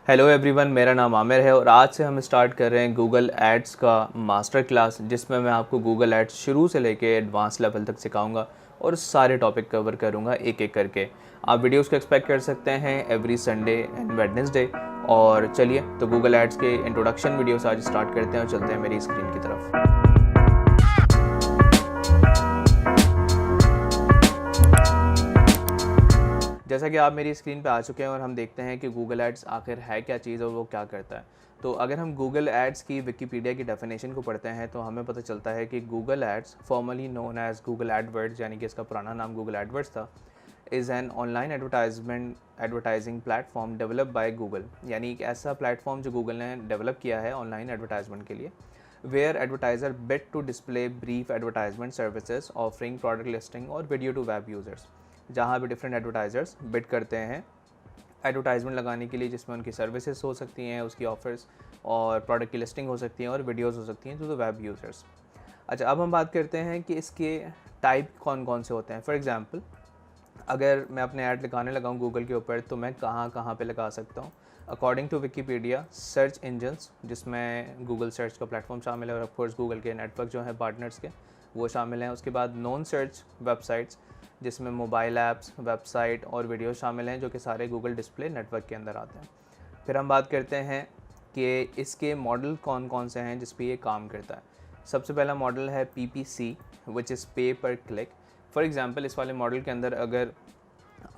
Hello everyone, मेरा नाम आमिर है और आज से हम स्टार्ट कर रहे हैं गूगल एड्स का मास्टर क्लास, जिसमें मैं आपको गूगल एड्स शुरू से लेके एडवांस लेवल तक सिखाऊंगा और सारे टॉपिक कवर करूंगा एक एक करके। आप वीडियोस को एक्सपेक्ट कर सकते हैं एवरी संडे एंड वेडनेसडे। और चलिए तो गूगल एड्स के इंट्रोडक्शन वीडियोस आज स्टार्ट करते हैं और चलते हैं मेरी स्क्रीन की तरफ। जैसा कि आप मेरी स्क्रीन पे आ चुके हैं और हम देखते हैं कि गूगल एड्स आखिर है क्या चीज़ और वो क्या करता है। तो अगर हम गूगल एड्स की विकिपीडिया की डेफिनेशन को पढ़ते हैं तो हमें पता चलता है कि Google ads, formerly known as Google AdWords, यानी कि इसका पुराना नाम गूगल एडवर्ड्स था, is an online advertising platform develop by Google. यानी एक ऐसा प्लेटफॉर्म जो गूगल ने डेवलप किया है ऑनलाइन एडवर्टाइजमेंट के लिए, where advertiser bid to display brief advertisement services offering product listing और वीडियो टू वेब यूज़र्स। जहाँ भी डिफरेंट एडवर्टाइज़र्स बिड करते हैं एडवर्टाइजमेंट लगाने के लिए, जिसमें उनकी सर्विसेज हो सकती हैं, उसकी ऑफर्स और प्रोडक्ट की लिस्टिंग हो सकती हैं और वीडियोस हो सकती हैं टू द वेब यूज़र्स। अच्छा, अब हम बात करते हैं कि इसके टाइप कौन कौन से होते हैं। फॉर एग्जांपल, अगर मैं अपने ऐड लगाने लगाऊँ गूगल के ऊपर तो मैं कहाँ कहाँ पे लगा सकता हूँ। According to Wikipedia, search engines, जिसमें गूगल सर्च का प्लेटफॉर्म शामिल है और ऑफकोर्स गूगल के नेटवर्क जो है पार्टनर्स के, वो शामिल हैं। उसके बाद नॉन सर्च वेबसाइट्स, जिसमें मोबाइल ऐप्स, वेबसाइट और वीडियो शामिल हैं, जो कि सारे गूगल डिस्प्ले नेटवर्क के अंदर आते हैं। फिर हम बात करते हैं कि इसके मॉडल कौन कौन से हैं जिस पे ये काम करता है। सबसे पहला मॉडल है PPC, विच इज़ पे पर क्लिक। फॉर एग्जांपल, इस वाले मॉडल के अंदर अगर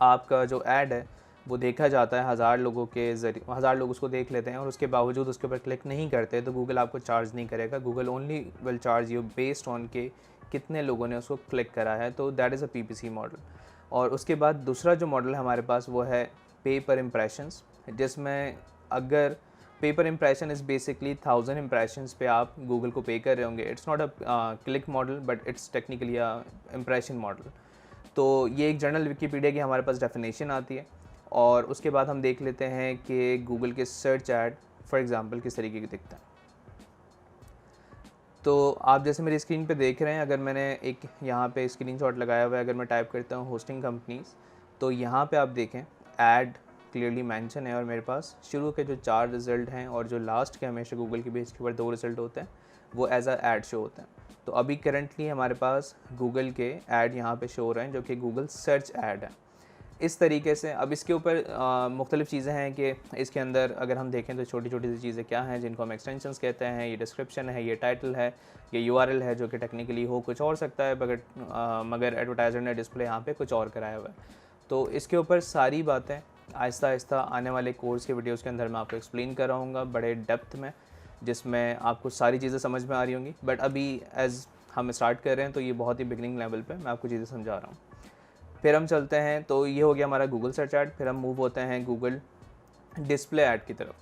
आपका जो ऐड है वो देखा जाता है 1000 लोगों के ज़रिए, 1000 लोग उसको देख लेते हैं और उसके बावजूद उसके ऊपर क्लिक नहीं करते, तो गूगल आपको चार्ज नहीं करेगा। Google only will charge you based on के कितने लोगों ने उसको क्लिक करा है। तो that is a PPC model. और उसके बाद दूसरा जो मॉडल है हमारे पास वो है पे पर इम्प्रेशंस, जिसमें अगर पे पर इम्प्रेशन इज़ बेसिकली 1000 इम्प्रेशंस पे आप गूगल को पे कर रहे होंगे। It's not a click model but it's technically a impression model. तो ये एक जनरल विकीपीडिया की हमारे पास डेफिनेशन आती है। और उसके बाद हम देख लेते हैं कि गूगल के सर्च ऐड फॉर एग्ज़ाम्पल किस तरीके की दिखता है। तो आप जैसे मेरी स्क्रीन पे देख रहे हैं, अगर मैंने एक यहाँ पे स्क्रीनशॉट लगाया हुआ है, अगर मैं टाइप करता हूँ होस्टिंग कंपनीज़, तो यहाँ पे आप देखें ऐड क्लियरली मेंशन है और मेरे पास शुरू के जो 4 रिज़ल्ट हैं और जो लास्ट के हमेशा गूगल की पेज के ऊपर 2 रिज़ल्ट होते हैं, वो एज अ ऐड शो होते हैं। तो अभी करंटली हमारे पास गूगल के ऐड यहाँ पे शो हो रहे हैं जो कि गूगल सर्च ऐड है। इस तरीके से अब इसके ऊपर मुख्तलिफ़ चीज़ें हैं कि इसके अंदर अगर हम देखें तो छोटी छोटी सी चीज़ें क्या हैं जिनको हम एक्सटेंशंस कहते हैं। ये डिस्क्रिप्शन है, ये टाइटल है, ये URL है, जो कि टेक्निकली हो कुछ और सकता है मगर एडवर्टाइज़र ने डिस्प्ले यहाँ पे कुछ और कराया हुआ है। तो इसके ऊपर सारी बातें आहिस्ता आहिस्ता आने वाले कोर्स के वीडियोज़ के अंदर मैं आपको एक्सप्लेन कर रहा हूँ बड़े डेप्थ में, जिसमें आपको सारी चीज़ें समझ में आ रही होंगी। बट अभी एज़ हम स्टार्ट कर रहे हैं तो ये बहुत ही बिगनिंग लेवल पे मैं आपको चीज़ें समझा रहा हूँ। फिर हम चलते हैं, तो ये हो गया हमारा गूगल सर्च ऐड। फिर हम मूव होते हैं गूगल डिस्प्ले ऐड की तरफ।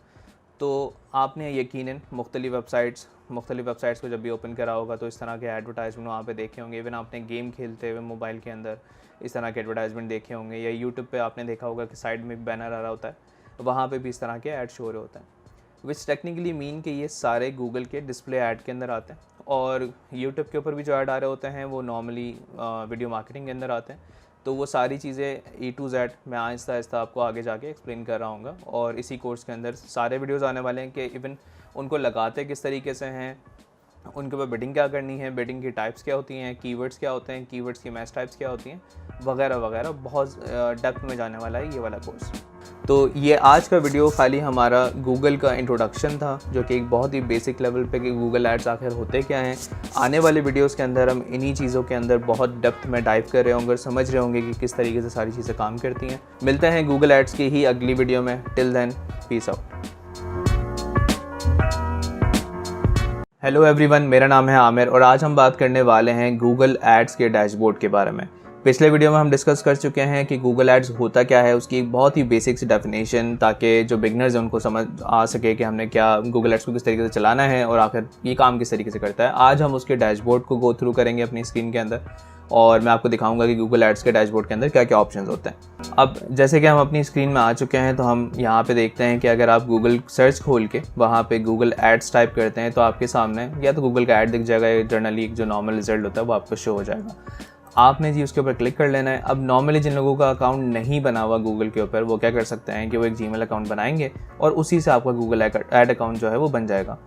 तो आपने यकीनन मुख्तलिफ़ वेबसाइट्स को जब भी ओपन करा होगा तो इस तरह के एडवर्टाइजमेंट वहाँ पे देखे होंगे। इवन आपने गेम खेलते हुए मोबाइल के अंदर इस तरह के एडवर्टाइजमेंट देखे होंगे, या यूट्यूब पे आपने देखा होगा कि साइड में बैनर आ रहा होता है, वहाँ पे भी इस तरह के ऐड शो हो रहे होते हैं, विच टेक्निकली मीन कि ये सारे गूगल के डिस्प्ले ऐड के अंदर आते हैं। और यूट्यूब के ऊपर भी जो ऐड आ रहे होते हैं वो नॉर्मली वीडियो मार्केटिंग के अंदर आते हैं। तो वो सारी चीज़ें A to Z मैं आहिस्ता आहिस्ता आपको आगे जाके एक्सप्लेन कर रहा हूँ और इसी कोर्स के अंदर सारे वीडियोस आने वाले हैं कि इवन उनको लगाते किस तरीके से हैं, उनके ऊपर बिडिंग क्या करनी है, बिडिंग की टाइप्स क्या होती हैं, कीवर्ड्स क्या होते हैं, कीवर्ड्स की मैच टाइप्स क्या होती हैं, वगैरह वगैरह। बहुत डेप्थ में जाने वाला है ये वाला कोर्स। तो ये आज का वीडियो खाली हमारा गूगल का इंट्रोडक्शन था, जो कि एक बहुत ही बेसिक लेवल पे कि गूगल एड्स आखिर होते क्या हैं। आने वाले वीडियोस के अंदर हम इन्हीं चीज़ों के अंदर बहुत डेप्थ में डाइव कर रहे होंगे और समझ रहे होंगे कि किस तरीके से सारी चीज़ें काम करती हैं। मिलते हैं गूगल एड्स की ही अगली वीडियो में। Till then, peace out. Hello everyone, मेरा नाम है आमिर और आज हम बात करने वाले हैं गूगल एड्स के डैशबोर्ड के बारे में। पिछले वीडियो में हम डिस्कस कर चुके हैं कि गूगल एड्स होता क्या है, उसकी एक बहुत ही बेसिक सी डेफिनेशन, ताकि जो बिगनर्स हैं उनको समझ आ सके कि हमने क्या गूगल एड्स को किस तरीके से चलाना है और आखिर ये काम किस तरीके से करता है। आज हम उसके डैशबोर्ड को गो थ्रू करेंगे अपनी स्क्रीन के अंदर और मैं आपको दिखाऊंगा कि गूगल एड्स के डैशबोर्ड के अंदर क्या क्या ऑप्शंस होते हैं। अब जैसे कि हम अपनी स्क्रीन में आ चुके हैं तो हम यहाँ पे देखते हैं कि अगर आप गूगल सर्च खोल के वहाँ पे गूगल एड्स टाइप करते हैं तो आपके सामने या तो गूगल का ऐड दिख जाएगा या जनरली एक जो नॉर्मल रिजल्ट होता है वो आपको शो हो जाएगा। आपने जी उसके ऊपर क्लिक कर लेना है। अब नॉर्मली जिन लोगों का अकाउंट नहीं बना हुआ गूगल के ऊपर, वो क्या कर सकते हैं कि वो एक जीमेल अकाउंट बनाएंगे और उसी से आपका गूगल ऐड अकाउंट जो है वो बन जाएगा।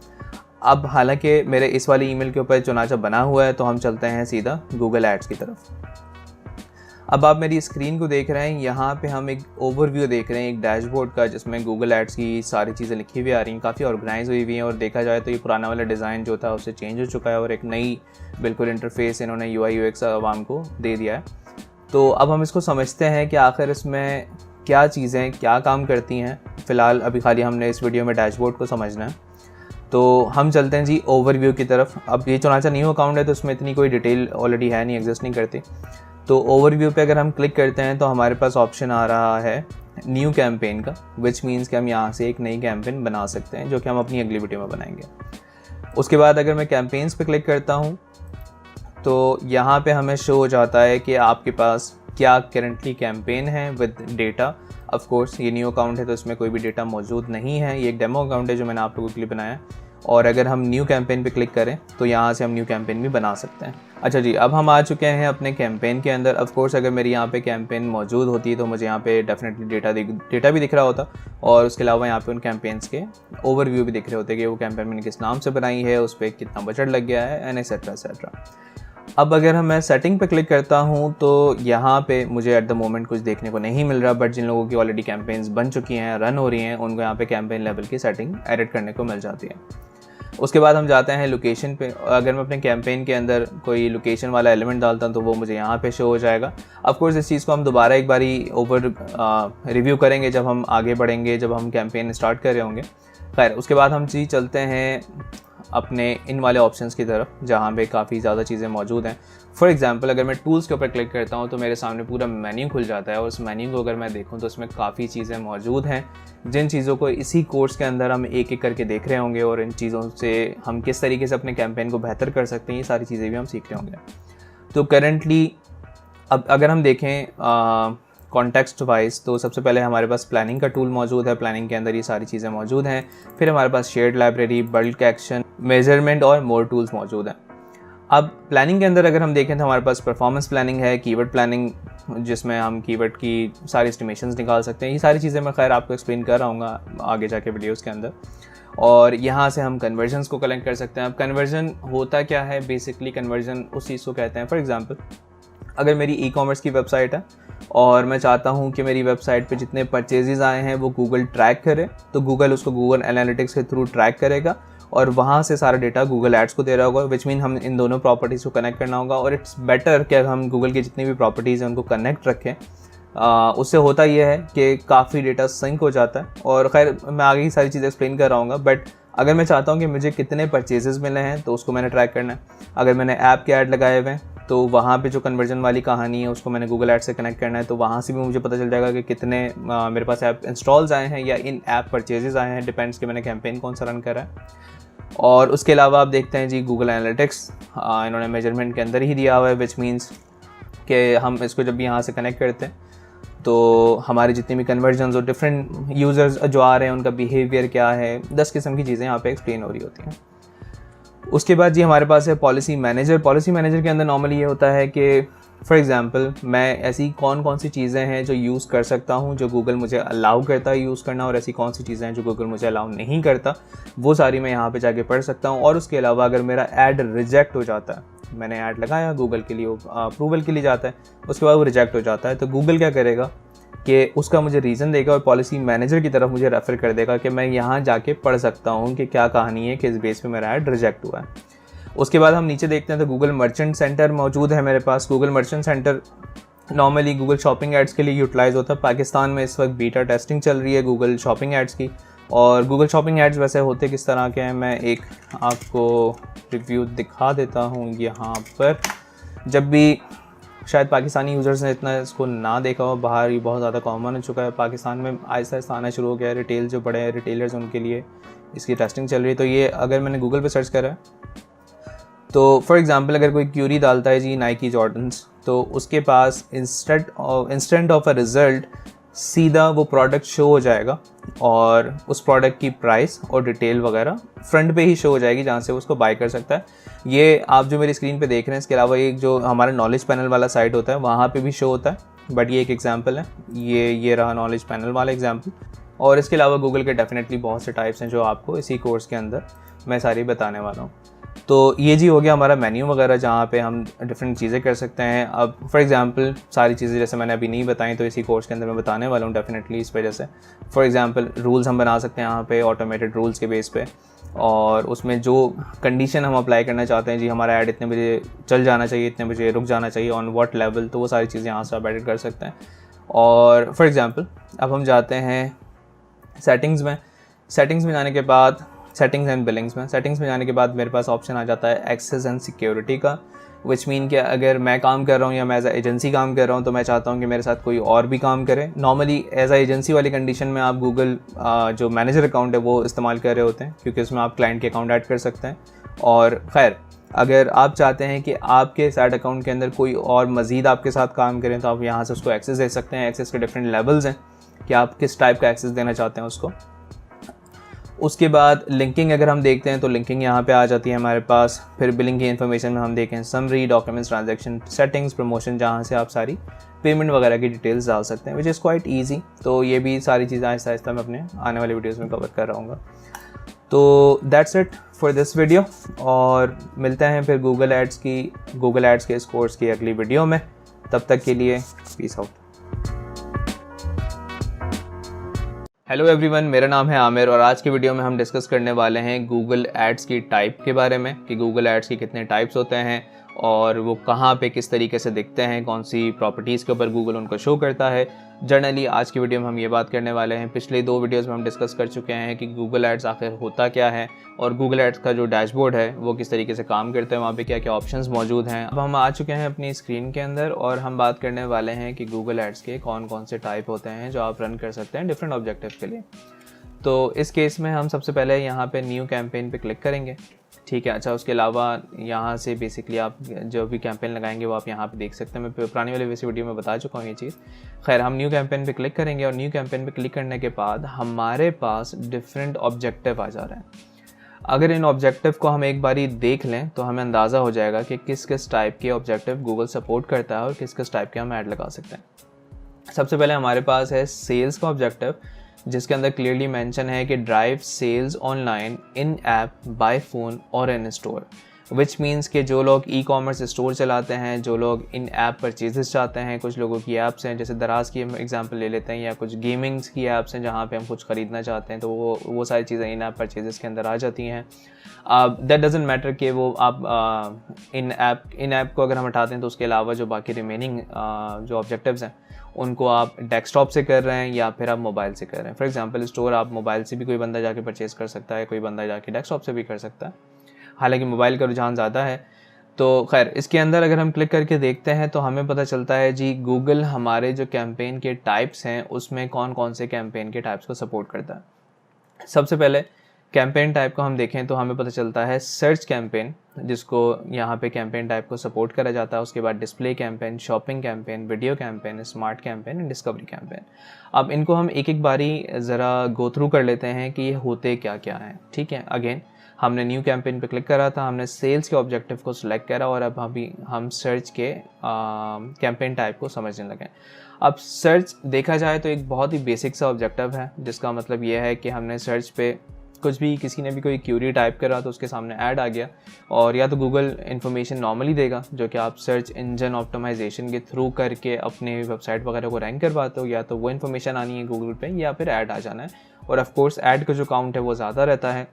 अब हालांकि मेरे इस वाली ईमेल के ऊपर चुनाचा बना हुआ है, तो हम चलते हैं सीधा गूगल एड्स की तरफ। अब आप मेरी स्क्रीन को देख रहे हैं, यहाँ पे हम एक ओवरव्यू देख रहे हैं एक डैशबोर्ड का, जिसमें गूगल एड्स की सारी चीज़ें लिखी हुई आ रही हैं, काफ़ी ऑर्गेनाइज हुई हुई हैं। और देखा जाए तो ये पुराना वाला डिज़ाइन जो था उससे चेंज हो चुका है और एक नई बिल्कुल इंटरफेस इन्होंने UI UX आवाम को दे दिया है। तो अब हम इसको समझते हैं कि आखिर इसमें क्या चीज़ें क्या काम करती हैं। फ़िलहाल अभी खाली हमने इस वीडियो में डैशबोर्ड को समझना है, तो हम चलते हैं जी ओवरव्यू की तरफ। अब ये चुनाचा न्यू अकाउंट है तो उसमें इतनी कोई डिटेल ऑलरेडी है नहीं, एग्जिस्ट नहीं करती। तो ओवरव्यू पे अगर हम क्लिक करते हैं तो हमारे पास ऑप्शन आ रहा है न्यू कैंपेन का, विच मीन्स कि हम यहाँ से एक नई कैंपेन बना सकते हैं, जो कि हम अपनी अगली वीडियो में बनाएंगे। उसके बाद अगर मैं कैंपेन्स पे क्लिक करता हूँ तो यहाँ पे हमें शो हो जाता है कि आपके पास क्या करंटली कैंपेन है विद डेटा। ऑफ कोर्स ये न्यू अकाउंट है तो इसमें कोई भी डेटा मौजूद नहीं है, ये एक डेमो अकाउंट है जो मैंने आप लोगों के लिए बनाया है। और अगर हम न्यू कैंपेन पे क्लिक करें तो यहाँ से हम न्यू कैंपेन भी बना सकते हैं। अच्छा जी, अब हम आ चुके हैं अपने कैंपेन के अंदर। ऑफ कोर्स अगर मेरी यहाँ पे कैंपेन मौजूद होती तो मुझे यहाँ पे डेफिनेटली डेटा भी दिख रहा होता, और उसके अलावा यहाँ पे उन कैंपेन्स के ओवरव्यू भी दिख रहे होते कि वो कैंपेन मैंने किस नाम से बनाई है, उस पर कितना बजट लग गया है, एंड एक्सेट्रा एक्सेट्रा। अब अगर मैं सेटिंग पे क्लिक करता हूँ तो यहाँ पे मुझे एट द मोमेंट कुछ देखने को नहीं मिल रहा, बट जिन लोगों की ऑलरेडी कैंपेन्स बन चुकी हैं, रन हो रही हैं, उनको यहाँ पे कैंपेन लेवल की सेटिंग एडिट करने को मिल जाती है। उसके बाद हम जाते हैं लोकेशन पे। अगर मैं अपने कैंपेन के अंदर कोई लोकेशन वाला एलिमेंट डालता हूँ तो वो मुझे यहाँ पे शो हो जाएगा। ऑफ कोर्स इस चीज़ को हम दोबारा एक बारी ओवर रिव्यू करेंगे जब हम आगे बढ़ेंगे, जब हम कैंपेन स्टार्ट कर रहे होंगे। खैर, उसके बाद हम जी चलते हैं अपने इन वाले ऑप्शंस की तरफ जहाँ पे काफ़ी ज़्यादा चीज़ें मौजूद हैं। फॉर एग्जांपल अगर मैं टूल्स के ऊपर क्लिक करता हूँ तो मेरे सामने पूरा मेन्यू खुल जाता है, और उस मेन्यू को अगर मैं देखूँ तो उसमें काफ़ी चीज़ें मौजूद हैं, जिन चीज़ों को इसी कोर्स के अंदर हम एक एक करके देख रहे होंगे, और इन चीज़ों से हम किस तरीके से अपने कैंपेन को बेहतर कर सकते हैं, ये सारी चीज़ें भी हम सीख रहे होंगे। तो करेंटली अब अगर हम देखें कॉन्टेक्स्ट वाइज, तो सबसे पहले हमारे पास प्लानिंग का टूल मौजूद है। प्लानिंग के अंदर ये सारी चीज़ें मौजूद हैं। फिर हमारे पास shared library, bulk action, measurement और मोर टूल्स मौजूद हैं। अब प्लानिंग के अंदर अगर हम देखें तो हमारे पास परफॉर्मेंस प्लानिंग है, कीवर्ड प्लानिंग जिसमें हम कीवर्ड की सारी एस्टिमेशंस निकाल सकते हैं। ये सारी चीज़ें मैं खैर आपको एक्सप्लेन कर रहा हूँ आगे जाके वीडियोस के अंदर। और यहाँ से हम कन्वर्जन्स को कलेक्ट कर सकते हैं। अब कन्वर्जन होता क्या है, बेसिकली कन्वर्जन उस चीज़ को कहते हैं। फॉर एग्जांपल अगर मेरी ई-कॉमर्स की वेबसाइट है और मैं चाहता हूँ कि मेरी वेबसाइट पे जितने परचेजेस आए हैं वो गूगल ट्रैक करे, तो गूगल उसको गूगल एनालिटिक्स के थ्रू ट्रैक करेगा और वहाँ से सारा डेटा गूगल एड्स को दे रहा होगा, विच मीन हम इन दोनों प्रॉपर्टीज़ को कनेक्ट करना होगा। और इट्स बेटर कि हम गूगल की जितनी भी प्रॉपर्टीज़ हैं उनको कनेक्ट रखें। उससे होता यह है कि काफ़ी डेटा सिंक हो जाता है। और खैर मैं आगे ही सारी चीज़ें एक्सप्लेन कर रहा हूँ, बट अगर मैं चाहता हूँ कि मुझे कितने परचेजेस मिले हैं तो उसको मैंने ट्रैक करना है। अगर मैंने ऐप के ऐड लगाए हुए हैं तो वहाँ पे जो कन्वर्जन वाली कहानी है उसको मैंने गूगल एड्स से कनेक्ट करना है, तो वहाँ से भी मुझे पता चल जाएगा कि कितने मेरे पास ऐप इंस्टॉल्स आए हैं या इन ऐप परचेजेस आए हैं, डिपेंड्स कि मैंने कैंपेन कौन सा रन करा है। और उसके अलावा आप देखते हैं जी गूगल एनालिटिक्स इन्होंने मेजरमेंट के अंदर ही दिया हुआ है, विच मीन्स कि हम इसको जब यहाँ से कनेक्ट करते हैं तो हमारे जितने भी कन्वर्जन्स और डिफरेंट यूज़र्स जो आ रहे हैं उनका बिहेवियर क्या है, 10 किस्म की चीज़ें यहाँ पे एक्सप्लेन हो रही होती हैं। उसके बाद जी हमारे पास है पॉलिसी मैनेजर। पॉलिसी मैनेजर के अंदर नॉर्मली ये होता है कि फॉर एग्जांपल मैं ऐसी कौन कौन सी चीज़ें हैं जो यूज़ कर सकता हूँ, जो गूगल मुझे अलाउ करता है यूज़ करना, और ऐसी कौन सी चीज़ें हैं जो गूगल मुझे अलाउ नहीं करता, वो सारी मैं यहाँ पे जाके पढ़ सकता हूँ। और उसके अलावा अगर मेरा ऐड रिजेक्ट हो जाता है, मैंने ऐड लगाया गूगल के लिए, अप्रूवल के लिए जाता है, उसके बाद वो रिजेक्ट हो जाता है, तो गूगल क्या करेगा कि उसका मुझे रीज़न देगा और पॉलिसी मैनेजर की तरफ मुझे रेफ़र कर देगा कि मैं यहाँ जाके पढ़ सकता हूँ कि क्या कहानी है, किस बेस पे मेरा ऐड रिजेक्ट हुआ है। उसके बाद हम नीचे देखते हैं तो गूगल मर्चेंट सेंटर मौजूद है मेरे पास। Google merchant centre normally Google shopping ads के लिए यूटिलाइज़ होता है। पाकिस्तान में इस वक्त बीटा टेस्टिंग चल रही है गूगल शॉपिंग एड्स की। और गूगल शॉपिंग एड्स वैसे होते किस तरह के हैं, मैं एक आपको रिव्यू दिखा देता हूँ यहाँ पर। जब भी शायद पाकिस्तानी यूज़र्स ने इतना इसको ना देखा हो, बाहर ही बहुत ज़्यादा कॉमन हो चुका है, पाकिस्तान में आहिस्ता आहिस्ता आना शुरू हो गया है। रिटेल जो बड़े रिटेलर्स उनके लिए इसकी टेस्टिंग चल रही है। तो ये अगर मैंने गूगल पे सर्च करा है तो फॉर एग्जांपल अगर कोई क्यूरी डालता है जी नाइकी जॉर्डन्स, तो उसके पास इंस्टेंट ऑफ अ रिज़ल्ट सीधा वो प्रोडक्ट शो हो जाएगा और उस प्रोडक्ट की प्राइस और डिटेल वगैरह फ्रंट पे ही शो हो जाएगी जहाँ से उसको बाय कर सकता है। ये आप जो मेरी स्क्रीन पे देख रहे हैं, इसके अलावा एक जो हमारा नॉलेज पैनल वाला साइट होता है वहाँ पे भी शो होता है, बट ये एक एग्जांपल है। ये रहा नॉलेज पैनल वाला एग्जांपल। और इसके अलावा गूगल के डेफिनेटली बहुत से टाइप्स हैं जो आपको इसी कोर्स के अंदर मैं सारी बताने वाला हूँ। तो ये जी हो गया हमारा मेन्यू वगैरह जहाँ पे हम डिफरेंट चीज़ें कर सकते हैं। अब फॉर एग्जांपल सारी चीज़ें जैसे मैंने अभी नहीं बताई तो इसी कोर्स के अंदर मैं बताने वाला हूँ डेफिनेटली इस वजह से। फॉर एग्जांपल रूल्स हम बना सकते हैं यहाँ पे ऑटोमेटेड रूल्स के बेस पे, और उसमें जो कंडीशन हम अप्लाई करना चाहते हैं, जी हमारा ऐड इतने बजे चल जाना चाहिए, इतने बजे रुक जाना चाहिए, ऑन व्हाट लेवल, तो वो सारी चीज़ें यहाँ से आप एडिट कर सकते हैं। और फॉर एग्जांपल अब हम जाते हैं सेटिंग्स में जाने के बाद सेटिंग्स एंड बिलिंग्स में जाने के बाद मेरे पास ऑप्शन आ जाता है एक्सेस एंड सिक्योरिटी का, विच मीन कि अगर मैं काम कर रहा हूँ या मैं एज ए एजेंसी काम कर रहा हूँ तो मैं चाहता हूँ कि मेरे साथ कोई और भी काम करे। नॉर्मली एज ए एजेंसी वाली कंडीशन में आप गूगल जो मैनेजर अकाउंट है वो इस्तेमाल कर रहे होते हैं, क्योंकि उसमें आप क्लाइंट के अकाउंट ऐड कर सकते हैं। और खैर अगर आप चाहते हैं कि आपके साइड अकाउंट के अंदर कोई और मज़ीद आपके साथ काम करें तो आप यहाँ से उसको एक्सेस दे सकते हैं। एक्सेस के डिफरेंट लेवल्स हैं कि आप किस टाइप का एक्सेस देना चाहते हैं उसको। उसके बाद लिंकिंग अगर हम देखते हैं तो लिंकिंग यहाँ पे आ जाती है हमारे पास। फिर बिलिंग की इन्फॉर्मेशन में हम देखें summary, documents, transaction, settings, promotion, जहाँ से आप सारी पेमेंट वगैरह की डिटेल्स डाल सकते हैं, विच इज़ क्वाइट ईजी। तो ये भी सारी चीज़ें आहिस्ता आहिस्ता मैं अपने आने वाले वीडियोज़ में कवर कर रहूँगा। तो that's it for this video, और मिलते हैं फिर गूगल एड्स के इस कोर्स की अगली वीडियो में। तब तक के लिए पीस आउट। हेलो एवरीवन, मेरा नाम है आमिर और आज की वीडियो में हम डिस्कस करने वाले हैं गूगल एड्स की टाइप के बारे में, कि गूगल एड्स की कितने टाइप्स होते हैं और वो कहाँ पे किस तरीके से दिखते हैं, कौन सी प्रॉपर्टीज़ के ऊपर गूगल उनको शो करता है। जनरली आज की वीडियो में हम ये बात करने वाले हैं। पिछले 2 वीडियोज़ में हम डिस्कस कर चुके हैं कि गूगल एड्स आखिर होता क्या है और गूगल एड्स का जो डैशबोर्ड है वो किस तरीके से काम करता है, वहाँ पे क्या क्या ऑप्शंस मौजूद हैं। अब हम आ चुके हैं अपनी स्क्रीन के अंदर और हम बात करने वाले हैं कि गूगल एड्स के कौन कौन से टाइप होते हैं जो आप रन कर सकते हैं डिफरेंट ऑब्जेक्टिव के लिए। तो इस केस में हम सबसे पहले यहाँ पे न्यू कैंपेन पे क्लिक करेंगे, ठीक है। अच्छा, उसके अलावा यहाँ से बेसिकली आप जो भी कैंपेन लगाएंगे वो आप यहाँ पे देख सकते हैं। मैं पुरानी वाली वैसी वीडियो में बता चुका हूँ ये चीज़। खैर, हम न्यू कैंपेन पे क्लिक करेंगे और न्यू कैंपेन पे क्लिक करने के बाद हमारे पास डिफरेंट ऑब्जेक्टिव आ जा रहे हैं। अगर इन ऑब्जेक्टिव को हम एक बारी देख लें तो हमें अंदाज़ा हो जाएगा कि किस किस टाइप के ऑब्जेक्टिव गूगल सपोर्ट करता है और किस किस टाइप के हम ऐड लगा सकते हैं। सबसे पहले हमारे पास है सेल्स का ऑब्जेक्टिव, जिसके अंदर क्लियरली मेंशन है कि drive sales online in app, by phone और इन स्टोर, विच मीन्स कि जो लोग ई कॉमर्स स्टोर चलाते हैं, जो लोग इन ऐप परचेजेस चाहते हैं, कुछ लोगों की ऐप्स हैं जैसे दराज की हम एग्जांपल ले लेते हैं, या कुछ गेमिंग्स की ऐप्स हैं जहाँ पे हम कुछ ख़रीदना चाहते हैं, तो वो सारी चीज़ें इन ऐप परचेजेस के अंदर आ जाती हैं। दैट डजंट मैटर कि वो आप इन ऐप को अगर हम हटाते हैं तो उसके अलावा जो बाकी रिमेनिंग जो ऑब्जेक्टिव्स हैं उनको आप डेस्कटॉप से कर रहे हैं या फिर आप मोबाइल से कर रहे हैं। फॉर एग्जांपल स्टोर आप मोबाइल से भी कोई बंदा जाके परचेज कर सकता है, कोई बंदा जाके डेस्कटॉप से भी कर सकता है, हालांकि मोबाइल का रुझान ज़्यादा है। तो खैर, इसके अंदर अगर हम क्लिक करके देखते हैं तो हमें पता चलता है जी गूगल हमारे जो कैंपेन के टाइप्स हैं उसमें कौन कौन से कैंपेन के टाइप्स को सपोर्ट करता है। सबसे पहले कैंपेन टाइप को हम देखें तो हमें पता चलता है सर्च कैंपेन, जिसको यहाँ पे कैंपेन टाइप को सपोर्ट करा जाता है। उसके बाद display campaign, shopping campaign, video campaign, smart campaign and discovery campaign. अब इनको हम एक एक बारी ज़रा गो थ्रू कर लेते हैं कि ये होते क्या क्या हैं, ठीक है। अगेन हमने न्यू कैंपेन पे क्लिक करा था, हमने सेल्स के ऑब्जेक्टिव को सिलेक्ट करा और अब हम सर्च के कैंपेन टाइप को समझने लगे। अब सर्च देखा जाए तो एक बहुत ही बेसिक सा ऑब्जेक्टिव है, जिसका मतलब ये है कि हमने सर्च पे कुछ भी, किसी ने भी कोई क्यूरी टाइप करा तो उसके सामने ऐड आ गया, और या तो गूगल इन्फॉर्मेशन नॉर्मली देगा जो कि आप सर्च इंजन ऑप्टिमाइजेशन के थ्रू करके अपने वेबसाइट वगैरह को रैंक करवाते हो, या तो वो इन्फॉर्मेशन आनी है गूगल पे या फिर ऐड आ जाना है। और ऑफ कोर्स ऐड का जो काउंट है वो ज़्यादा रहता है,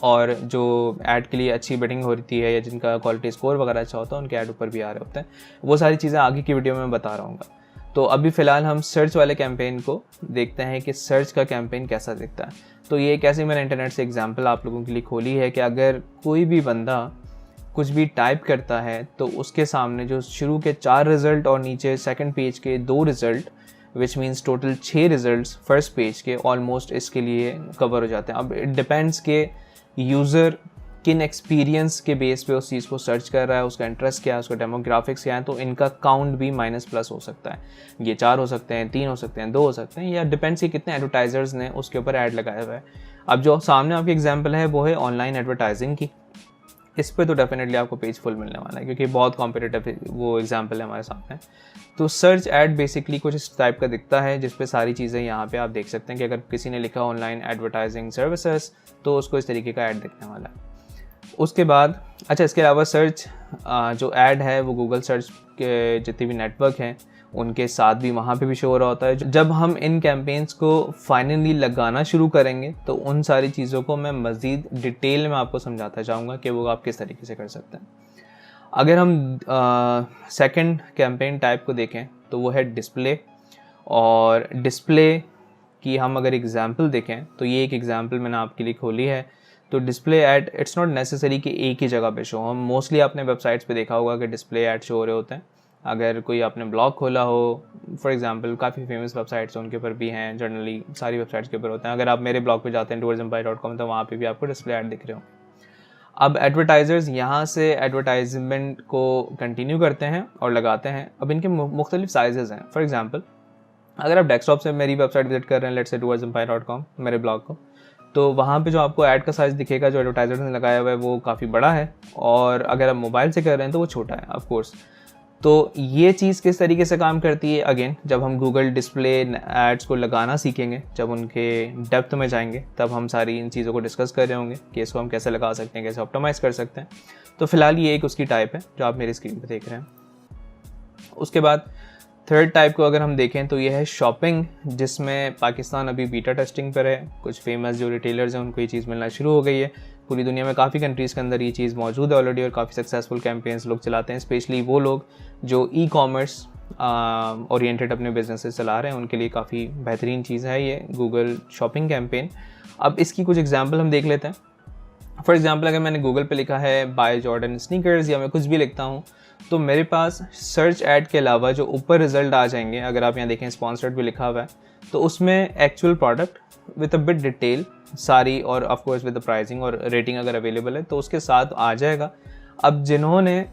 और जो ऐड के लिए अच्छी बिडिंग हो रही है या जिनका क्वालिटी स्कोर वगैरह अच्छा होता है उनके ऐड ऊपर भी आ रहे होते हैं। वो सारी चीज़ें आगे की वीडियो में बता रहा हूँ। तो अभी फ़िलहाल हम सर्च वाले कैंपेन को देखते हैं कि सर्च का कैंपेन कैसा दिखता है। तो ये कैसे मैंने इंटरनेट से एग्जांपल आप लोगों के लिए खोली है कि अगर कोई भी बंदा कुछ भी टाइप करता है तो उसके सामने जो शुरू के 4 रिज़ल्ट और नीचे सेकंड पेज के 2 result, which means total 6 result first page के ऑलमोस्ट इसके लिए कवर हो जाते हैं। अब इट डिपेंड्स के यूज़र किन एक्सपीरियंस के बेस पे उस चीज़ को सर्च कर रहा है, उसका इंटरेस्ट क्या है, उसका डेमोग्राफिक्स क्या है, तो इनका काउंट भी माइनस प्लस हो सकता है। ये 4 हो सकते हैं, 3 हो सकते हैं, 2 हो सकते हैं, या डिपेंड्स कि कितने एडवर्टाइजर्स ने उसके ऊपर ऐड लगाया हुआ है। अब जो सामने आपकी एग्जाम्पल है वो है ऑनलाइन एडवर्टाइजिंग की। इस पे तो डेफिनेटली आपको पेज फुल मिलने वाला है क्योंकि बहुत कॉम्पिटिटिव वो एग्जाम्पल है हमारे सामने। तो सर्च ऐड बेसिकली कुछ इस टाइप का दिखता है जिस पे सारी चीज़ें यहाँ पे आप देख सकते हैं कि अगर किसी ने लिखा ऑनलाइन एडवर्टाइजिंग सर्विसेज तो उसको इस तरीके का ऐड दिखने वाला है। उसके बाद अच्छा, इसके अलावा सर्च जो ऐड है वो गूगल सर्च के जितने भी नेटवर्क हैं उनके साथ भी वहाँ पे भी शो हो रहा होता है। जब हम इन कैंपेन्स को फाइनली लगाना शुरू करेंगे तो उन सारी चीज़ों को मैं मज़ीद डिटेल में आपको समझाता जाऊँगा कि वो आप किस तरीके से कर सकते हैं। अगर हम सेकंड कैंपेन टाइप को देखें तो वो है डिस्प्ले। और डिस्प्ले की हम अगर एग्जांपल देखें तो ये एक एग्जांपल मैंने आपके लिए खोली है। तो display ad it's not necessary कि एक ही जगह पे शो हो। मोस्टली आपने वेबसाइट्स पे देखा होगा कि डिस्प्ले ऐड शो हो रहे होते हैं। अगर कोई आपने ब्लॉग खोला हो, फॉर एग्जांपल काफ़ी फेमस वेबसाइट्स उनके ऊपर भी हैं, जनरली सारी वेबसाइट्स के ऊपर होते हैं। अगर आप मेरे ब्लॉग पे जाते हैं tourismempire.com तो वहाँ पे भी आपको डिस्प्ले ऐड दिख रहे हो। अब एडवर्टाइज़र्स यहाँ से एडवर्टाइजमेंट को कंटिन्यू करते हैं और लगाते हैं। अब इनके मुख्तलिफ साइजेज़ हैं। फॉर एग्जांपल अगर आप डेस्कटॉप से मेरी वेबसाइट विजिट कर रहे हैं, लेट्स से tourismempire.com, मेरे ब्लॉग को, तो वहाँ पे जो आपको ऐड का साइज़ दिखेगा जो एडवर्टाइजर ने लगाया हुआ है वो काफ़ी बड़ा है, और अगर आप मोबाइल से कर रहे हैं तो वो छोटा है ऑफ कोर्स। तो ये चीज़ किस तरीके से काम करती है, अगेन जब हम गूगल डिस्प्ले एड्स को लगाना सीखेंगे, जब उनके डेप्थ में जाएंगे, तब हम सारी इन चीज़ों को डिस्कस कर रहे होंगे कि इसको हम कैसे लगा सकते हैं, कैसे ऑप्टिमाइज़ कर सकते हैं। तो फिलहाल ये एक उसकी टाइप है जो आप मेरी स्क्रीन पर देख रहे हैं। उसके बाद थर्ड टाइप को अगर हम देखें तो ये है शॉपिंग, जिसमें पाकिस्तान अभी बीटा टेस्टिंग पर है। कुछ फेमस जो रिटेलर्स हैं उनको ये चीज़ मिलना शुरू हो गई है। पूरी दुनिया में काफ़ी कंट्रीज़ के अंदर ये चीज़ मौजूद है ऑलरेडी, और काफ़ी सक्सेसफुल कैंपेन्स लोग चलाते हैं। स्पेशली वो लोग जो ई कॉमर्स ओरिएंटेड अपने बिजनेसेस चला रहे हैं उनके लिए काफ़ी बेहतरीन चीज़ है ये गूगल शॉपिंग कैंपेन। अब इसकी कुछ एग्जाम्पल हम देख लेते हैं। फॉर एग्जाम्पल अगर मैंने गूगल पे लिखा है बाय जॉर्डन स्नीकर्स, या मैं कुछ भी लिखता हूँ, तो मेरे पास सर्च ऐड के अलावा जो ऊपर रिजल्ट आ जाएंगे, अगर आप यहाँ देखें स्पॉन्सर्ड भी लिखा हुआ है, तो उसमें actual product with a bit detail सारी, और of course with the pricing और रेटिंग अगर अवेलेबल है तो उसके साथ आ जाएगा। अब जिन्होंने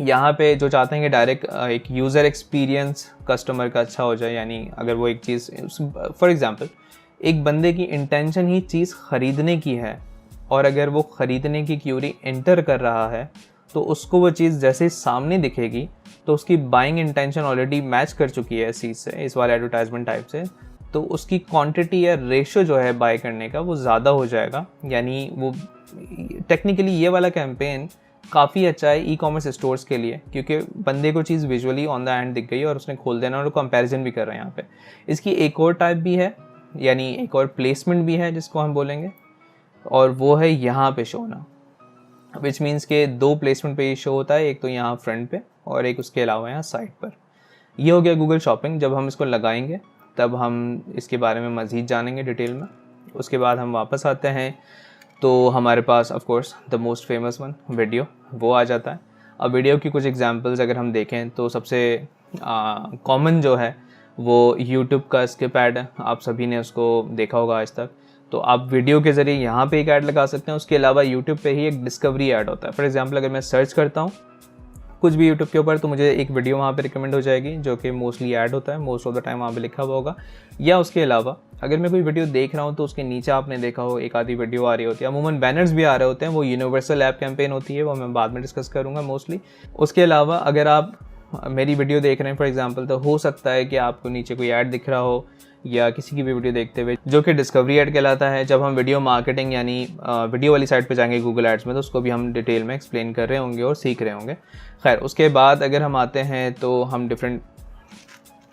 यहाँ पे जो चाहते हैं कि डायरेक्ट एक यूज़र एक्सपीरियंस कस्टमर का अच्छा हो जाए, यानी अगर वो एक चीज़, फॉर एग्जांपल एक बंदे की इंटेंशन ही चीज़ ख़रीदने की है, और अगर वो ख़रीदने की क्यूरी एंटर कर रहा है तो उसको वो चीज़ जैसे ही सामने दिखेगी तो उसकी बाइंग इंटेंशन ऑलरेडी मैच कर चुकी है इस चीज़ से, इस वाले एडवर्टाइजमेंट टाइप से, तो उसकी क्वांटिटी या रेशो जो है बाय करने का वो ज़्यादा हो जाएगा। यानी वो टेक्निकली ये वाला कैंपेन काफ़ी अच्छा है ई कॉमर्स स्टोर्स के लिए, क्योंकि बंदे को चीज़ विजुअली ऑन द एंड दिख गई और उसने खोल देना, और कंपैरिजन भी कर रहे हैं यहाँ पे। इसकी एक और टाइप भी है, यानी एक और प्लेसमेंट भी है जिसको हम बोलेंगे, और वो है यहाँ पे शो होना, विच मीन्स के 2 प्लेसमेंट पे ये शो होता है, एक तो यहाँ फ्रंट पे और एक उसके अलावा यहाँ साइड पर। ये हो गया गूगल शॉपिंग। जब हम इसको लगाएंगे तब हम इसके बारे में मज़ीद जानेंगे डिटेल में। उसके बाद हम वापस आते हैं तो हमारे पास of course the most famous one video वो आ जाता है। अब वीडियो की कुछ एग्जांपल्स अगर हम देखें तो सबसे कॉमन जो है वो यूट्यूब का स्किप ऐड है। आप सभी ने उसको देखा होगा आज तक। तो आप वीडियो के ज़रिए यहाँ पे एक ऐड लगा सकते हैं। उसके अलावा यूट्यूब पे ही एक डिस्कवरी ऐड होता है। फॉर एग्जांपल अगर मैं सर्च करता हूँ कुछ भी यूट्यूब के ऊपर तो मुझे एक वीडियो वहाँ पे रिकमेंड हो जाएगी जो कि मोस्टली ऐड होता है, मोस्ट ऑफ द टाइम वहाँ पे लिखा हुआ होगा। या उसके अलावा अगर मैं कोई वीडियो देख रहा हूँ तो उसके नीचे आपने देखा हो एक आधी वीडियो आ रही होती है, अमूमन बैनर्स भी आ रहे होते हैं। वो यूनिवर्सल ऐप कैंपेन होती है, वो मैं बाद में डिस्कस करूँगा मोस्टली। उसके अलावा अगर आप मेरी वीडियो देख रहे हैं फॉर एग्जांपल, तो हो सकता है कि आपको नीचे कोई ऐड दिख रहा हो या किसी की भी वीडियो देखते हुए, जो कि डिस्कवरी ऐड कहलाता है। जब हम वीडियो मार्केटिंग यानी वीडियो वाली साइड पे जाएंगे गूगल एड्स में, तो उसको भी हम डिटेल में एक्सप्लेन कर रहे होंगे और सीख रहे होंगे। खैर, उसके बाद अगर हम आते हैं तो हम डिफरेंट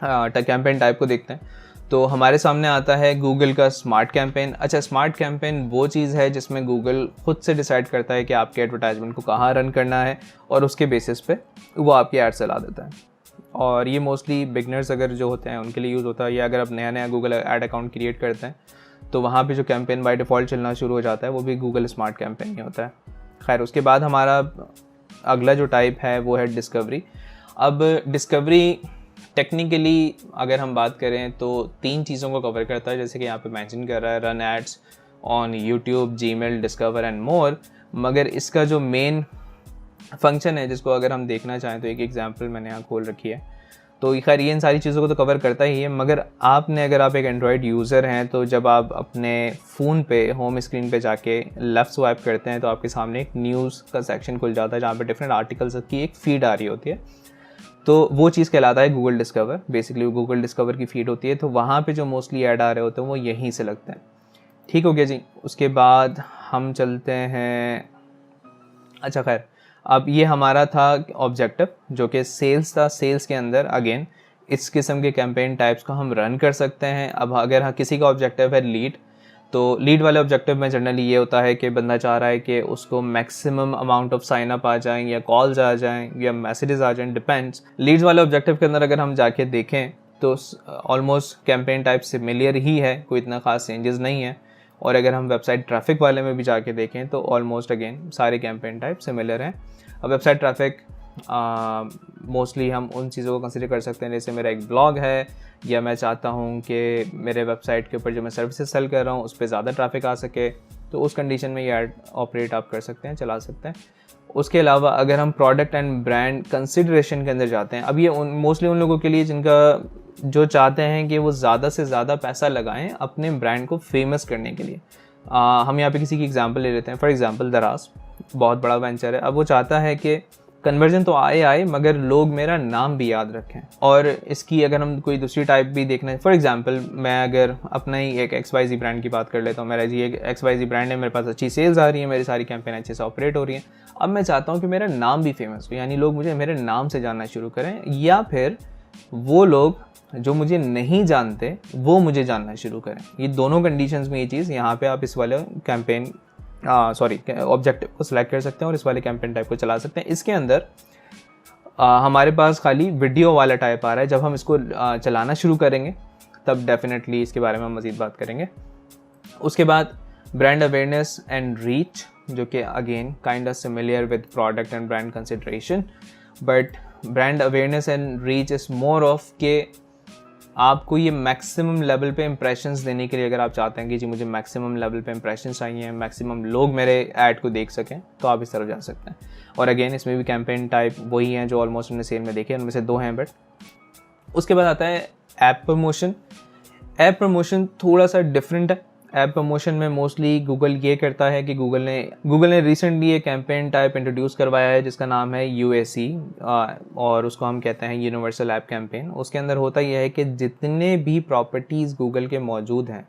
कैंपेन टाइप को देखते हैं। तो हमारे सामने आता है गूगल का स्मार्ट कैंपेन। अच्छा, स्मार्ट कैंपेन वो चीज़ है जिसमें गूगल खुद से डिसाइड करता है कि आपके एडवर्टाइजमेंट को कहाँ रन करना है, और उसके बेसिस पे वो आपकी ऐड चला देता है। और ये मोस्टली बिगनर्स अगर जो होते हैं उनके लिए यूज़ होता है, या अगर आप नया नया गूगल ऐड अकाउंट क्रिएट करते हैं तो वहाँ पे जो कैंपेन बाय डिफ़ॉल्ट चलना शुरू हो जाता है वो भी गूगल स्मार्ट कैंपेन ही होता है। खैर, उसके बाद हमारा अगला जो टाइप है वो है डिस्कवरी। अब डिस्कवरी टेक्निकली अगर हम बात करें तो 3 चीज़ों को कवर करता है, जैसे कि यहाँ पे मेंशन कर रहा है, run ads on YouTube, Gmail, Discover and more. मगर इसका जो मेन फंक्शन है जिसको अगर हम देखना चाहें तो एक एग्जांपल मैंने यहाँ खोल रखी है। तो खैर ये इन सारी चीज़ों को तो कवर करता ही है, मगर अगर आप एक एंड्रॉयड यूज़र हैं तो जब आप अपने फ़ोन पे होम स्क्रीन पे जाके लेफ़्ट स्वाइप करते हैं तो आपके सामने एक न्यूज़ का सेक्शन खुल जाता है जहाँ पे डिफरेंट आर्टिकल्स की एक फ़ीड आ रही होती है। तो वो चीज़ कहलाता है Google discover. Basically Google discover की फ़ीड होती है, तो वहाँ पे जो मोस्टली ऐड आ रहे होते हैं वो यहीं से लगते हैं। ठीक हो गया जी। उसके बाद हम चलते हैं, अच्छा खैर, अब ये हमारा था ऑब्जेक्टिव जो कि सेल्स था। सेल्स के अंदर अगेन इस किस्म के कैंपेन टाइप्स को हम रन कर सकते हैं। अब अगर किसी का ऑब्जेक्टिव है लीड, तो लीड वाले ऑब्जेक्टिव में जनरली ये होता है कि बंदा चाह रहा है कि उसको maximum amount of sign up आ जाएं या कॉल्स आ जाएं या मैसेजेस आ जाएं, डिपेंड्स। लीड्स वाले ऑब्जेक्टिव के अंदर अगर हम जाके देखें तो ऑलमोस्ट कैंपेन टाइप सिमिलर ही है, कोई इतना खास चेंजेस नहीं है। और अगर हम वेबसाइट ट्रैफिक वाले में भी जाके देखें तो ऑलमोस्ट अगेन सारे कैंपेन टाइप सिमिलर हैं। अब वेबसाइट ट्रैफिक मोस्टली हम उन चीज़ों को कंसिडर कर सकते हैं, जैसे मेरा एक ब्लॉग है या मैं चाहता हूँ कि मेरे वेबसाइट के ऊपर जो मैं सर्विसेज सेल कर रहा हूँ उस पर ज़्यादा ट्रैफिक आ सके, तो उस कंडीशन में ये ऐड ऑपरेट आप कर सकते हैं, चला सकते हैं। उसके अलावा अगर हम प्रोडक्ट एंड ब्रांड कंसिडरेशन के अंदर जाते हैं, अब ये मोस्टली उन लोगों के लिए जिनका जो चाहते हैं कि वो ज़्यादा से ज़्यादा पैसा लगाएं अपने ब्रांड को फेमस करने के लिए। हम यहाँ पे किसी की एग्जांपल ले लेते हैं। फॉर एग्जांपल दराज बहुत बड़ा वेंचर है। अब वो चाहता है कि कन्वर्जन तो आए मगर लोग मेरा नाम भी याद रखें। और इसकी अगर हम कोई दूसरी टाइप भी देखना है, फॉर एग्जांपल मैं अगर अपना ही एक XYZ ब्रांड की बात कर लेता हूँ। मेरा जी एक XYZ ब्रांड है, मेरे पास अच्छी सेल्स आ रही है, मेरी सारी कैंपेन अच्छे से ऑपरेट हो रही है। अब मैं चाहता हूँ कि मेरा नाम भी फेमस हो, यानी लोग मुझे मेरे नाम से जानना शुरू करें, या फिर वो लोग जो मुझे नहीं जानते वो मुझे जानना शुरू करें। ये दोनों कंडीशंस में ये चीज़ यहाँ पे आप इस वाले कैंपेन ऑब्जेक्टिव को सिलेक्ट कर सकते हैं और इस वाले कैंपेन टाइप को चला सकते हैं। इसके अंदर हमारे पास खाली वीडियो वाला टाइप आ रहा है। जब हम इसको चलाना शुरू करेंगे तब डेफिनेटली इसके बारे में हम मज़ीद बात करेंगे। उसके बाद ब्रांड अवेयरनेस एंड रीच, जो कि again kind of similar with product and brand consideration, but brand awareness and reach is more of के आपको ये मैक्सिमम लेवल पे इंप्रेशंस देने के लिए, अगर आप चाहते हैं कि जी मुझे मैक्सिमम लेवल पे इंप्रेशंस चाहिए, मैक्सिमम लोग मेरे ऐड को देख सकें, तो आप इस तरफ जा सकते हैं। और अगेन इसमें भी कैंपेन टाइप वही हैं जो ऑलमोस्ट हमने सेल में देखे, उनमें से 2 हैं। बट उसके बाद आता है ऐप प्रमोशन। ऐप प्रमोशन थोड़ा सा डिफरेंट है। ऐप प्रमोशन में मोस्टली गूगल ये करता है कि गूगल ने रिसेंटली एक कैंपेन टाइप इंट्रोड्यूस करवाया है जिसका नाम है UAC, और उसको हम कहते हैं यूनिवर्सल ऐप कैंपेन। उसके अंदर होता यह है कि जितने भी प्रॉपर्टीज़ गूगल के मौजूद हैं,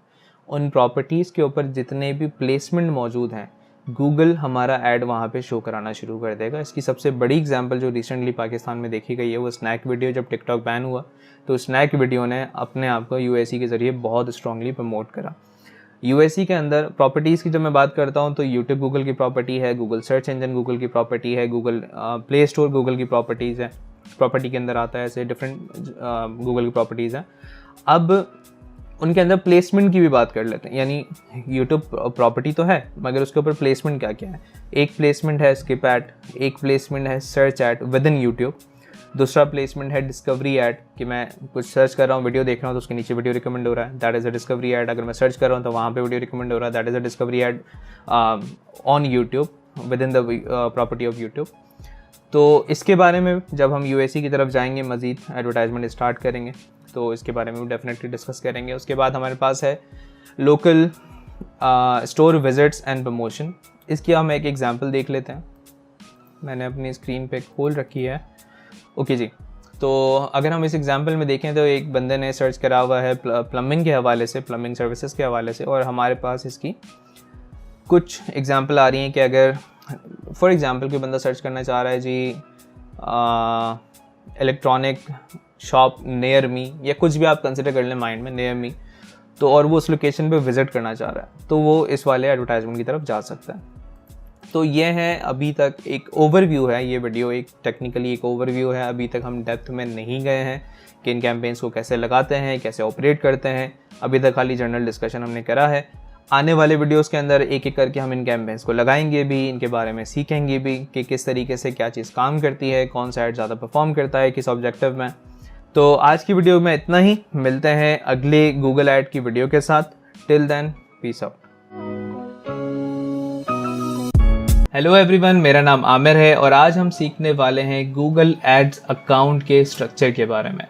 उन प्रॉपर्टीज़ के ऊपर जितने भी प्लेसमेंट मौजूद हैं, गूगल हमारा ऐड वहाँ पे शो कराना शुरू कर देगा। इसकी सबसे बड़ी एग्जांपल जो रिसेंटली पाकिस्तान में देखी गई है वो स्नैक वीडियो। जब टिकटॉक बैन हुआ तो स्नैक वीडियो ने अपने आप को UAC के ज़रिए बहुत स्ट्रांगली प्रमोट करा। UAC के अंदर प्रॉपर्टीज़ की जब मैं बात करता हूँ तो यूट्यूब गूगल की प्रॉपर्टी है, गूगल सर्च इंजन गूगल की प्रॉपर्टी है, गूगल प्ले स्टोर गूगल की प्रॉपर्टीज़ है, प्रॉपर्टी के अंदर आता है, ऐसे डिफरेंट गूगल की प्रॉपर्टीज़ हैं। अब उनके अंदर प्लेसमेंट की भी बात कर लेते हैं, यानी यूट्यूब प्रॉपर्टी तो है मगर उसके ऊपर प्लेसमेंट क्या क्या है। एक प्लेसमेंट है स्किप ऐड, एक प्लेसमेंट है search add with in YouTube, दूसरा प्लेसमेंट है डिस्कवरी ऐड, कि मैं कुछ सर्च कर रहा हूँ, वीडियो देख रहा हूँ तो उसके नीचे वीडियो रिकमेंड हो रहा है, that is a discovery add. अगर मैं सर्च कर रहा हूँ तो वहाँ पे वीडियो रिकमेंड हो रहा है, that is a discovery add on YouTube with in the property of YouTube. तो इसके बारे में जब हम UAC की तरफ जाएंगे, मज़ीद एडवर्टाइजमेंट स्टार्ट करेंगे तो इसके बारे में डेफिनेटली डिस्कस करेंगे। उसके बाद हमारे पास है local store visits and promotion. इसकी हम एक एग्जांपल देख लेते हैं, मैंने अपनी स्क्रीन पे खोल रखी है। ओके जी, तो अगर हम इस एग्जांपल में देखें तो एक बंदे ने सर्च करा हुआ है प्लम्बिंग के हवाले से, प्लम्बिंग सर्विसेज के हवाले से, और हमारे पास इसकी कुछ एग्जांपल आ रही हैं कि अगर फॉर एग्जांपल कोई बंदा सर्च करना चाह रहा है जी इलेक्ट्रॉनिक शॉप नियर मी, या कुछ भी आप कंसिडर कर लें माइंड में नियर मी, तो और वो उस लोकेशन पे विज़िट करना चाह रहा है तो वो इस वाले एडवर्टाइजमेंट की तरफ जा सकता है। तो ये है अभी तक एक ओवरव्यू है, ये वीडियो एक टेक्निकली एक ओवरव्यू है। अभी तक हम डेप्थ में नहीं गए हैं कि इन कैंपेन्स को कैसे लगाते हैं, कैसे ऑपरेट करते हैं। अभी तक खाली जनरल डिस्कशन हमने करा है। आने वाले वीडियोस के अंदर एक एक करके हम इन कैंपेन्स को लगाएंगे भी, इनके बारे में सीखेंगे भी कि किस तरीके से क्या चीज़ काम करती है, कौन सा ऐड ज़्यादा परफॉर्म करता है किस ऑब्जेक्टिव में। तो आज की वीडियो में इतना ही, मिलते हैं अगले गूगल ऐड की वीडियो के साथ। Till then, peace out. Hello everyone, मेरा नाम आमिर है और आज हम सीखने वाले हैं गूगल एड्स अकाउंट के स्ट्रक्चर के बारे में।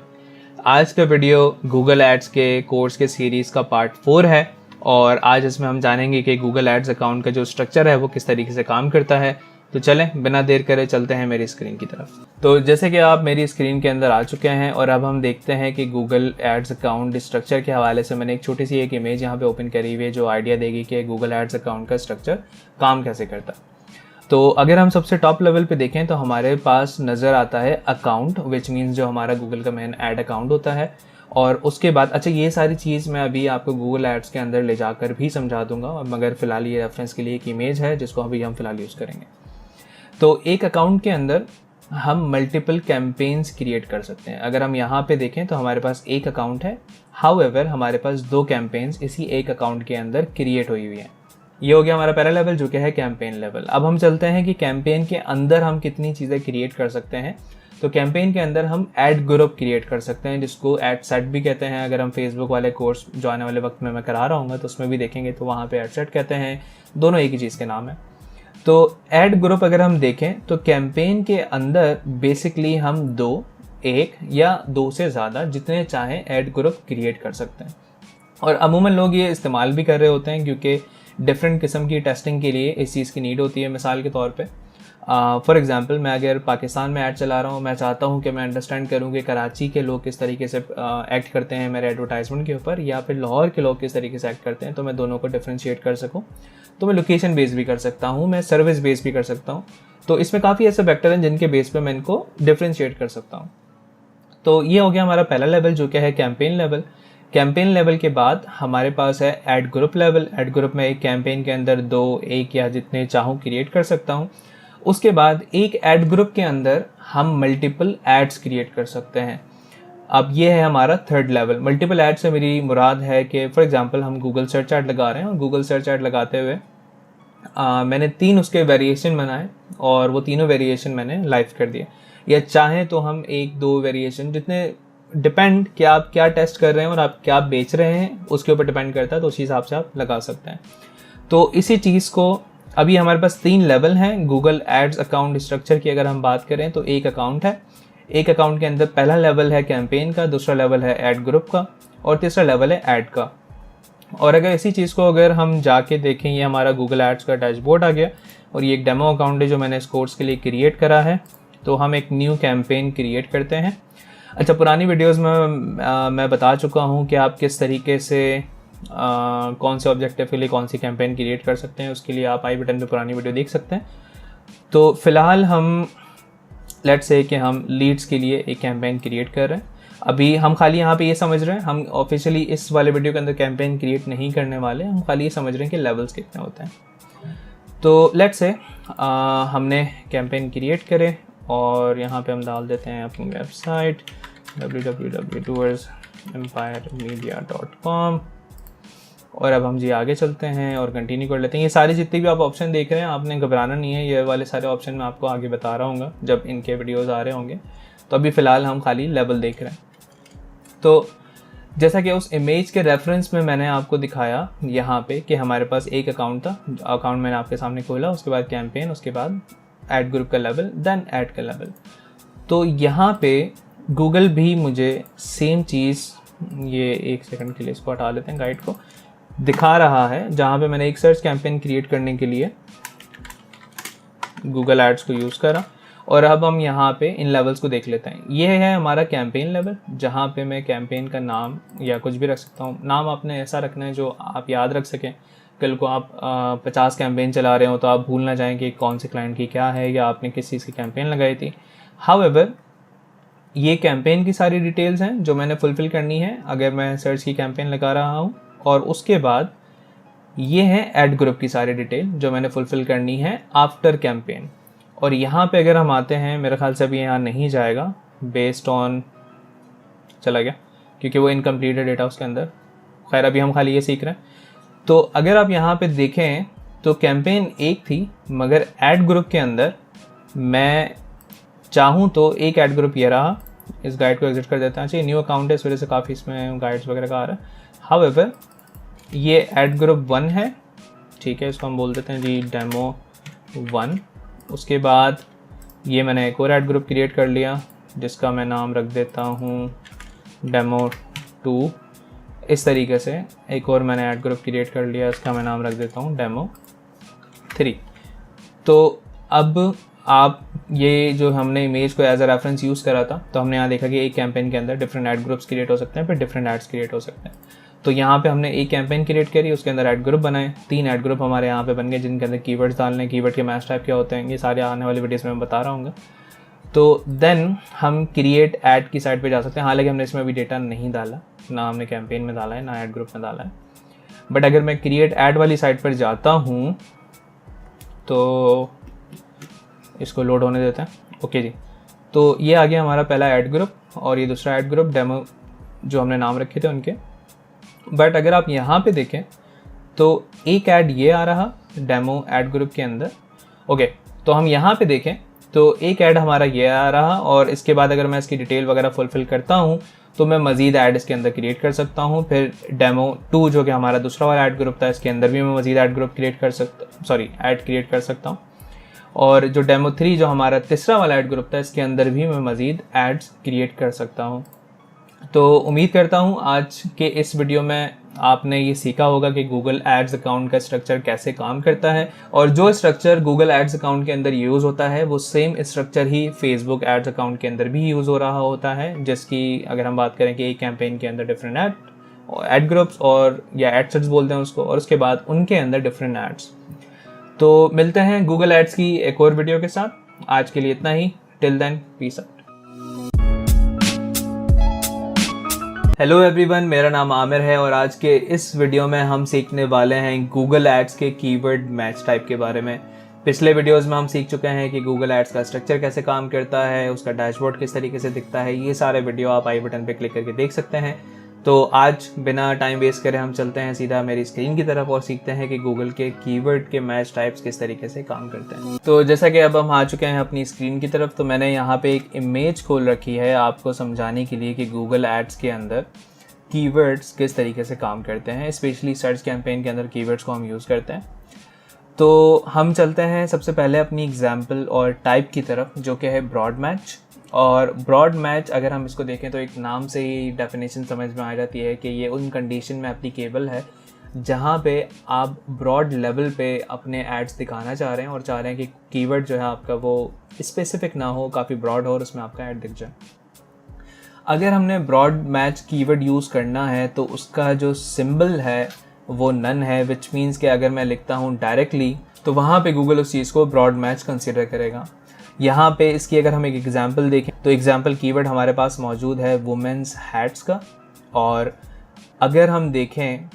आज का वीडियो गूगल एड्स के कोर्स के सीरीज़ का पार्ट 4 है और आज इसमें हम जानेंगे कि गूगल एड्स अकाउंट का जो स्ट्रक्चर है वो किस तरीके से काम करता है। तो चलें बिना देर करे चलते हैं मेरी स्क्रीन की तरफ। तो जैसे कि आप मेरी स्क्रीन के अंदर आ चुके हैं और अब हम देखते हैं कि गूगल एड्स अकाउंट स्ट्रक्चर के हवाले से मैंने एक छोटी सी एक इमेज यहाँ पे ओपन करी हुई है जो आइडिया देगी कि गूगल एड्स अकाउंट का स्ट्रक्चर काम कैसे करता है। तो अगर हम सबसे टॉप लेवल पे देखें तो हमारे पास नज़र आता है अकाउंट, विच मीन्स जो हमारा गूगल का मेन ऐड अकाउंट होता है। और उसके बाद अच्छा ये सारी चीज़ मैं अभी आपको गूगल एड्स के अंदर ले जाकर भी समझा दूंगा, मगर फ़िलहाल ये रेफरेंस के लिए एक इमेज है जिसको अभी हम फ़िलहाल यूज़ करेंगे। तो एक अकाउंट के अंदर हम मल्टीपल कैंपेन्स क्रिएट कर सकते हैं। अगर हम यहाँ पे देखें तो हमारे पास एक अकाउंट है, हाउएवर हमारे पास 2 कैंपेन्स इसी एक अकाउंट के अंदर क्रिएट हुई हुई हैं। ये हो गया हमारा पहला लेवल जो कि है कैंपेन लेवल। अब हम चलते हैं कि कैंपेन के अंदर हम कितनी चीज़ें क्रिएट कर सकते हैं। तो कैंपेन के अंदर हम ऐड ग्रुप क्रिएट कर सकते हैं जिसको ऐड सेट भी कहते हैं। अगर हम फेसबुक वाले कोर्स जो आने वाले वक्त में मैं करा रहा हूँ तो उसमें भी देखेंगे तो वहाँ पे ऐड सेट कहते हैं, दोनों एक ही चीज़ के नाम है। तो ऐड ग्रुप अगर हम देखें तो कैंपेन के अंदर बेसिकली हम 2, 1 या 2 से ज़्यादा जितने चाहें ऐड ग्रुप क्रिएट कर सकते हैं। और अमूमन लोग ये इस्तेमाल भी कर रहे होते हैं क्योंकि डिफरेंट किस्म की टेस्टिंग के लिए इस चीज़ की नीड होती है। मिसाल के तौर पे फॉर एग्जांपल मैं अगर पाकिस्तान में ऐड चला रहा हूँ, मैं चाहता हूँ कि मैं अंडरस्टैंड करूँ कि कराची के लोग किस तरीके से एक्ट करते हैं मेरे एडवर्टाइजमेंट के ऊपर, या फिर लाहौर के लोग किस तरीके से एक्ट करते हैं, तो मैं दोनों को डिफ्रेंशिएट कर सकूँ। तो मैं लोकेशन बेस भी कर सकता हूँ, मैं सर्विस बेस भी कर सकता हूँ। तो इसमें काफ़ी ऐसे फैक्टर हैं जिनके बेस पर मैं इनको डिफ्रेंशिएट कर सकता हूँ। तो ये हो गया हमारा पहला लेवल जो क्या है कैंपेन लेवल। कैंपेन लेवल के बाद हमारे पास है add group level. Add group में एक कैंपेन के अंदर 2, 1 या जितने चाहूँ क्रिएट कर सकता हूँ। उसके बाद एक ऐड ग्रुप के अंदर हम मल्टीपल एड्स क्रिएट कर सकते हैं। अब ये है हमारा थर्ड लेवल। मल्टीपल एड से मेरी मुराद है कि फॉर एग्जांपल हम गूगल सर्च ऐड लगा रहे हैं और गूगल सर्च ऐड लगाते हुए मैंने 3 उसके वेरिएशन बनाए और वो तीनों वेरिएशन मैंने लाइव कर दिए। या चाहें तो हम 1-2 वेरिएशन, जितने डिपेंड कि आप क्या टेस्ट कर रहे हैं और आप क्या बेच रहे हैं उसके ऊपर डिपेंड करता है, तो उसी हिसाब से आप लगा सकते हैं। तो इसी चीज़ को अभी हमारे पास 3 लेवल हैं गूगल एड्स अकाउंट स्ट्रक्चर की। अगर हम बात करें तो एक अकाउंट है, एक अकाउंट के अंदर पहला लेवल है कैंपेन का, दूसरा लेवल है ऐड ग्रुप का और तीसरा लेवल है ऐड का। और अगर इसी चीज़ को अगर हम जाके देखें, ये हमारा गूगल एड्स का डैशबोर्ड आ गया और ये एक डेमो अकाउंट है जो मैंने इस कोर्स के लिए क्रिएट करा है। तो हम एक न्यू कैंपेन क्रिएट करते हैं। अच्छा, पुरानी वीडियोस में मैं बता चुका हूँ कि आप किस तरीके से कौन से ऑब्जेक्टिव के लिए कौन सी कैंपेन क्रिएट कर सकते हैं। उसके लिए आप आई बटन पे पुरानी वीडियो देख सकते हैं। तो फ़िलहाल हम लेट्स से कि हम लीड्स के लिए एक कैंपेन क्रिएट कर रहे हैं। अभी हम खाली यहाँ पे ये समझ रहे हैं, हम ऑफिशियली इस वाले वीडियो के अंदर कैंपेन क्रिएट नहीं करने वाले, हम खाली ये समझ रहे हैं कि लेवल्स कितने होते हैं। तो लेट्स से हमने कैंपेन क्रिएट करे और यहाँ पे हम डाल देते हैं अपनी वेबसाइट www.toursempiremedia.com और अब हम जी आगे चलते हैं और कंटिन्यू कर लेते हैं। ये सारे जितने भी आप ऑप्शन देख रहे हैं आपने घबराना नहीं है, ये वाले सारे ऑप्शन मैं आपको आगे बता रहा हूँ जब इनके वीडियोज़ आ रहे होंगे। तो अभी फ़िलहाल हम खाली लेवल देख रहे हैं। तो जैसा कि उस इमेज के रेफरेंस में मैंने आपको दिखाया यहाँ पे कि हमारे पास एक अकाउंट था, अकाउंट मैंने आपके सामने खोला, उसके बाद कैंपेन, उसके बाद ऐड ग्रुप का लेवल, देन ऐड का लेवल। तो यहाँ पे गूगल भी मुझे सेम चीज़, ये एक सेकंड के लिए इसको हटा लेते हैं गाइड को, दिखा रहा है जहाँ पे मैंने एक सर्च कैंपेन क्रिएट करने के लिए गूगल एड्स को यूज़ करा। और अब हम यहाँ पे इन लेवल्स को देख लेते हैं। ये है हमारा कैंपेन लेवल जहाँ पे मैं कैंपेन का नाम या कुछ भी रख सकता हूँ। नाम आपने ऐसा रखना है जो आप याद रख सकें। कल को आप 50 कैंपेन चला रहे हो तो आप भूल ना जाएं कि कौन से क्लाइंट की क्या है या आपने किस चीज़ की कैंपेन लगाई थी। हाउएवर ये कैंपेन की सारी डिटेल्स हैं जो मैंने फुलफ़िल करनी है अगर मैं सर्च की कैंपेन लगा रहा हूँ। और उसके बाद ये है ऐड ग्रुप की सारी डिटेल जो मैंने फुलफ़िल करनी है आफ्टर कैंपेन। और यहाँ पे अगर हम आते हैं, मेरे ख्याल से अभी यहाँ नहीं जाएगा, बेस्ड ऑन चला गया क्योंकि वो इनकम्प्लीट है डेटा उसके अंदर। खैर अभी हम खाली ये सीख रहे हैं। तो अगर आप यहाँ पे देखें तो कैंपेन एक थी, मगर ऐड ग्रुप के अंदर मैं चाहूँ तो एक ऐड ग्रुप ये रहा। इस गाइड को एग्जिट कर देते हैं। चाहिए न्यू अकाउंट है इस वजह से काफ़ी इसमें गाइड्स वगैरह का आ रहा है। हाउएवर ये ऐड ग्रुप 1 है, ठीक है, इसको हम बोल देते हैं जी डेमो 1। उसके बाद ये मैंने एक और ऐड ग्रुप क्रिएट कर लिया जिसका मैं नाम रख देता हूँ डेमो 2। इस तरीके से एक और मैंने ऐड ग्रुप क्रिएट कर लिया, इसका मैं नाम रख देता हूँ डेमो 3। तो अब आप ये जो हमने इमेज को एज अ रेफरेंस यूज़ करा था, तो हमने यहाँ देखा कि एक कैंपेन के अंदर डिफरेंट ऐड ग्रुप्स क्रिएट हो सकते हैं, फिर डिफरेंट एड्स क्रिएट हो सकते हैं। तो यहाँ पे हमने एक कैंपेन क्रिएट करी, उसके अंदर ऐड ग्रुप बनाए, 3 ऐड ग्रुप हमारे यहाँ पे बन गए जिनके अंदर कीवर्ड्स डालने, कीवर्ड के मैच टाइप क्या होते हैं, ये सारे आने वाली वीडियोस में मैं बता रहा हूँ। तो देन हम क्रिएट ऐड की साइड पे जा सकते हैं। हालांकि हमने इसमें अभी डेटा नहीं डाला, ना हमने कैंपेन में डाला है ना ऐड ग्रुप में डाला है। बट अगर मैं क्रिएट ऐड वाली साइड पर जाता हूँ तो इसको लोड होने देते हैं। ओके जी, तो ये आ गया हमारा पहला ऐड ग्रुप और ये दूसरा ऐड ग्रुप डेमो जो हमने नाम रखे थे उनके। बट अगर आप यहाँ पे देखें तो एक ऐड ये आ रहा डेमो ऐड ग्रुप के अंदर। ओके, तो हम यहाँ पे देखें तो एक ऐड हमारा ये आ रहा और इसके बाद अगर मैं इसकी डिटेल वगैरह फुलफिल करता हूँ तो मैं मज़ीद ऐड इसके अंदर क्रिएट कर सकता हूँ। फिर डेमो 2 जो कि हमारा दूसरा वाला ऐड ग्रुप था, इसके अंदर भी मैं मज़ीद ऐड ग्रुप क्रिएट कर सकता हूँ। और जो डेमो 3 जो हमारा तीसरा वाला ऐड ग्रुप था, इसके अंदर भी मैं मज़ीद एड्स क्रिएट कर सकता हूँ। तो उम्मीद करता हूँ आज के इस वीडियो में आपने ये सीखा होगा कि गूगल एड्स अकाउंट का स्ट्रक्चर कैसे काम करता है, और जो स्ट्रक्चर गूगल एड्स अकाउंट के अंदर यूज़ होता है वो सेम स्ट्रक्चर ही फेसबुक एड्स अकाउंट के अंदर भी यूज़ हो रहा होता है। जिसकी अगर हम बात करें कि एक कैंपेन के अंदर डिफरेंट ऐड ग्रुप्स और या एड सेट्स बोलते हैं उसको, और उसके बाद उनके अंदर डिफरेंट एड्स। तो मिलते हैं गूगल एड्स की एक और वीडियो के साथ। आज के लिए इतना ही। Till then, peace out. Hello everyone, मेरा नाम आमिर है और आज के इस वीडियो में हम सीखने वाले हैं गूगल एड्स के कीवर्ड मैच टाइप के बारे में। पिछले वीडियोस में हम सीख चुके हैं कि गूगल एड्स का स्ट्रक्चर कैसे काम करता है, उसका डैशबोर्ड किस तरीके से दिखता है। ये सारे वीडियो आप आई बटन पे क्लिक करके देख सकते हैं। तो आज बिना टाइम वेस्ट करे हम चलते हैं सीधा मेरी स्क्रीन की तरफ और सीखते हैं कि गूगल के कीवर्ड के मैच टाइप्स किस तरीके से काम करते हैं। तो जैसा कि अब हम आ चुके हैं अपनी स्क्रीन की तरफ, तो मैंने यहाँ पे एक इमेज खोल रखी है आपको समझाने के लिए कि गूगल एड्स के अंदर कीवर्ड्स किस तरीके से काम करते हैं। स्पेशली सर्च कैंपेन के अंदर कीवर्ड्स को हम यूज़ करते हैं। तो हम चलते हैं सबसे पहले अपनी एग्जाम्पल और टाइप की तरफ, जो कि है ब्रॉड मैच। और ब्रॉड मैच अगर हम इसको देखें तो एक नाम से ही डेफिनेशन समझ में आ जाती है कि ये उन कंडीशन में एप्लीकेबल है जहाँ पे आप ब्रॉड लेवल पे अपने एड्स दिखाना चाह रहे हैं और चाह रहे हैं कि कीवर्ड जो है आपका वो स्पेसिफिक ना हो, काफ़ी ब्रॉड हो और उसमें आपका ऐड दिख जाए। अगर हमने ब्रॉड मैच कीवर्ड यूज़ करना है तो उसका जो सिंबल है वो नन है, विच मीन्स कि अगर मैं लिखता हूँ डायरेक्टली तो वहाँ पे गूगल उस चीज़ को ब्रॉड मैच कंसिडर करेगा। यहाँ पे इसकी अगर हम एक एग्जांपल देखें तो एग्जांपल कीवर्ड हमारे पास मौजूद है वुमेन्स हैट्स का, और अगर हम देखें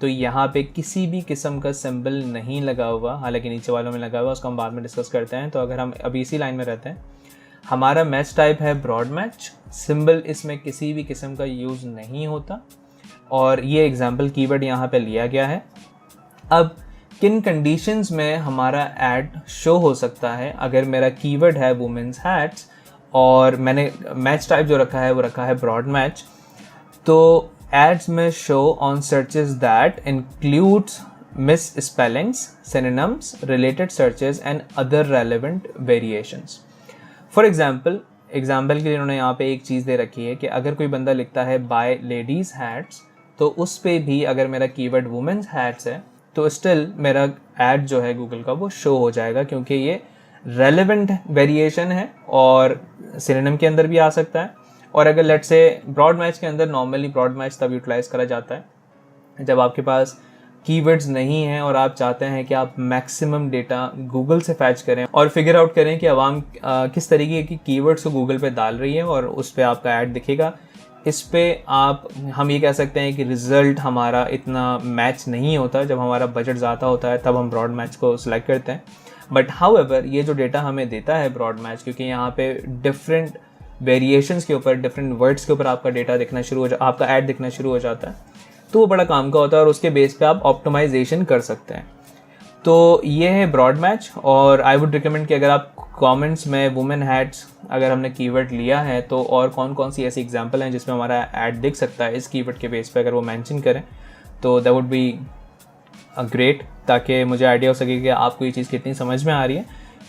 तो यहाँ पे किसी भी किस्म का सिंबल नहीं लगा हुआ, हालांकि नीचे वालों में लगा हुआ, उसको हम बाद में डिस्कस करते हैं। तो अगर हम अभी इसी लाइन में रहते हैं, हमारा मैच टाइप है ब्रॉड मैच, सिंबल इसमें किसी भी किस्म का यूज़ नहीं होता, और ये एग्जाम्पल कीवर्ड यहाँ पे लिया गया है। अब किन कंडीशंस में हमारा ऐड शो हो सकता है? अगर मेरा कीवर्ड है वुमेन्स हैट्स और मैंने मैच टाइप जो रखा है वो रखा है ब्रॉड मैच, तो एड्स में show on searches that includes miss spellings, synonyms, related searches and other relevant variations. For example के लिए उन्होंने यहाँ पे एक चीज़ दे रखी है कि अगर कोई बंदा लिखता है बाय लेडीज़ हैट्स, तो उस पर भी अगर मेरा कीवर्ड वुमेन्स हैट्स है तो स्टिल मेरा ऐड जो है गूगल का वो शो हो जाएगा, क्योंकि ये रेलेवेंट वेरिएशन है और सिनोनिम के अंदर भी आ सकता है। और अगर लेट्स से ब्रॉड मैच के अंदर नॉर्मली ब्रॉड मैच तब यूटिलाइज करा जाता है जब आपके पास कीवर्ड्स नहीं हैं और आप चाहते हैं कि आप मैक्सिमम डेटा गूगल से फैच करें और फिगर आउट करें कि आवाम किस तरीके की कीवर्ड्स को गूगल पे डाल रही है और उस पर आपका ऐड दिखेगा। इस पे हम ये कह सकते हैं कि रिज़ल्ट हमारा इतना मैच नहीं होता। जब हमारा बजट ज़्यादा होता है तब हम ब्रॉड मैच को सिलेक्ट करते हैं। बट हाउएवर ये जो डेटा हमें देता है ब्रॉड मैच, क्योंकि यहाँ पे डिफरेंट वेरिएशंस के ऊपर, डिफरेंट वर्ड्स के ऊपर आपका डेटा दिखना शुरू हो आपका ऐड दिखना शुरू हो जाता है, तो वो बड़ा काम का होता है और उसके बेस पे आप ऑप्टिमाइजेशन कर सकते हैं। तो ये है ब्रॉड मैच। और आई वुड रिकमेंड कि अगर आप कमेंट्स में वुमेन हैट्स अगर हमने कीवर्ड लिया है तो और कौन कौन सी ऐसी एग्जांपल हैं जिसमें हमारा ऐड दिख सकता है इस कीवर्ड के बेस पे, अगर वो मेंशन करें तो दैट वुड बी ग्रेट, ताकि मुझे आइडिया हो सके कि आपको ये चीज़ कितनी समझ में आ रही है।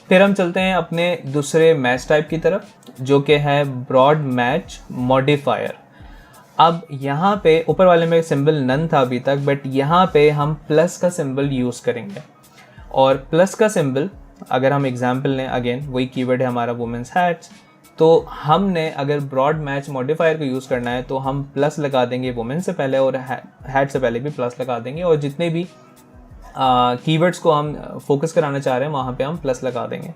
फिर हम चलते हैं अपने दूसरे मैच टाइप की तरफ, जो कि है ब्रॉड मैच मॉडिफायर। अब यहाँ पे ऊपर वाले में सिंबल नन था अभी तक, बट यहाँ पे हम प्लस का सिंबल यूज़ करेंगे। और प्लस का सिंबल, अगर हम एग्जांपल लें, अगेन वही कीवर्ड है हमारा वुमेंस हैट्स, तो हमने अगर ब्रॉड मैच मॉडिफायर को यूज़ करना है तो हम प्लस लगा देंगे वुमेन से पहले और हैट से पहले भी प्लस लगा देंगे, और जितने भी कीवर्ड्स को हम फोकस कराना चाह रहे हैं वहाँ पे हम प्लस लगा देंगे।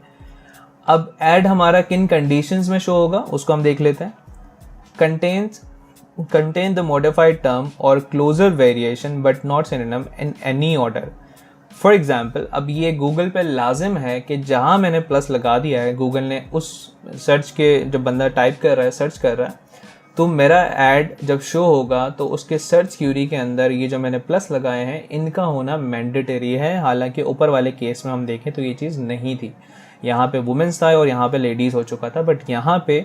अब ऐड हमारा किन कंडीशंस में शो होगा उसको हम देख लेते हैं। contain the modified term or closer variation but not synonym in any order। For example, अब ये गूगल पे लाजिम है कि जहाँ मैंने प्लस लगा दिया है, गूगल ने उस सर्च के, जब बंदा टाइप कर रहा है, सर्च कर रहा है, तो मेरा ऐड जब शो होगा तो उसके सर्च क्यूरी के अंदर ये जो मैंने प्लस लगाए हैं इनका होना मैंडेटरी है। हालांकि ऊपर वाले केस में हम देखें तो ये चीज़ नहीं थी, यहाँ पे वुमेंस था और यहाँ पे लेडीज़ हो चुका था, बट यहाँ पे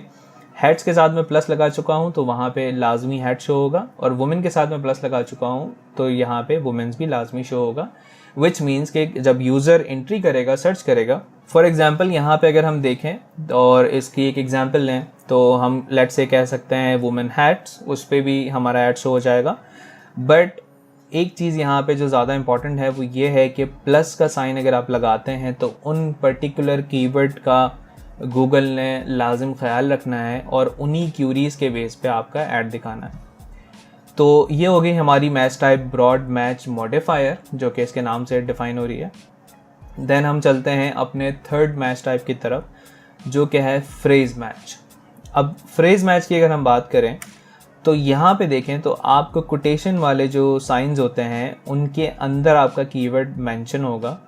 हैट्स के साथ में प्लस लगा चुका हूँ तो वहाँ पे लाजमी हैट शो होगा, और वुमेन के साथ में प्लस लगा चुका हूँ तो यहाँ पे वुमेंस भी लाजमी शो होगा। विच मीन्स कि जब यूज़र एंट्री करेगा, सर्च करेगा, फॉर एग्जांपल यहाँ पे अगर हम देखें और इसकी एक एग्जांपल लें तो हम लेट्स से कह सकते हैं वुमेन हैट्स, उस पर भी हमारा ऐड शो हो जाएगा। बट एक चीज़ यहाँ पे जो ज़्यादा इंपॉर्टेंट है वो ये है कि प्लस का साइन अगर आप लगाते हैं तो उन पर्टिकुलर कीवर्ड का गूगल ने लाजिम ख्याल रखना है और उन्हीं क्यूरीज़ के बेस पे आपका ऐड दिखाना है। तो ये हो गई हमारी match type broad match modifier, जो कि इसके नाम से डिफ़ाइन हो रही है। देन हम चलते हैं अपने थर्ड मैच टाइप की तरफ, जो कि है फ्रेज़ मैच। अब फ्रेज़ मैच की अगर हम बात करें तो यहाँ पे देखें तो आपको कोटेशन वाले जो साइंस होते हैं उनके अंदर आपका कीवर्ड मेंशन होगा,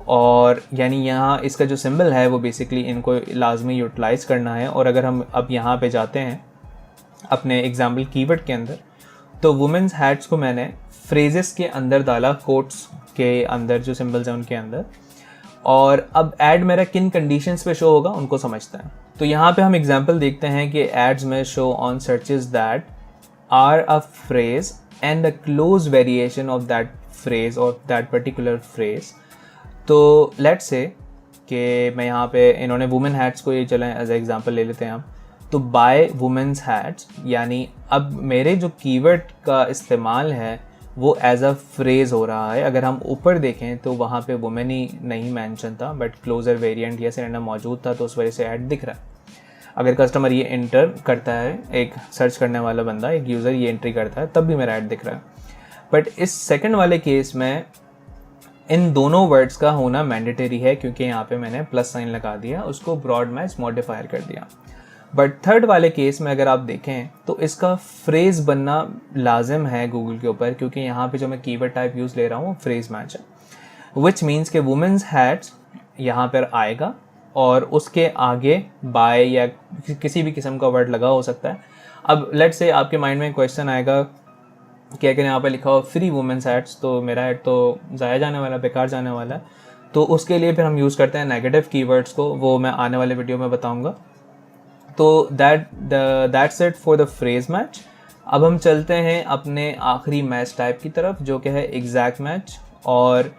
और यानी यहाँ इसका जो सिंबल है वो बेसिकली इनको लाजमी यूटिलाइज़ करना है। और अगर हम अब यहाँ पे जाते हैं अपने एग्जाम्पल कीवर्ड के अंदर, तो वुमेंस हैट्स को मैंने फ्रेजेस के अंदर डाला, कोट्स के अंदर जो सिंबल्स हैं उनके अंदर। और अब ऐड मेरा किन कंडीशंस पे शो होगा उनको समझते हैं। तो यहाँ पे हम एग्जांपल देखते हैं कि एड्स में show on searches that are a phrase and a close variation of that phrase और दैट पर्टिकुलर फ्रेज। तो लेट्स से कि मैं यहाँ पे, इन्होंने वुमेन हैट्स को ये चलें एज ए एग्जांपल ले लेते हैं हम, तो बाय वुमेंस हैट्स, यानी अब मेरे जो कीवर्ड का इस्तेमाल है वो एज अ फ्रेज़ हो रहा है। अगर हम ऊपर देखें तो वहाँ पे वुमेन ही नहीं मेंशन था, बट क्लोजर वेरिएंट या सिनोनिम मौजूद था, तो उस वजह से ऐड दिख रहा है। अगर कस्टमर ये एंटर करता है, एक सर्च करने वाला बंदा, एक यूज़र ये एंट्री करता है, तब भी मेरा ऐड दिख रहा है। बट इस सेकंड वाले केस में इन दोनों वर्ड्स का होना मैंडेटरी है, क्योंकि यहाँ पे मैंने प्लस साइन लगा दिया, उसको ब्रॉड मैच मॉडिफायर कर दिया। बट थर्ड वाले केस में अगर आप देखें तो इसका फ्रेज़ बनना लाजिम है गूगल के ऊपर, क्योंकि यहाँ पे जो मैं कीवर्ड टाइप यूज़ ले रहा हूँ फ्रेज़ मैच है। विच मीन्स कि वुमेंस हैट्स यहाँ पर आएगा और उसके आगे बाय या किसी भी किस्म का वर्ड लगा हो सकता है। अब लेट्स से आपके माइंड में क्वेश्चन आएगा कि अगर यहाँ पे लिखा हो फ्री वुमेंस हैट्स, तो मेरा ऐड तो ज़ाया जाने वाला, बेकार जाने वाला है। तो उसके लिए फिर हम यूज़ करते हैं नेगेटिव कीवर्ड्स को, वो मैं आने वाले वीडियो में बताऊँगा। तो that's it for the phrase match. अब हम चलते हैं अपने आखिरी मैच टाइप की तरफ, जो कि है एग्जैक्ट मैच। और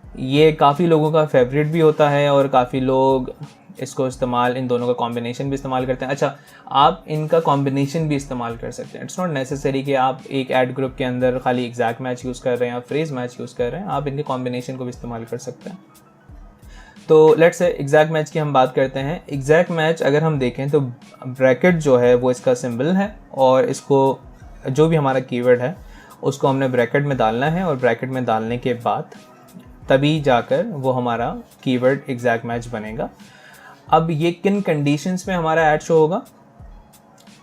ये काफ़ी लोगों का फेवरेट भी होता है और काफ़ी लोग इसको इस्तेमाल, इन दोनों का कॉम्बिनेशन भी इस्तेमाल करते हैं। अच्छा, आप इनका कॉम्बिनेशन भी इस्तेमाल कर सकते हैं। इट्स नॉट नेसेसरी कि आप एक ऐड ग्रुप के अंदर खाली एग्जैक्ट मैच यूज़ कर रहे हैं या फ्रेज मैच यूज़ कर रहे हैं, आप इनके कॉम्बिनेशन को भी इस्तेमाल कर सकते हैं। तो लेट्स से एग्जैक्ट मैच की हम बात करते हैं। एग्जैक्ट मैच अगर हम देखें तो ब्रैकेट जो है वो इसका सिंबल है, और इसको जो भी हमारा कीवर्ड है उसको हमने ब्रैकेट में डालना है, और ब्रैकेट में डालने के बाद तभी जाकर वो हमारा कीवर्ड एग्जैक्ट मैच बनेगा। अब ये किन कंडीशंस में हमारा ऐड शो होगा?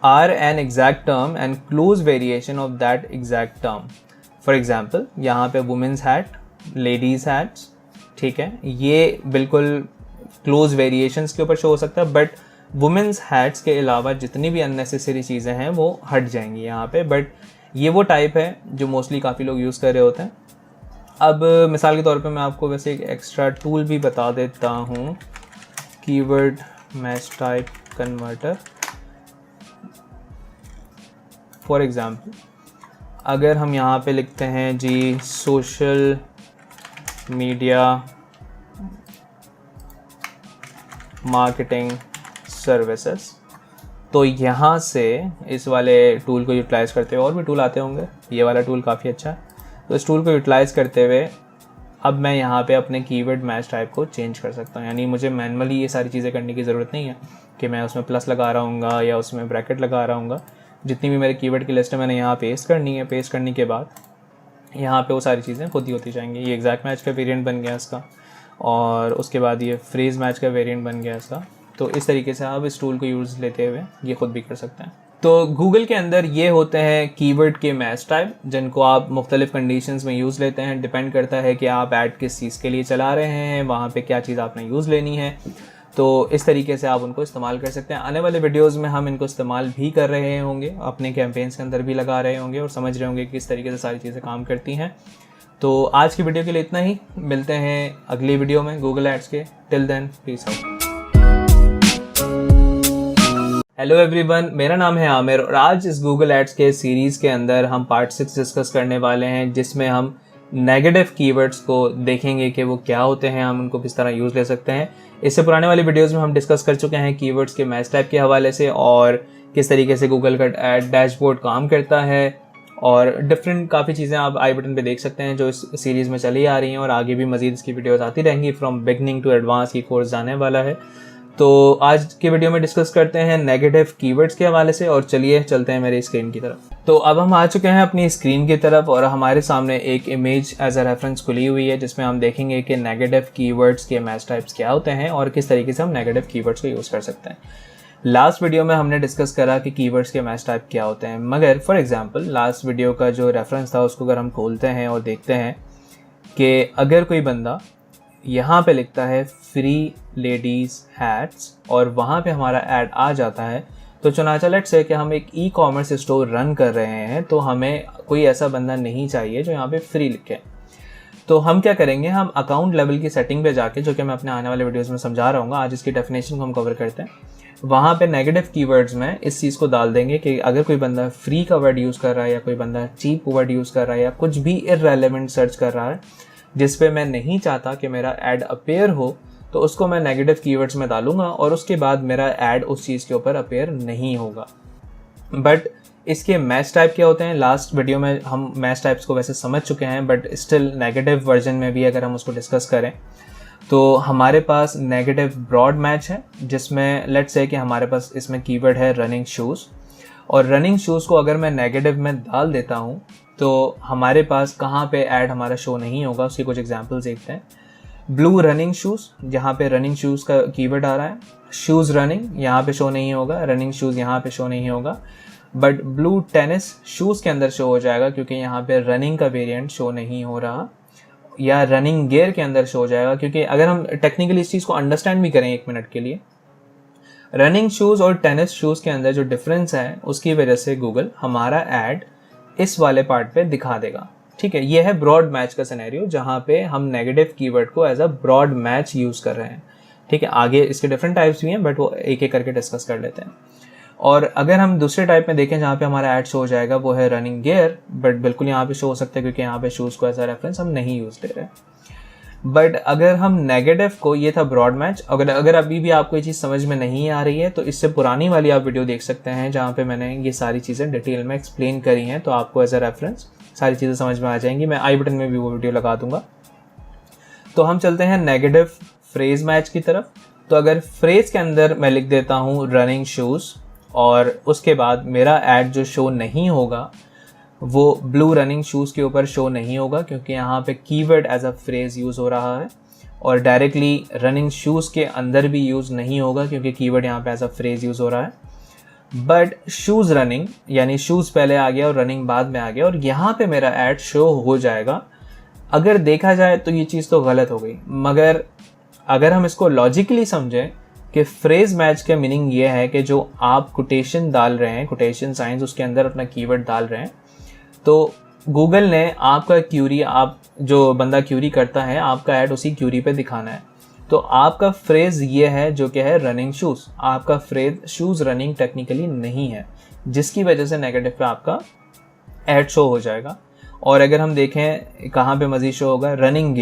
Are an exact term and close variation of that exact term. For example यहाँ पे वुमेंस हैट, लेडीज हैट्स, ठीक है, ये बिल्कुल क्लोज वेरिएशंस के ऊपर शो हो सकता है। बट वुमेंस हैट्स के अलावा जितनी भी अननेसेसरी चीज़ें हैं वो हट जाएंगी यहाँ पे। बट ये वो टाइप है जो मोस्टली काफ़ी लोग यूज़ कर रहे होते हैं। अब मिसाल के तौर पे मैं आपको वैसे एक एक्स्ट्रा टूल भी बता देता हूँ, keyword match type converter. For example अगर हम यहाँ पे लिखते हैं जी सोशल मीडिया मार्केटिंग सर्विसेज। तो यहाँ से इस वाले टूल को यूटिलाइज़ करते हुए, और भी टूल आते होंगे, ये वाला टूल काफ़ी अच्छा है, तो इस टूल को यूटिलाइज़ करते हुए अब मैं यहाँ पे अपने कीवर्ड मैच टाइप को चेंज कर सकता हूँ। यानी मुझे मैनुअली ये सारी चीज़ें करने की ज़रूरत नहीं है कि मैं उसमें प्लस लगा रहा हूँगा या उसमें ब्रैकेट लगा रहा हूँगा। जितनी भी मेरे कीवर्ड की लिस्ट है मैंने यहाँ पेस्ट करनी है। पेस्ट करने के बाद यहाँ पे वो सारी चीज़ें खुद ही होती जाएंगी। ये एग्जैक्ट मैच का वेरिएंट बन गया इसका, और उसके बाद ये फ्रेज़ मैच का वेरिएंट बन गया इसका। तो इस तरीके से आप इस टूल को यूज़ लेते हुए ये खुद भी कर सकते हैं। तो गूगल के अंदर ये होते हैं कीवर्ड के मैच टाइप, जिनको आप मुख्तलिफ कंडीशंस में यूज़ लेते हैं। डिपेंड करता है कि आप ऐड किस चीज़ के लिए चला रहे हैं, वहाँ पे क्या चीज़ आपने यूज़ लेनी है। तो इस तरीके से आप उनको इस्तेमाल कर सकते हैं। आने वाले वीडियोस में हम इनको इस्तेमाल भी कर रहे होंगे, अपने कैंपेन्स के अंदर भी लगा रहे होंगे और समझ रहे होंगे कि किस तरीके से सारी चीज़ें काम करती हैं। तो आज की वीडियो के लिए इतना ही। मिलते हैं अगली वीडियो में गूगल एड्स के। Till then peace out. Hello everyone, मेरा नाम है आमिर और आज इस गूगल एड्स के सीरीज़ के अंदर हम पार्ट 6 डिस्कस करने वाले हैं, जिसमें हम नेगेटिव कीवर्ड्स को देखेंगे कि वो क्या होते हैं, हम उनको किस तरह यूज़ ले सकते हैं। इससे पुराने वाली वीडियोस में हम डिस्कस कर चुके हैं कीवर्ड्स के मैच टाइप के हवाले से और किस तरीके से गूगल का एड डैशबोर्ड काम करता है, और डिफरेंट काफ़ी चीज़ें आप आई बटन पे देख सकते हैं जो इस सीरीज़ में चली आ रही हैं, और आगे भी मज़ीद इसकी वीडियोस आती रहेंगी। फ्रॉम बिगनिंग टू एडवांस की कोर्स जाने वाला है। तो आज के वीडियो में डिस्कस करते हैं नेगेटिव कीवर्ड्स के हवाले से, और चलिए चलते हैं मेरी स्क्रीन की तरफ। तो अब हम आ चुके हैं अपनी स्क्रीन की तरफ और हमारे सामने एक इमेज एज अ रेफरेंस खुली हुई है, जिसमें हम देखेंगे कि नेगेटिव कीवर्ड्स के मैच टाइप्स क्या होते हैं और किस तरीके से हम नेगेटिव कीवर्ड्स को यूज़ कर सकते हैं। लास्ट वीडियो में हमने डिस्कस करा कि कीवर्ड्स के मैच टाइप क्या होते हैं, मगर फॉर एग्जांपल लास्ट वीडियो का जो रेफरेंस था उसको अगर हम खोलते हैं और देखते हैं कि अगर कोई बंदा यहाँ पे लिखता है फ्री लेडीज़ हैट्स और वहाँ पे हमारा ऐड आ जाता है, तो चुनाचा लेट्स से कि हम एक ई कॉमर्स स्टोर रन कर रहे हैं, तो हमें कोई ऐसा बंदा नहीं चाहिए जो यहाँ पे फ्री लिखे। तो हम क्या करेंगे, हम अकाउंट लेवल की सेटिंग पे जाके, जो कि मैं अपने आने वाले वीडियोस में समझा रहा हूँ, आज इसकी डेफिनेशन को हम कवर करते हैं। वहाँ पे नेगेटिव कीवर्ड्स में इस चीज़ को डाल देंगे कि अगर कोई बंदा फ्री का वर्ड यूज़ कर रहा है या कोई बंदा चीप वर्ड यूज़ कर रहा है या कुछ भी इररेलेवेंट सर्च कर रहा है जिस पे मैं नहीं चाहता कि मेरा ऐड अपीयर हो, तो उसको मैं नेगेटिव कीवर्ड्स में डालूंगा और उसके बाद मेरा ऐड उस चीज़ के ऊपर अपीयर नहीं होगा। बट इसके मैच टाइप क्या होते हैं, लास्ट वीडियो में हम मैच टाइप्स को वैसे समझ चुके हैं, बट स्टिल नेगेटिव वर्जन में भी अगर हम उसको डिस्कस करें तो हमारे पास नेगेटिव ब्रॉड मैच है, जिसमें लेट्स से कि हमारे पास इसमें कीवर्ड है रनिंग शूज़, और रनिंग शूज़ को अगर मैं नेगेटिव में डाल देता हूँ तो हमारे पास कहाँ पे ऐड हमारा शो नहीं होगा। उसकी कुछ एग्जांपल्स देखते हैं। ब्लू रनिंग शूज़, जहाँ पे रनिंग शूज़ का कीवर्ड आ रहा है, शूज़ रनिंग यहाँ पे शो नहीं होगा, रनिंग शूज़ यहाँ पे शो नहीं होगा, बट ब्लू टेनिस शूज़ के अंदर शो हो जाएगा क्योंकि यहाँ पे रनिंग का वेरिएंट शो नहीं हो रहा, या रनिंग गियर के अंदर शो हो जाएगा। क्योंकि अगर हम टेक्निकली इस चीज़ को अंडरस्टैंड भी करें 1 मिनट के लिए, रनिंग शूज़ और टेनिस शूज़ के अंदर जो डिफरेंस है उसकी वजह से गूगल हमारा ऐड इस वाले पार्ट पे दिखा देगा। ठीक है, ये है ब्रॉड मैच का सिनेरियो, जहाँ पे हम नेगेटिव कीवर्ड को as a broad match use कर रहे हैं। ठीक है, आगे इसके डिफरेंट टाइप्स भी हैं, बट वो एक एक करके डिस्कस कर लेते हैं। और अगर हम दूसरे टाइप में देखें जहाँ पे हमारा ऐड शो हो जाएगा, वो है रनिंग गियर, बट बिल्कुल यहाँ पे शो हो सकता है क्योंकि यहाँ पे शूज़ को एज अ रेफरेंस हम नहीं यूज़ ले रहे। बट अगर हम नेगेटिव को, ये था ब्रॉड मैच, अगर अभी भी आपको ये चीज़ समझ में नहीं आ रही है तो इससे पुरानी वाली आप वीडियो देख सकते हैं जहाँ पे मैंने ये सारी चीज़ें डिटेल में एक्सप्लेन करी हैं, तो आपको एज अ रेफरेंस सारी चीज़ें समझ में आ जाएंगी। मैं आई बटन में भी वो वीडियो लगा दूंगा। तो हम चलते हैं नेगेटिव फ्रेज मैच की तरफ। तो अगर फ्रेज के अंदर मैं लिख देता हूँ रनिंग शूज़ और उसके बाद मेरा ऐड जो शो नहीं होगा वो ब्लू रनिंग शूज़ के ऊपर शो नहीं होगा, क्योंकि यहाँ पे keyword as a phrase use हो रहा है, और डायरेक्टली रनिंग शूज़ के अंदर भी यूज़ नहीं होगा क्योंकि कीवर्ड यहाँ पे एज अ फ्रेज यूज़ हो रहा है। बट शूज़ रनिंग, यानी शूज़ पहले आ गया और रनिंग बाद में आ गया, और यहाँ पे मेरा ऐड शो हो जाएगा। अगर देखा जाए तो ये चीज़ तो गलत हो गई, मगर अगर हम इसको लॉजिकली समझें कि फ्रेज मैच का मीनिंग ये है कि जो आप कोटेशन डाल रहे हैं, कोटेशन साइंस, उसके अंदर अपना कीवर्ड डाल रहे हैं, तो गूगल ने आपका क्यूरी, आप जो बंदा क्यूरी करता है, आपका ऐड उसी क्यूरी पे दिखाना है। तो आपका फ्रेज ये है जो कि है रनिंग शूज़, आपका फ्रेज शूज़ रनिंग टेक्निकली नहीं है, जिसकी वजह से नेगेटिव पे आपका ऐड शो हो जाएगा। और अगर हम देखें कहाँ पे मज़ीद शो होगा, रनिंग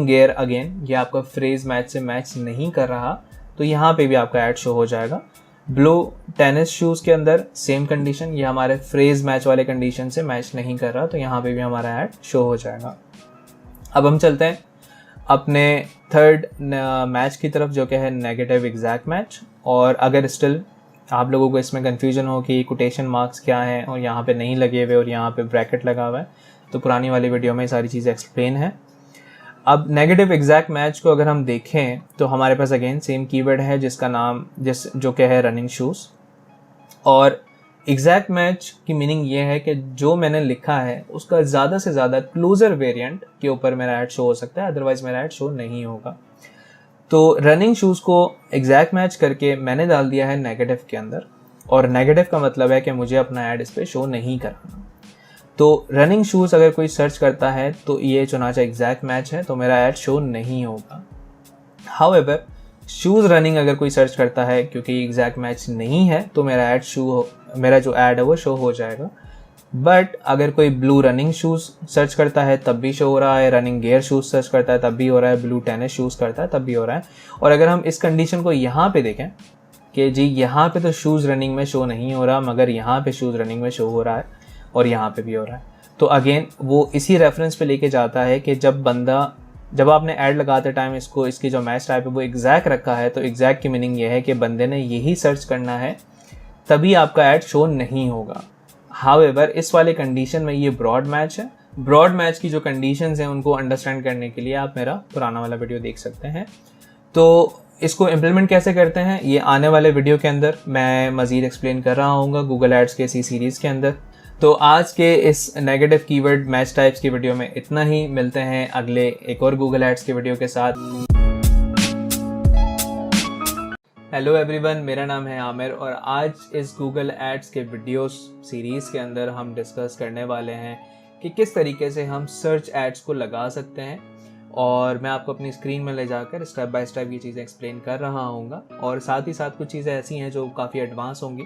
गियर अगेन ये आपका फ्रेज़ मैच से मैच नहीं कर रहा, तो यहाँ पे भी आपका ऐड शो हो जाएगा। ब्लू टेनिस शूज़ के अंदर सेम कंडीशन, ये हमारे फ्रेज़ मैच वाले कंडीशन से मैच नहीं कर रहा, तो यहाँ पे भी हमारा ऐड शो हो जाएगा। अब हम चलते हैं अपने थर्ड मैच की तरफ, जो कि है नेगेटिव एग्जैक्ट मैच। और अगर स्टिल आप लोगों को इसमें कन्फ्यूजन हो कि कोटेशन मार्क्स क्या हैं और यहाँ पे नहीं लगे हुए और यहाँ पे ब्रैकेट लगा हुआ है, तो पुरानी वाली वीडियो में सारी चीज़ें एक्सप्लेन है। अब नेगेटिव एग्जैक्ट मैच को अगर हम देखें तो हमारे पास अगेन सेम कीवर्ड है जिसका नाम जो कि है रनिंग शूज़। और एग्जैक्ट मैच की मीनिंग ये है कि जो मैंने लिखा है उसका ज़्यादा से ज़्यादा क्लोजर वेरिएंट के ऊपर मेरा ऐड शो हो सकता है, अदरवाइज मेरा ऐड शो नहीं होगा। तो रनिंग शूज़ को एग्जैक्ट मैच करके मैंने डाल दिया है नेगेटिव के अंदर, और नेगेटिव का मतलब है कि मुझे अपना ऐड इस पर शो नहीं कराना। तो रनिंग शूज़ अगर कोई सर्च करता है तो ये चुनाचा एग्जैक्ट मैच है, तो मेरा ऐड शो नहीं होगा। हाउएवर शूज़ रनिंग अगर कोई सर्च करता है क्योंकि एग्जैक्ट मैच नहीं है, तो मेरा जो ऐड है वो शो हो जाएगा। बट अगर कोई ब्लू रनिंग शूज़ सर्च करता है तब भी शो हो रहा है, रनिंग गियर शूज़ सर्च करता है तब भी हो रहा है, ब्लू टेनिस शूज़ करता है तब भी हो रहा है। और अगर हम इस कंडीशन को यहाँ पे देखें कि जी यहाँ पे तो शूज़ रनिंग में शो नहीं हो रहा, मगर यहाँ पे शूज़ रनिंग में शो हो रहा है और यहाँ पे भी हो रहा है, तो अगेन वो इसी रेफरेंस पे लेके जाता है कि जब आपने ऐड लगाते टाइम इसकी जो मैच टाइप है वो एग्जैक्ट रखा है, तो एग्जैक्ट की मीनिंग ये है कि बंदे ने यही सर्च करना है, तभी आपका ऐड शो नहीं होगा। हाउएवर इस वाले कंडीशन में ये ब्रॉड मैच है। ब्रॉड मैच की जो कंडीशंस हैं उनको अंडरस्टैंड करने के लिए आप मेरा पुराना वाला वीडियो देख सकते हैं। तो इसको इम्प्लीमेंट कैसे करते हैं ये आने वाले वीडियो के अंदर मैं मज़ीद एक्सप्लेन कर रहा हूँगा गूगल एड्स के इसी सीरीज़ के अंदर। तो आज के इस नेगेटिव कीवर्ड मैच टाइप्स की वीडियो में इतना ही। मिलते हैं अगले एक और गूगल एड्स के वीडियो के साथ। हेलो एवरीवन, मेरा नाम है आमिर और आज इस गूगल एड्स के वीडियोस सीरीज़ के अंदर हम डिस्कस करने वाले हैं कि किस तरीके से हम सर्च एड्स को लगा सकते हैं। और मैं आपको अपनी स्क्रीन में ले जाकर स्टेप बाय स्टेप ये चीज़ें एक्सप्लेन कर रहा हूँगा, और साथ ही साथ कुछ चीज़ें ऐसी हैं जो काफ़ी एडवांस होंगी,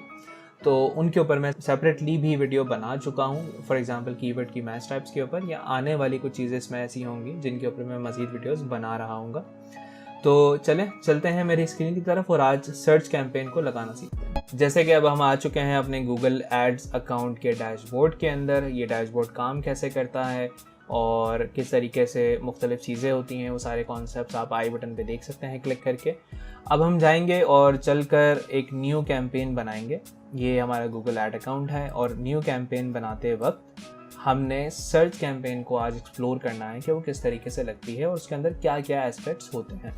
तो उनके ऊपर मैं सेपरेटली भी वीडियो बना चुका हूँ। फॉर एग्जांपल कीवर्ड की मैच टाइप्स के ऊपर, या आने वाली कुछ चीज़ें इसमें ऐसी होंगी जिनके ऊपर मैं मज़ीद वीडियोस बना रहा हूँगा। तो चलते हैं मेरी स्क्रीन की तरफ और आज सर्च कैंपेन को लगाना सीखते हैं। जैसे कि अब हम आ चुके हैं अपने गूगल एड्स अकाउंट के डैशबोर्ड के अंदर। ये डैशबोर्ड काम कैसे करता है और किस तरीके से मुख्तलिफ चीज़ें होती हैं, वो सारे कॉन्सेप्ट्स आप आई बटन पे देख सकते हैं क्लिक करके। अब हम जाएंगे और चलकर एक न्यू कैंपेन बनाएंगे। ये हमारा गूगल एड अकाउंट है और न्यू कैंपेन बनाते वक्त हमने सर्च कैंपेन को आज एक्सप्लोर करना है कि वो किस तरीके से लगती है और उसके अंदर क्या क्या एस्पेक्ट्स होते हैं।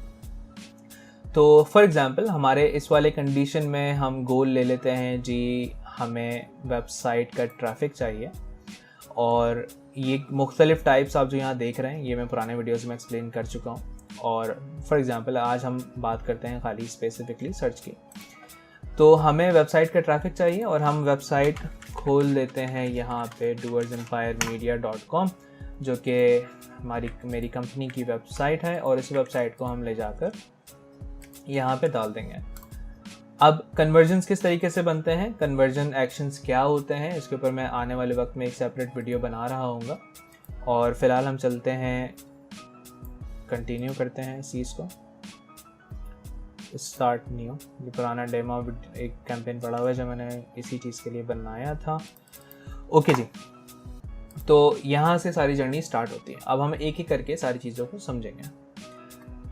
तो फॉर एग्ज़ाम्पल हमारे इस वाले कंडीशन में हम गोल ले लेते हैं जी, हमें वेबसाइट का ट्रैफिक चाहिए। और ये मुख्तलिफ टाइप्स आप जो यहाँ देख रहे हैं ये मैं पुराने वीडियोज़ में एक्सप्लेन कर चुका हूँ। और फॉर एग्ज़ाम्पल आज हम बात करते हैं खाली स्पेसिफिकली सर्च की। तो हमें वेबसाइट का ट्रैफिक चाहिए और हम वेबसाइट खोल लेते हैं यहाँ पे doersempiremedia.com, जो कि मेरी कंपनी की वेबसाइट है, और इस वेबसाइट को हम ले जाकर यहाँ पे डाल देंगे। अब कन्वर्जन्स किस तरीके से बनते हैं, कन्वर्जन एक्शंस क्या होते हैं, इसके ऊपर मैं आने वाले वक्त में एक सेपरेट वीडियो बना रहा हूँगा। और फ़िलहाल हम चलते हैं, कंटिन्यू करते हैं इस चीज़ को, स्टार्ट न्यू। ये पुराना डेमो एक कैंपेन पड़ा हुआ है जो मैंने इसी चीज़ के लिए बनाया था। ओके जी, तो यहाँ से सारी जर्नी स्टार्ट होती है। अब हम एक एक करके सारी चीज़ों को समझेंगे।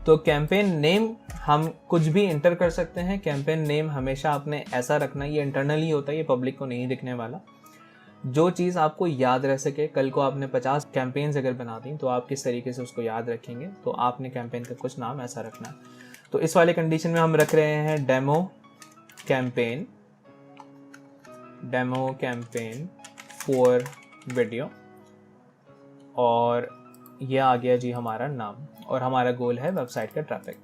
तो कैंपेन नेम हम कुछ भी इंटर कर सकते हैं। कैंपेन नेम हमेशा आपने ऐसा रखना, ये इंटरनली होता है, ये पब्लिक को नहीं दिखने वाला। जो चीज़ आपको याद रह सके, कल को आपने 50 कैंपेन्स अगर बना दी तो आप किस तरीके से उसको याद रखेंगे, तो आपने कैंपेन का कुछ नाम ऐसा रखना है। तो इस वाले कंडीशन में हम रख रहे हैं डेमो कैंपेन फॉर वीडियो, और ये आ गया जी हमारा नाम, और हमारा गोल है वेबसाइट का ट्रैफिक।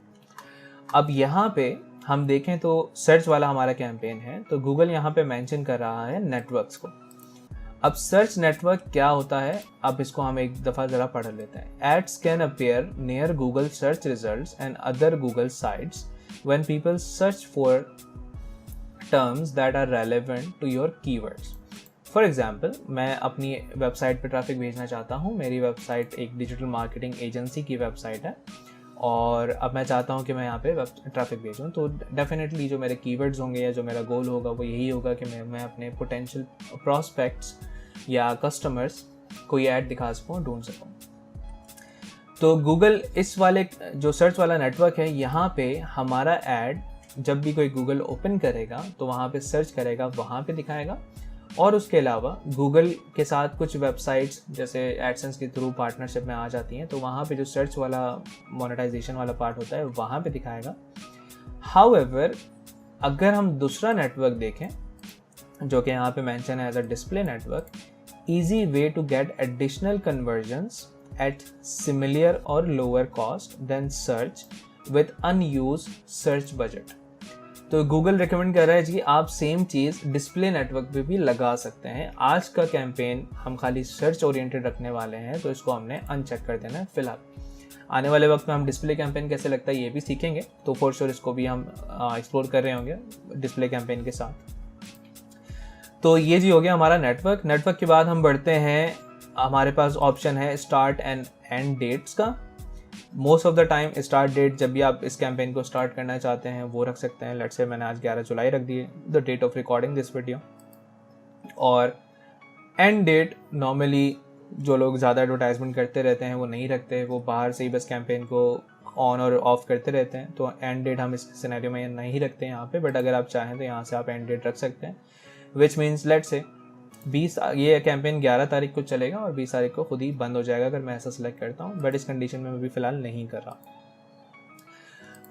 अब यहाँ पे हम देखें तो सर्च वाला हमारा कैंपेन है, तो गूगल यहाँ पे मेंशन कर रहा है नेटवर्क्स को। अब सर्च नेटवर्क क्या होता है, अब इसको हम एक दफ़ा ज़रा पढ़ लेते हैं। Ads can appear near Google search results and other Google sites when people search for terms that are relevant to your keywords. For example मैं अपनी वेबसाइट पे ट्रैफिक भेजना चाहता हूँ। मेरी वेबसाइट एक डिजिटल मार्केटिंग एजेंसी की वेबसाइट है और अब मैं चाहता हूँ कि मैं यहाँ पे ट्रैफिक भेजूँ, तो डेफिनेटली जो मेरे कीवर्ड्स होंगे या जो मेरा गोल होगा वो यही होगा कि मैं अपने पोटेंशियल प्रॉस्पेक्ट्स या कस्टमर्स को ये ऐड दिखा सकूँ, ढूंढ सकूँ। तो गूगल इस वाले जो सर्च वाला नेटवर्क है, यहाँ पे हमारा ऐड जब भी कोई गूगल ओपन करेगा तो वहाँ पे सर्च करेगा, वहाँ पे दिखाएगा। और उसके अलावा गूगल के साथ कुछ वेबसाइट्स जैसे एडसेंस के थ्रू पार्टनरशिप में आ जाती हैं, तो वहाँ पे जो सर्च वाला मोनेटाइजेशन वाला पार्ट होता है वहाँ पे दिखाएगा। हाउएवर अगर हम दूसरा नेटवर्क देखें जो कि यहाँ पे मेंशन है as a display network, easy way to get additional conversions at similar or lower cost than search with unused search budget। तो गूगल रिकमेंड कर रहा है जी आप सेम चीज़ डिस्प्ले नेटवर्क पे भी लगा सकते हैं। आज का कैंपेन हम खाली सर्च ओरिएंटेड रखने वाले हैं, तो इसको हमने अनचेक कर देना है फिलहाल। आने वाले वक्त में हम डिस्प्ले कैंपेन कैसे लगता है ये भी सीखेंगे, तो फॉर श्योर इसको भी हम एक्सप्लोर कर रहे होंगे डिस्प्ले कैंपेन के साथ। तो ये जी हो गया हमारा नेटवर्क। नेटवर्क के बाद हम बढ़ते हैं, हमारे पास ऑप्शन है स्टार्ट एंड एंड डेट्स का। Most of the time start date जब भी आप इस कैंपेन को स्टार्ट करना चाहते हैं वो रख सकते हैं। लेट्स से मैंने आज 11 जुलाई रख दी है, the date of recording this video. और एंड डेट नॉर्मली जो लोग ज़्यादा एडवर्टाइजमेंट करते रहते हैं वो नहीं रखते, वो बाहर से ही बस कैंपेन को ऑन और ऑफ करते रहते हैं। तो एंड डेट हम इस सिनेरियो में नहीं रखते हैं यहाँ पे, बट अगर आप चाहें तो यहाँ से आप एंड डेट रख सकते हैं। विच मीन्स लेट्स से 20 ये कैंपेन 11 तारीख को चलेगा और 20 तारीख को खुद ही बंद हो जाएगा अगर मैं ऐसा सिलेक्ट करता हूँ, बट इस कंडीशन में मैं भी फिलहाल नहीं कर रहा।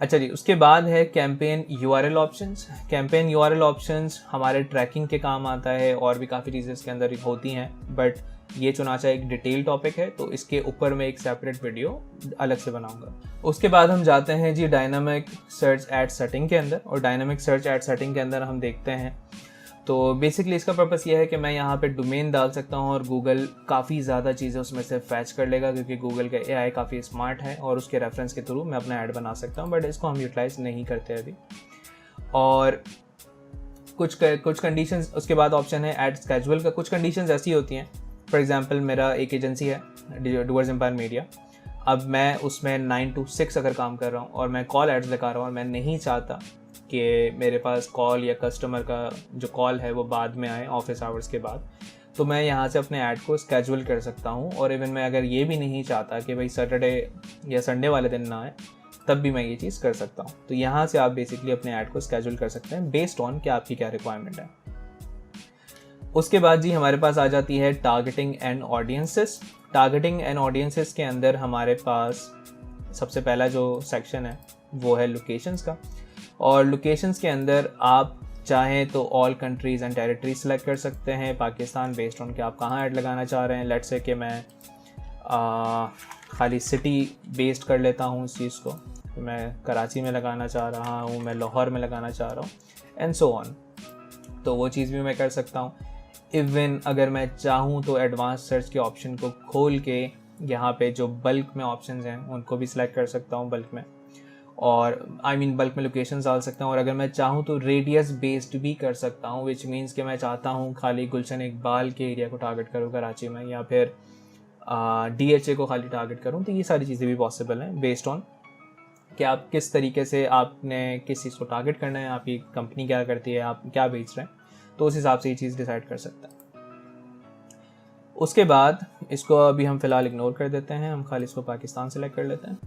अच्छा जी, उसके बाद है campaign URL options. Campaign URL options हमारे ट्रैकिंग के काम आता है और भी काफ़ी चीज़ें इसके अंदर होती हैं, बट ये चुनाचा एक डिटेल टॉपिक है तो इसके ऊपर मैं एक सेपरेट वीडियो अलग से बनाऊंगा। उसके बाद हम जाते हैं जी डायनामिक सर्च एड सेटिंग के अंदर, और डायनामिक सर्च एड सेटिंग के अंदर हम देखते हैं तो बेसिकली इसका पर्पस ये है कि मैं यहाँ पे डोमेन डाल सकता हूँ और गूगल काफ़ी ज़्यादा चीज़ें उसमें से फैच कर लेगा, क्योंकि गूगल का एआई काफ़ी स्मार्ट है और उसके रेफरेंस के थ्रू मैं अपना ऐड बना सकता हूँ, बट इसको हम यूटिलाइज नहीं करते अभी। और कुछ कंडीशंस उसके बाद ऑप्शन है ऐड स्केजुअल का। कुछ कंडीशंस ऐसी होती हैं, फॉर एग्जांपल मेरा एक एजेंसी है डूअर्स एम्पायर मीडिया, अब मैं उसमें 9 to 6 अगर काम कर रहा हूँ और मैं कॉल एड्स लगा रहा हूँ और मैं नहीं चाहता कि मेरे पास कॉल या कस्टमर का जो कॉल है वो बाद में आए ऑफिस आवर्स के बाद, तो मैं यहाँ से अपने ऐड को स्केजुअल कर सकता हूँ। और इवन मैं अगर ये भी नहीं चाहता कि भाई सैटरडे या संडे वाले दिन ना आए, तब भी मैं ये चीज़ कर सकता हूँ। तो यहाँ से आप बेसिकली अपने ऐड को स्केजुअल कर सकते हैं बेस्ड ऑन कि आपकी क्या रिक्वायरमेंट है। उसके बाद जी हमारे पास आ जाती है targeting and audiences. Targeting and audiences के अंदर हमारे पास सबसे पहला जो सेक्शन है वो है लोकेशंस का, और लोकेशंस के अंदर आप चाहें तो all countries and territories select कर सकते हैं। पाकिस्तान बेस्ड ऑन कि आप कहाँ ऐड लगाना चाह रहे हैं। लेट्स से कि मैं खाली सिटी बेस्ड कर लेता हूँ इस चीज़ को, तो मैं कराची में लगाना चाह रहा हूँ, मैं लाहौर में लगाना चाह रहा हूँ एंड सो ऑन, तो वो चीज़ भी मैं कर सकता हूँ। इवन अगर मैं चाहूँ तो एडवांस सर्च के ऑप्शन को खोल के यहाँ पे जो बल्क में ऑप्शंस हैं उनको भी सिलेक्ट कर सकता हूँ बल्क में, और बल्क में लोकेशन डाल सकता हूँ। और अगर मैं चाहूँ तो रेडियस बेस्ड भी कर सकता हूँ, विच मीन्स कि मैं चाहता हूँ खाली गुलशन इकबाल के एरिया को टारगेट करूँ कराची में, या फिर DHA को खाली टारगेट करूँ। तो ये सारी चीज़ें भी पॉसिबल हैं बेस्ड ऑन कि आप किस तरीके से आपने किस चीज़ को टारगेट करना है, आपकी कंपनी क्या करती है, आप क्या बेच रहे हैं, तो उस हिसाब से ये चीज़ डिसाइड कर सकते हैं। उसके बाद इसको अभी हम फ़िलहाल इग्नोर कर देते हैं, हम खाली इसको पाकिस्तान सेलेक्ट कर लेते हैं।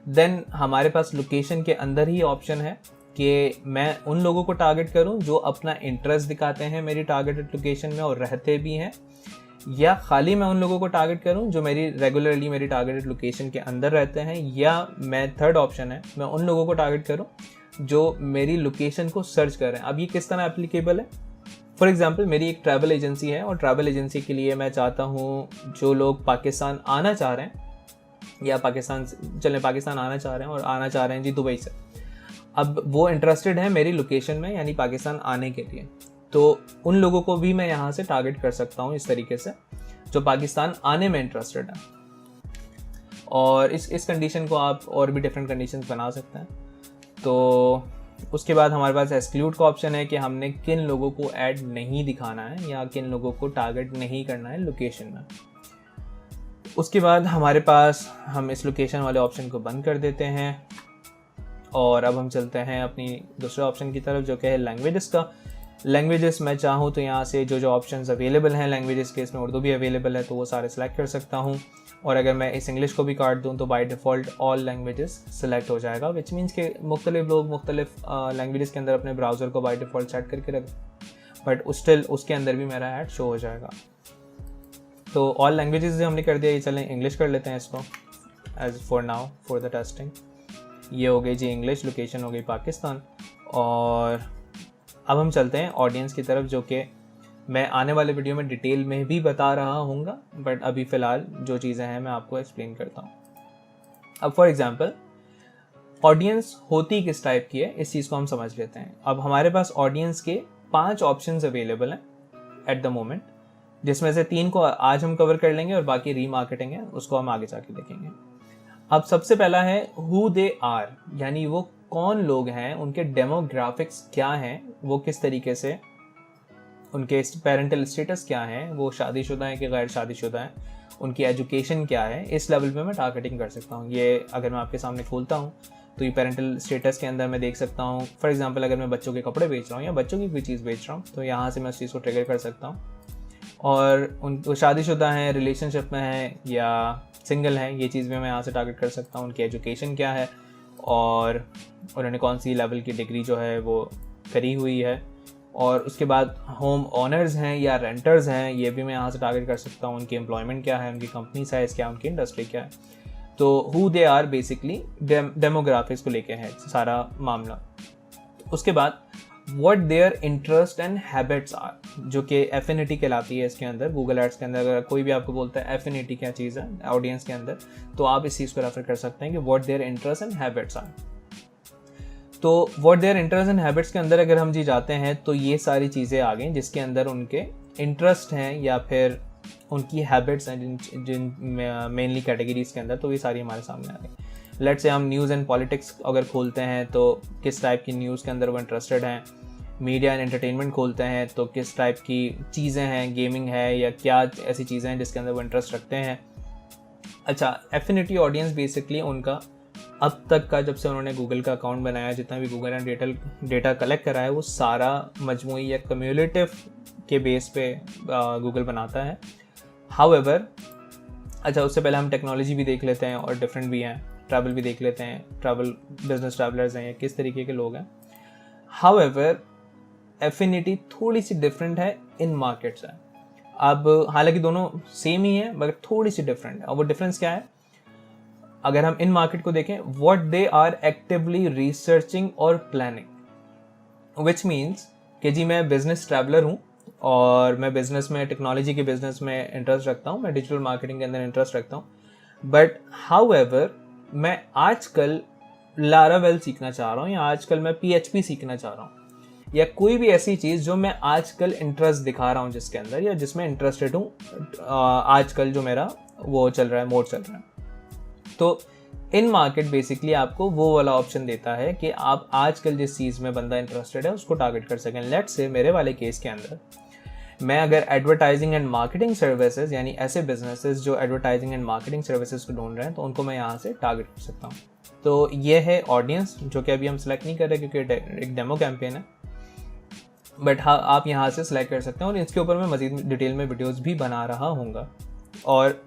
देन हमारे पास लोकेशन के अंदर ही ऑप्शन है कि मैं उन लोगों को टारगेट करूं जो अपना इंटरेस्ट दिखाते हैं मेरी टारगेटेड लोकेशन में और रहते भी हैं, या खाली मैं उन लोगों को टारगेट करूं जो मेरी रेगुलरली मेरी टारगेटेड लोकेशन के अंदर रहते हैं, या मैं थर्ड ऑप्शन है मैं उन लोगों को टारगेट करूं जो मेरी लोकेशन को सर्च कर रहे हैं। अब ये किस तरह एप्लीकेबल है? फॉर एग्जाम्पल मेरी एक ट्रैवल एजेंसी है और ट्रैवल एजेंसी के लिए मैं चाहता हूँ जो लोग पाकिस्तान आना चाह रहे हैं या पाकिस्तान आना चाह रहे हैं और आना चाह रहे हैं जी दुबई से, अब वो इंटरेस्टेड है मेरी लोकेशन में यानी पाकिस्तान आने के लिए, तो उन लोगों को भी मैं यहाँ से टारगेट कर सकता हूँ इस तरीके से जो पाकिस्तान आने में इंटरेस्टेड है। और इस कंडीशन को आप और भी डिफरेंट कंडीशंस बना सकते हैं। तो उसके बाद हमारे पास एक्सक्लूड का ऑप्शन है कि हमने किन लोगों को ऐड नहीं दिखाना है या किन लोगों को टारगेट नहीं करना है लोकेशन में। उसके बाद हमारे पास हम इस लोकेशन वाले ऑप्शन को बंद कर देते हैं और अब हम चलते हैं अपनी दूसरे ऑप्शन की तरफ, जो कि है लैंग्वेजेस का। लैंग्वेजेस मैं चाहूँ तो यहाँ से जो ऑप्शंस अवेलेबल हैं लैंग्वेजेस के, इसमें उर्दू भी अवेलेबल है, तो वो सारे सेलेक्ट कर सकता हूँ। और अगर मैं इस इंग्लिश को भी काट दूँ तो by default all languages select हो जाएगा, विच मीन्स के मुख्तलिफ लोग मुख्तलिफ लैंग्वेजेस के अंदर अपने ब्राउज़र को बाय डिफ़ॉल्ट सेट करके रख, बट स्टिल उसके अंदर भी मेरा ऐड शो हो जाएगा। तो ऑल लैंग्वेजेस हमने कर दिया, ये चलें इंग्लिश कर लेते हैं इसको as for now for the testing. ये हो गई जी इंग्लिश, लोकेशन हो गई पाकिस्तान। और अब हम चलते हैं ऑडियंस की तरफ, जो कि मैं आने वाले वीडियो में डिटेल में भी बता रहा हूँगा, बट अभी फ़िलहाल जो चीज़ें हैं मैं आपको एक्सप्लेन करता हूँ। अब फॉर एग्जांपल ऑडियंस होती किस टाइप की है, इस चीज़ को हम समझ लेते हैं। अब हमारे पास ऑडियंस के 5 ऑप्शंस अवेलेबल हैं एट द मोमेंट, जिसमें से 3 को आज हम कवर कर लेंगे और बाकी रीमार्केटिंग है, उसको हम आगे जाके देखेंगे। अब सबसे पहला है हु दे आर, यानी वो कौन लोग हैं, उनके डेमोग्राफिक्स क्या हैं, वो किस तरीके से, उनके पेरेंटल स्टेटस क्या है, वो शादीशुदा हैं कि गैर शादीशुदा हैं, उनकी एजुकेशन क्या है। इस लेवल पे मैं टारगेटिंग कर सकता हूँ। ये अगर मैं आपके सामने खोलता हूँ तो ये पेरेंटल स्टेटस के अंदर मैं देख सकता हूँ। फॉर एग्जांपल अगर मैं बच्चों के कपड़े बेच रहा हूँ या बच्चों की कोई चीज़ बेच रहा हूँ तो यहाँ से मैं उस चीज़ को ट्रिगर कर सकता हूँ। और उन शादीशुदा हैं, रिलेशनशिप में हैं या सिंगल हैं, ये चीज़ भी मैं यहाँ से टारगेट कर सकता हूँ। उनकी एजुकेशन क्या है और उन्होंने कौन सी लेवल की डिग्री जो है वो करी हुई है। और उसके बाद होम ओनर्स हैं या रेंटर्स हैं, ये भी मैं यहाँ से टारगेट कर सकता हूँ। उनकी एम्प्लॉयमेंट क्या है, उनकी कंपनी साइज़ क्या है, उनकी इंडस्ट्री क्या है। तो who they are basically demographics को लेके है सारा मामला। उसके बाद what their interest and habits are, जो कि एफिनिटी कहलाती है इसके अंदर। गूगल एड्स के अंदर अगर कोई भी आपको बोलता है एफिनिटी क्या चीज़ है ऑडियंस के अंदर, तो आप इस चीज़ को रेफर कर सकते हैं कि what their interest and habits are. तो what their interest and habits के अंदर अगर हम जी जाते हैं तो ये सारी चीज़ें आ गई जिसके अंदर उनके इंटरेस्ट हैं या फिर उनकी हैबिट्स हैं, जिन मेनली कैटेगरीज के अंदर, तो ये सारी हमारे सामने आ गई। लेट्स से हम न्यूज़ एंड पॉलिटिक्स अगर खोलते हैं तो किस टाइप की न्यूज़ के अंदर वो इंटरेस्टेड हैं। मीडिया एंड एंटरटेनमेंट खोलते हैं तो किस टाइप की चीज़ें हैं, गेमिंग है या क्या ऐसी चीज़ें हैं जिसके अंदर वो इंटरेस्ट रखते हैं। अच्छा, एफिनिटी ऑडियंस बेसिकली उनका अब तक का, जब से उन्होंने गूगल का अकाउंट बनाया, जितना भी गूगल ने डेटा कलेक्ट करा है वो सारा मजमूई या कम्यूलेटिव के बेस पे गूगल बनाता है। हाउएवर, अच्छा उससे पहले हम टेक्नोलॉजी भी देख लेते हैं और डिफरेंट भी हैं, ट्रैवल भी देख लेते हैं, ट्रैवल बिजनेस ट्रैवलर्स हैं या किस तरीके के लोग हैं। हाउएवर एफिनिटी थोड़ी सी डिफरेंट है इन मार्केट्स है। अब हालांकि दोनों सेम ही है मगर थोड़ी सी डिफरेंट है, और वो डिफरेंस क्या है अगर हम इन मार्केट को देखें, what they are actively researching और प्लानिंग, विच मीन्स कि जी मैं बिजनेस ट्रैवलर हूँ और मैं बिजनेस में, टेक्नोलॉजी के बिजनेस में इंटरेस्ट रखता हूँ, मैं डिजिटल मार्केटिंग के अंदर इंटरेस्ट रखता हूँ, बट हाउएवर मैं आजकल लारावेल सीखना चाह रहा हूँ या आजकल मैं PHP सीखना चाह रहा हूँ या कोई भी ऐसी चीज़ जो मैं आजकल इंटरेस्ट दिखा रहा हूँ जिसके अंदर या जिसमें इंटरेस्टेड हूँ, आजकल जो मेरा वो चल रहा है, मोड चल रहा है। तो इन मार्केट बेसिकली आपको वो वाला ऑप्शन देता है कि आप आजकल जिस चीज़ में बंदा इंटरेस्टेड है उसको टारगेट कर सकें। लेट्स से मेरे वाले केस के अंदर मैं अगर एडवर्टाइजिंग एंड मार्केटिंग सर्विसेज, यानी ऐसे बिजनेसेस जो एडवर्टाइजिंग एंड मार्केटिंग सर्विसेज को ढूंढ रहे हैं, तो उनको मैं यहाँ से टारगेट कर सकता हूँ। तो ये है ऑडियंस, जो कि अभी हम सेलेक्ट नहीं कर रहे क्योंकि एक डेमो कैंपेन है, बट हाँ आप यहाँ से सिलेक्ट कर सकते हैं और इसके ऊपर मैं मज़ीद डिटेल में वीडियोज़ भी बना रहा हूँगा। और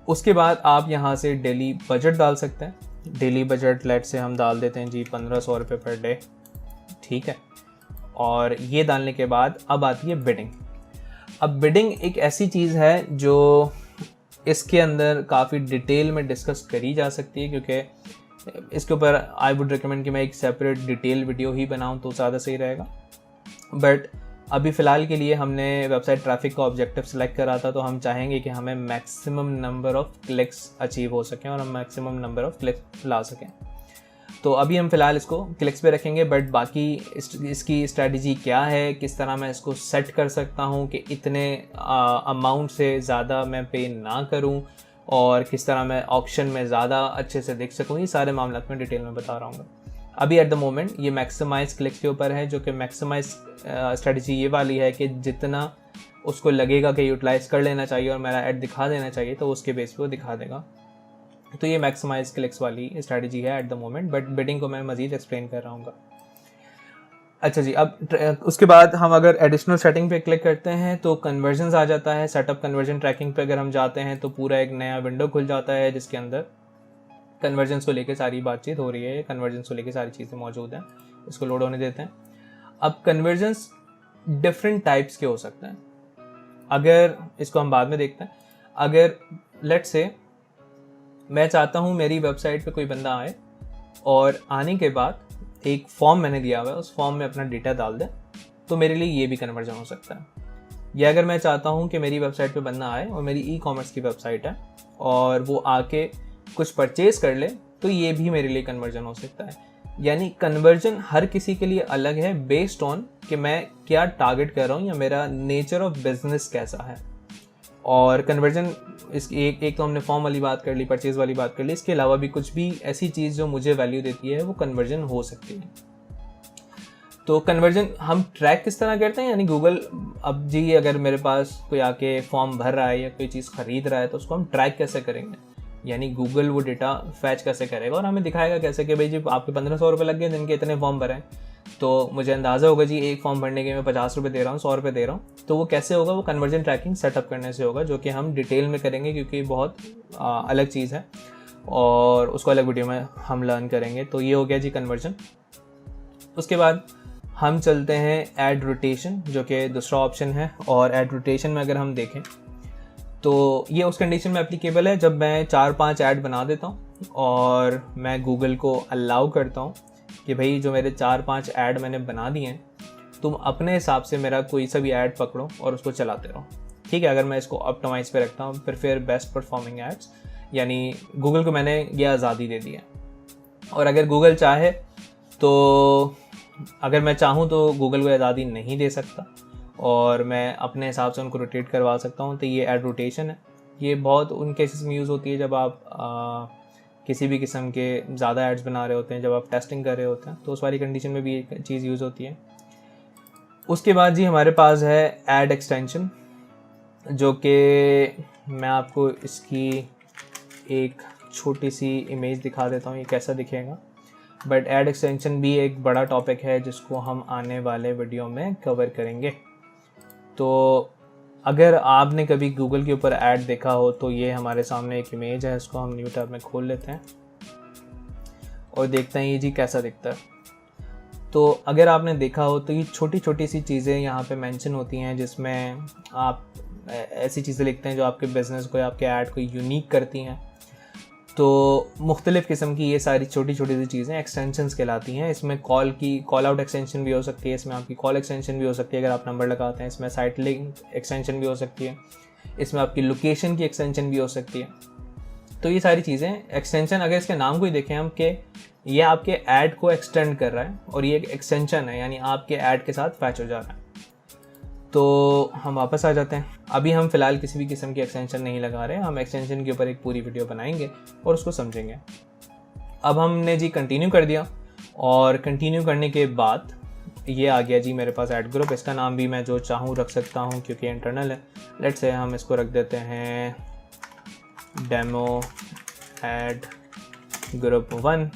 उसके बाद आप यहाँ से डेली बजट डाल सकते हैं। डेली बजट लेट से हम डाल देते हैं जी 1500 रुपये पर डे, ठीक है। और ये डालने के बाद अब आती है बिडिंग। अब बिडिंग एक ऐसी चीज़ है जो इसके अंदर काफ़ी डिटेल में डिस्कस करी जा सकती है, क्योंकि इसके ऊपर आई वुड रिकमेंड कि मैं एक सेपरेट डिटेल वीडियो ही बनाऊँ तो ज़्यादा सही रहेगा। बट अभी फ़िलहाल के लिए हमने वेबसाइट ट्रैफिक का ऑब्जेक्टिव सेलेक्ट करा था, तो हम चाहेंगे कि हमें maximum number of clicks achieve हो सकें और हम मैक्सिमम नंबर ऑफ़ क्लिक्स ला सकें। तो अभी हम फ़िलहाल इसको क्लिक्स पे रखेंगे, बट बाकी इसकी स्ट्रैटेजी क्या है, किस तरह मैं इसको सेट कर सकता हूँ कि इतने अमाउंट से ज़्यादा मैं पे ना करूँ और किस तरह मैं ऑक्शन में ज़्यादा अच्छे से देख सकूँ, ये सारे मामला मैं डिटेल में बता रहा हूँ। अभी एट द मोमेंट ये मैक्सिमाइज क्लिक्स के ऊपर है, जो कि मैक्सिमाइज स्ट्रेटजी ये वाली है कि जितना उसको लगेगा कि यूटिलाइज कर लेना चाहिए और मेरा ऐड दिखा देना चाहिए तो उसके बेस पे वो दिखा देगा। तो ये मैक्सिमाइज क्लिक्स वाली स्ट्रेटजी है at the moment, but bidding को मैं मज़ीद एक्सप्लेन कर रहा हूँ। अच्छा जी, अब उसके बाद हम अगर एडिशनल सेटिंग पे क्लिक करते हैं तो कन्वर्जन्स आ जाता है। सेटअप कन्वर्जन ट्रैकिंग पे अगर हम जाते हैं तो पूरा एक नया विंडो खुल जाता है जिसके अंदर कन्वर्जन्स को लेके सारी बातचीत हो रही है, कन्वर्जन्स को लेके सारी चीज़ें मौजूद हैं। इसको लोड होने देते हैं। अब कन्वर्जन्स डिफरेंट टाइप्स के हो सकते हैं, अगर इसको हम बाद में देखते हैं। अगर लेट्स से मैं चाहता हूँ मेरी वेबसाइट पे कोई बंदा आए और आने के बाद एक फॉर्म मैंने दिया हुआ है, उस फॉर्म में अपना डेटा डाल दे, तो मेरे लिए ये भी कन्वर्जन हो सकता है। या अगर मैं चाहता हूँ कि मेरी वेबसाइट पे बंदा आए और मेरी ई कॉमर्स की वेबसाइट है और वो आके कुछ परचेज कर ले, तो ये भी मेरे लिए कन्वर्जन हो सकता है। यानी कन्वर्जन हर किसी के लिए अलग है बेस्ड ऑन कि मैं क्या टारगेट कर रहा हूँ या मेरा नेचर ऑफ बिजनेस कैसा है। और कन्वर्जन इस एक तो हमने फॉर्म वाली बात कर ली, परचेज वाली बात कर ली, इसके अलावा भी कुछ भी ऐसी चीज़ जो मुझे वैल्यू देती है वो कन्वर्जन हो सकती है। तो कन्वर्जन हम ट्रैक किस तरह करते हैं, यानी गूगल, अब जी अगर मेरे पास कोई आके फॉर्म भर रहा है या कोई चीज़ खरीद रहा है तो उसको हम ट्रैक कैसे करेंगे, यानी गूगल वो डेटा फैच कैसे करेगा और हमें दिखाएगा कैसे कि भाई जी आपके 1500 रुपये लग गए दिन के, इतने फॉर्म भरे हैं, तो मुझे अंदाज़ा होगा जी एक फॉर्म भरने के मैं 50 रुपये दे रहा हूँ, 100 रुपये दे रहा हूँ। तो वो कैसे होगा, वो कन्वर्जन ट्रैकिंग सेटअप करने से होगा, जो कि हम डिटेल में करेंगे क्योंकि बहुत अलग चीज़ है और उसको अलग वीडियो में हम लर्न करेंगे। तो ये हो गया जी कन्वर्जन। उसके बाद हम चलते हैं ऐड रोटेशन, जो कि दूसरा ऑप्शन है। और ऐड रोटेशन में अगर हम देखें तो ये उस कंडीशन में एप्लीकेबल है जब मैं 4-5 ऐड बना देता हूँ और मैं गूगल को अलाउ करता हूँ कि भाई जो मेरे 4-5 ऐड मैंने बना दिए हैं, तुम अपने हिसाब से मेरा कोई सा भी ऐड पकड़ो और उसको चलाते रहो। ठीक है, अगर मैं इसको ऑप्टिमाइज पे रखता हूँ, प्रेफर बेस्ट परफॉर्मिंग एड्स, यानी गूगल को मैंने ये आज़ादी दे दी है। और अगर गूगल चाहे तो, अगर मैं चाहूँ तो गूगल को आज़ादी नहीं दे सकता और मैं अपने हिसाब से उनको रोटेट करवा सकता हूँ। तो ये ऐड रोटेशन है। ये बहुत उन केसेस में यूज़ होती है जब आप किसी भी किस्म के ज़्यादा एड्स बना रहे होते हैं, जब आप टेस्टिंग कर रहे होते हैं, तो उस वाली कंडीशन में भी एक चीज़ यूज़ होती है। उसके बाद जी हमारे पास है ऐड एक्सटेंशन, जो कि मैं आपको इसकी एक छोटी सी इमेज दिखा देता हूँ, ये कैसा दिखेगा। बट ऐड एक्सटेंशन भी एक बड़ा टॉपिक है जिसको हम आने वाले वीडियो में कवर करेंगे। तो अगर आपने कभी गूगल के ऊपर ऐड देखा हो तो ये हमारे सामने एक इमेज है, इसको हम न्यू टैब में खोल लेते हैं और देखते हैं ये जी कैसा दिखता है। तो अगर आपने देखा हो तो ये छोटी छोटी सी चीज़ें यहाँ पे मेंशन होती हैं जिसमें आप ऐसी चीज़ें लिखते हैं जो आपके बिज़नेस को या आपके ऐड को यूनिक करती हैं। तो मुख्तलिफ़ किस्म की ये सारी छोटी छोटी सी चीज़ें एक्सटेंशंस कहलाती हैं। इसमें कॉल आउट एक्सटेंशन भी हो सकती है, इसमें आपकी कॉल एक्सटेंशन भी हो सकती है अगर आप नंबर लगाते हैं, इसमें साइट लिंक एक्सटेंशन भी हो सकती है, इसमें आपकी लोकेशन की एक्सटेंशन भी हो सकती है। तो ये सारी चीज़ें एक्सटेंशन, अगर इसके नाम को ही देखें हम कि ये आपके ऐड को एक्सटेंड कर रहा है और ये एक एक्सटेंशन है, यानी आपके ऐड के साथ फैच हो जा रहा है। तो हम वापस आ जाते हैं। अभी हम फ़िलहाल किसी भी किस्म की एक्सटेंशन नहीं लगा रहे, हम एक्सटेंशन के ऊपर एक पूरी वीडियो बनाएंगे और उसको समझेंगे। अब हमने जी कंटिन्यू कर दिया और कंटिन्यू करने के बाद ये आ गया जी मेरे पास ऐड ग्रुप। इसका नाम भी मैं जो चाहूँ रख सकता हूँ क्योंकि इंटरनल है। लेट्स से हम इसको रख देते हैं डेमो ऐड ग्रुप 1।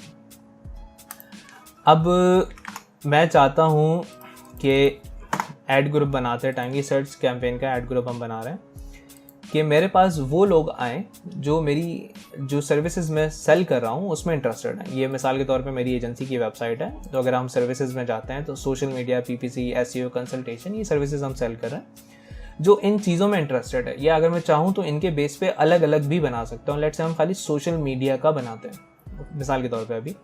अब मैं चाहता हूँ कि ऐड ग्रुप बनाते टाइम, ये सर्च कैंपेन का ऐड ग्रुप हम बना रहे हैं, कि मेरे पास वो लोग आएँ जो मेरी जो सर्विसेज मैं सेल कर रहा हूँ उसमें इंटरेस्टेड है। ये मिसाल के तौर पे मेरी एजेंसी की वेबसाइट है, तो अगर हम सर्विसेज में जाते हैं तो social media, PPC, SEO, consultation, ये सर्विसेज हम सेल कर रहे हैं जो इन चीज़ों में इंटरेस्टेड है। या अगर मैं चाहूँ तो इनके बेस पे अलग अलग भी बना सकता हूँ। लेट्स से हम खाली सोशल मीडिया का बनाते हैं मिसाल के तौर पर अभी,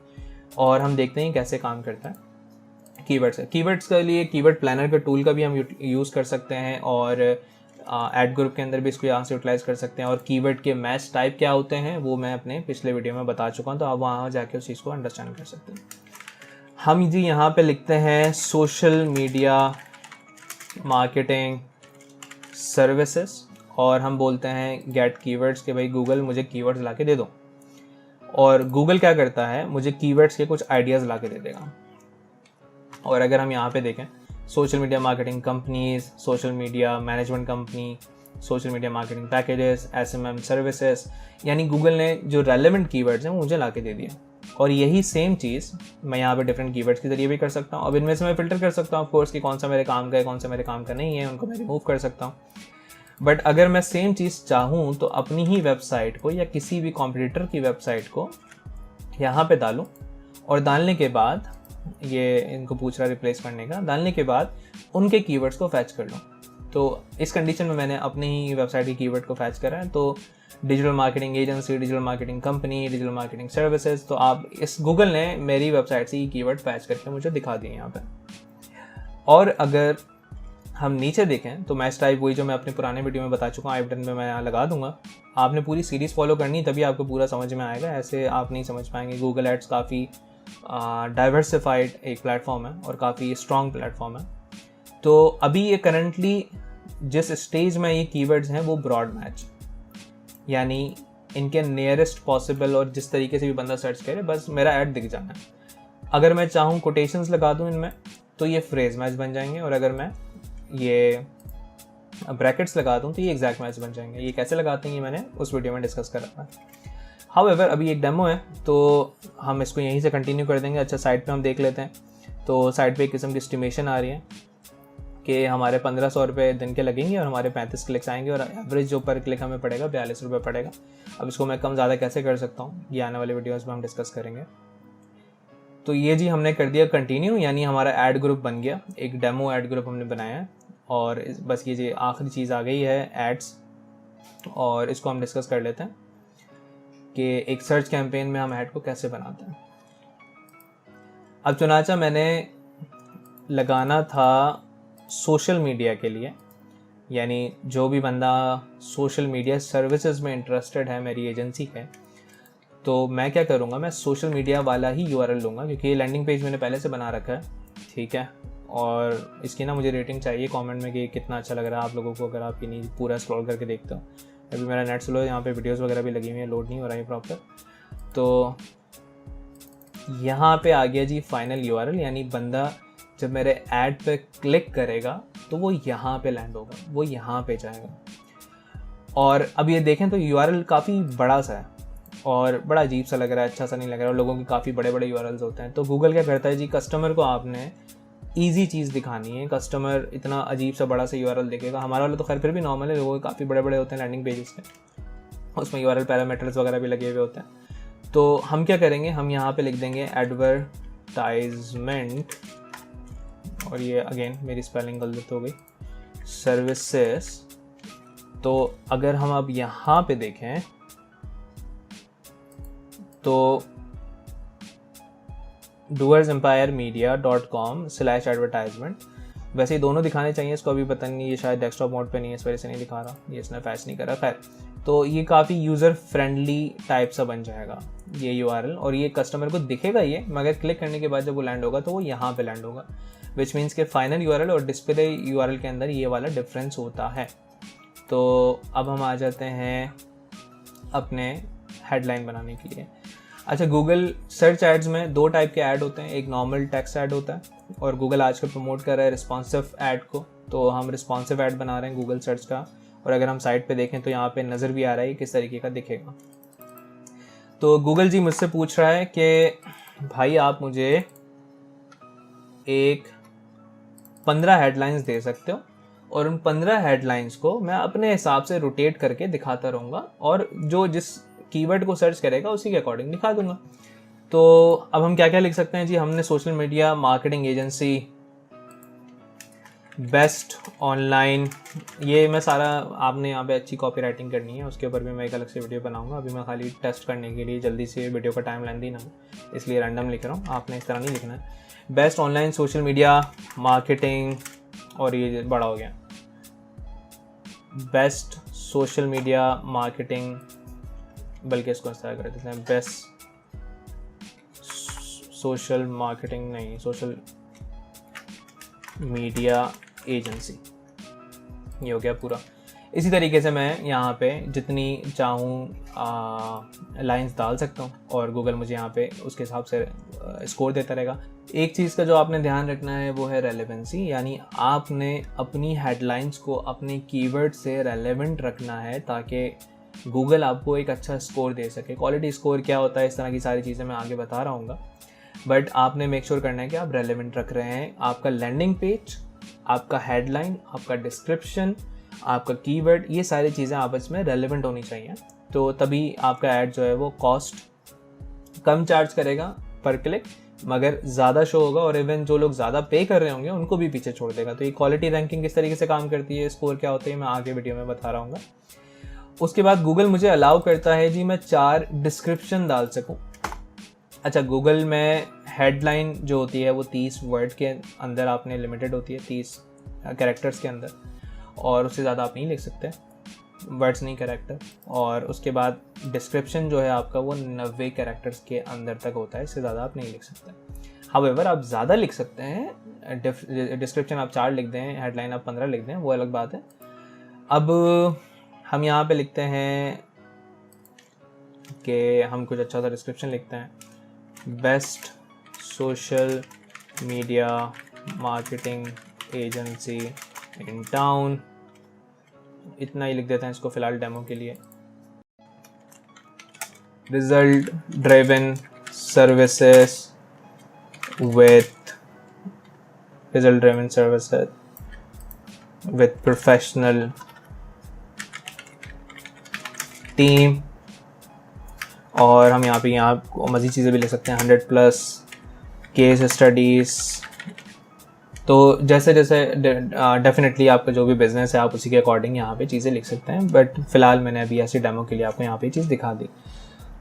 और हम देखते हैं कैसे काम करता है। कीवर्ड्स के लिए कीवर्ड प्लानर के टूल का भी हम यूज़ कर सकते हैं और ऐड ग्रुप के अंदर भी इसको यहाँ से यूटिलाइज़ कर सकते हैं। और कीवर्ड के मैच टाइप क्या होते हैं वो मैं अपने पिछले वीडियो में बता चुका हूँ, तो आप वहाँ जाके उस चीज़ को अंडरस्टैंड कर सकते हैं। हम जी यहाँ पे लिखते हैं सोशल मीडिया मार्केटिंग सर्विसेज और हम बोलते हैं गेट कीवर्ड्स, कि भाई गूगल मुझे कीवर्ड्स ला के दे दो। और गूगल क्या करता है, मुझे कीवर्ड्स के कुछ आइडियाज़ ला के दे देगा। और अगर हम यहाँ पे देखें, social media marketing companies, social media management company, social media marketing packages, SMM services, यानी गूगल ने जो रेलेवेंट कीवर्ड्स हैं वो मुझे ला के दे दिया। और यही सेम चीज़ मैं यहाँ पे डिफरेंट कीवर्ड्स के जरिए भी कर सकता हूँ। अब इनमें से मैं फ़िल्टर कर सकता हूँ ऑफकोर्स कि कौन सा मेरे काम का है, कौन सा मेरे काम का नहीं है, उनको मैं रिमूव कर सकता हूँ। बट अगर मैं सेम चीज़ चाहूँ तो अपनी ही वेबसाइट को या किसी भी कॉम्पिटिटर की वेबसाइट को यहाँ पे डालूँ, और डालने के बाद ये इनको पूछ रहा रिप्लेस करने का, डालने के बाद उनके कीवर्ड्स को फैच कर लूँ। तो इस कंडीशन में मैंने अपनी ही वेबसाइट के कीवर्ड को फैच करा है। तो digital marketing agency, digital marketing company, digital marketing services, तो आप इस गूगल ने मेरी वेबसाइट से ये कीवर्ड फैच करके मुझे दिखा दिए यहाँ पे। और अगर हम नीचे देखें तो मैच टाइप वही जो मैं अपने पुराने वीडियो में बता चुका हूँ, आई बटन में मैं यहाँ लगा दूंगा। आपने पूरी सीरीज़ फॉलो करनी तभी आपको पूरा समझ में आएगा, ऐसे आप नहीं समझ पाएंगे। गूगल एड्स काफ़ी डाइवर्सिफाइड एक प्लेटफॉर्म है और काफ़ी स्ट्रॉन्ग प्लेटफॉर्म है। तो अभी ये करंटली जिस स्टेज में ये कीवर्ड्स हैं वो ब्रॉड मैच, यानी इनके नियरेस्ट पॉसिबल, और जिस तरीके से भी बंदा सर्च करे बस मेरा ऐड दिख जाना है। अगर मैं चाहूँ कोटेशंस लगा दूँ इनमें तो ये फ्रेज मैच बन जाएंगे, और अगर मैं ये ब्रैकेट्स लगा दूँ तो ये एग्जैक्ट मैच बन जाएंगे। ये कैसे लगाते हैं ये मैंने उस वीडियो में डिस्कस करा था। हाउएवर अभी एक डेमो है तो हम इसको यहीं से कंटिन्यू कर देंगे। अच्छा, साइट पे हम देख लेते हैं। तो साइट पे एक किस्म की एस्टिमेशन आ रही है कि हमारे 1500 रुपये दिन के लगेंगे और हमारे 35 क्लिक्स आएंगे, और एवरेज जो पर क्लिक हमें पड़ेगा 42 रुपये पड़ेगा। अब इसको मैं कम ज़्यादा कैसे कर सकता हूँ ये आने वाले वीडियोज़ में हम डिस्कस करेंगे। तो ये जी हमने कर दिया कंटिन्यू, यानी हमारा ऐड ग्रुप बन गया, एक डेमो ऐड ग्रुप हमने बनाया है। और बस ये जी आखिरी चीज़ आ गई है एड्स, और इसको हम डिस्कस कर लेते हैं कि एक सर्च कैंपेन में हम ऐड को कैसे बनाते हैं। अब चुनाचा मैंने लगाना था सोशल मीडिया के लिए, यानी जो भी बंदा सोशल मीडिया सर्विसेज में इंटरेस्टेड है मेरी एजेंसी के, तो मैं क्या करूँगा, मैं सोशल मीडिया वाला ही URL लूँगा, क्योंकि ये लैंडिंग पेज मैंने पहले से बना रखा है, ठीक है। और इसकी ना मुझे रेटिंग चाहिए कमेंट में कि कितना अच्छा लग रहा है आप लोगों को, अगर आप ये नहीं पूरा स्क्रॉल करके देखते हो। अभी मेरा नेट स्लो है, यहाँ पे वीडियोस वगैरह भी लगी हुई है, लोड नहीं हो रहा है प्रॉपर। तो यहाँ पे आ गया जी फाइनल URL, यानी बंदा जब मेरे ऐड पे क्लिक करेगा तो वो यहाँ पे लैंड होगा, वो यहाँ पे जाएगा। और अब ये देखें तो URL काफ़ी बड़ा सा है और बड़ा अजीब सा लग रहा है, अच्छा सा नहीं लग रहा है, और लोगों के काफ़ी बड़े बड़े URLs होते हैं। तो गूगल क्या करता है जी, कस्टमर को आपने ईजी चीज़ दिखानी है, कस्टमर इतना अजीब सा बड़ा सा URL देखेगा। हमारा वाला तो खैर फिर भी नॉर्मल है, लोगों के काफ़ी बड़े बड़े होते हैं लैंडिंग पेजेस के, उसमें URL पैरामीटर्स वगैरह भी लगे हुए होते हैं। तो हम क्या करेंगे, हम यहाँ पे लिख देंगे एडवर्टाइजमेंट, और ये अगेन मेरी स्पेलिंग गलत हो गई, सर्विसेज। तो अगर हम अब यहाँ पे देखें तो doersempire.com/advertisement, वैसे ही दोनों दिखाने चाहिए इसको, अभी पता नहीं, ये शायद डेस्कटॉप मोड पे नहीं है इस वजह से नहीं दिखा रहा, ये इसने फैच नहीं करा। खैर, तो ये काफ़ी यूज़र फ्रेंडली टाइप सा बन जाएगा ये URL, और ये कस्टमर को दिखेगा ये, मगर क्लिक करने के बाद जब वो लैंड होगा तो वो यहाँ पे लैंड होगा, विच मीन्स के फाइनल URL और डिस्प्ले URL के अंदर ये वाला डिफरेंस होता है। तो अब हम आ जाते हैं अपने हेडलाइन बनाने के लिए। अच्छा, गूगल सर्च एड्स में दो टाइप के ऐड होते हैं, एक नॉर्मल टेक्स्ट ऐड होता है, और गूगल आजकल प्रमोट कर रहा है रिस्पॉन्सिव ऐड को, तो हम रिस्पॉन्सिव ऐड बना रहे हैं गूगल सर्च का। और अगर हम साइट पे देखें तो यहाँ पे नज़र भी आ रहा है किस तरीके का दिखेगा। तो गूगल जी मुझसे पूछ रहा है कि भाई आप मुझे एक 15 हेडलाइंस दे सकते हो, और उन 15 हेडलाइंस को मैं अपने हिसाब से रोटेट करके दिखाता रहूँगा, और जो जिस कीवर्ड को सर्च करेगा उसी के अकॉर्डिंग दिखा दूंगा। तो अब हम क्या क्या लिख सकते हैं जी, हमने social media marketing agency, best online, ये मैं सारा, आपने यहाँ पे अच्छी कॉपी राइटिंग करनी है, उसके ऊपर भी मैं एक अलग से वीडियो बनाऊंगा। अभी मैं खाली टेस्ट करने के लिए जल्दी से वीडियो का टाइम लेंदी ना, इसलिए रैंडम लिख रहा हूँ, आपने इस तरह नहीं लिखना है। Best online social media marketing, और ये बड़ा हो गया, बेस्ट सोशल मीडिया मार्केटिंग, बल्कि इसको इस तरह कर देते हैं, बेस्ट सोशल मार्केटिंग नहीं, सोशल मीडिया एजेंसी, ये हो गया पूरा। इसी तरीके से मैं यहाँ पे जितनी चाहूँ लाइंस डाल सकता हूँ और गूगल मुझे यहाँ पे उसके हिसाब से स्कोर देता रहेगा। एक चीज़ का जो आपने ध्यान रखना है वो है रेलेवेंसी, यानी आपने अपनी हेडलाइंस को अपने कीवर्ड से रेलेवेंट रखना है ताकि गूगल आपको एक अच्छा स्कोर दे सके। क्वालिटी स्कोर क्या होता है, इस तरह की सारी चीज़ें मैं आगे बता रहा हूँ, बट आपने मेक श्योर करना है कि आप रेलेवेंट रख रहे हैं। आपका लैंडिंग पेज, आपका हेडलाइन, आपका डिस्क्रिप्शन, आपका कीवर्ड, ये सारी चीज़ें आपस में रेलेवेंट होनी चाहिए, तो तभी आपका ऐड जो है वो कॉस्ट कम चार्ज करेगा पर क्लिक, मगर ज़्यादा शो होगा और इवन जो लोग ज़्यादा पे कर रहे होंगे उनको भी पीछे छोड़ देगा। तो ये क्वालिटी रैंकिंग किस तरीके से काम करती है, स्कोर क्या होते हैं, मैं आगे वीडियो में बता रहा हूँ। उसके बाद गूगल मुझे अलाउ करता है जी मैं 4 डिस्क्रिप्शन डाल सकूं। अच्छा, गूगल में हेडलाइन जो होती है वो 30 वर्ड के अंदर आपने लिमिटेड होती है, 30 कैरेक्टर्स के अंदर, और उससे ज़्यादा आप नहीं लिख सकते, वर्ड्स नहीं कैरेक्टर। और उसके बाद डिस्क्रिप्शन जो है आपका वो 90 कैरेक्टर्स के अंदर तक होता है, इससे ज़्यादा आप नहीं लिख सकते। हाउएवर आप ज़्यादा लिख सकते हैं, डिस्क्रिप्शन आप 4 लिख दें, हेडलाइन आप 15 लिख दें, वो अलग बात है। अब हम यहाँ पे लिखते हैं कि हम कुछ अच्छा सा डिस्क्रिप्शन लिखते हैं, best social media marketing agency in town, इतना ही लिख देते हैं इसको फ़िलहाल डेमो के लिए। Result driven services with professional team, और हम यहाँ मज़ीद चीज़ें भी ले सकते हैं, 100+ केस स्टडीज़। तो जैसे जैसे डेफिनेटली आपका जो भी बिज़नेस है आप उसी के अकॉर्डिंग यहाँ पे चीज़ें लिख सकते हैं, बट फ़िलहाल मैंने अभी ऐसी डेमो के लिए आपको यहाँ पे चीज़ दिखा दी।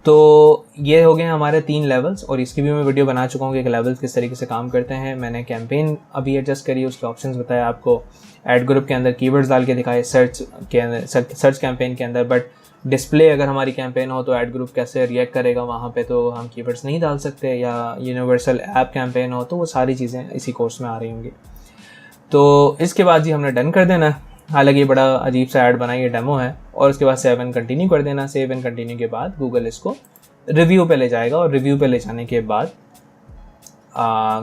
तो ये हो गए हमारे 3 लेवल्स, और इसकी भी मैं वीडियो बना चुका हूँ कि लेवल्स किस तरीके से काम करते हैं। मैंने कैंपेन अभी एडजस्ट करी, उसके ऑप्शंस बताया आपको, ऐड ग्रुप के अंदर कीवर्ड्स डाल के दिखाए, सर्च के अंदर, सर्च कैंपेन के अंदर, बट डिस्प्ले अगर हमारी कैंपेन हो तो ऐड ग्रुप कैसे रिएक्ट करेगा वहाँ पे, तो हम कीवर्ड्स नहीं डाल सकते, या यूनिवर्सल ऐप कैंपेन हो तो वो सारी चीज़ें इसी कोर्स में आ रही होंगी। तो इसके बाद जी हमने डन कर देना, हालांकि बड़ा अजीब सा ऐड बना, ये डेमो है, और उसके बाद सेव एंड कंटिन्यू कर देना। सेव एंड कंटिन्यू के बाद गूगल इसको रिव्यू पे ले जाएगा, और रिव्यू पे ले जाने के बाद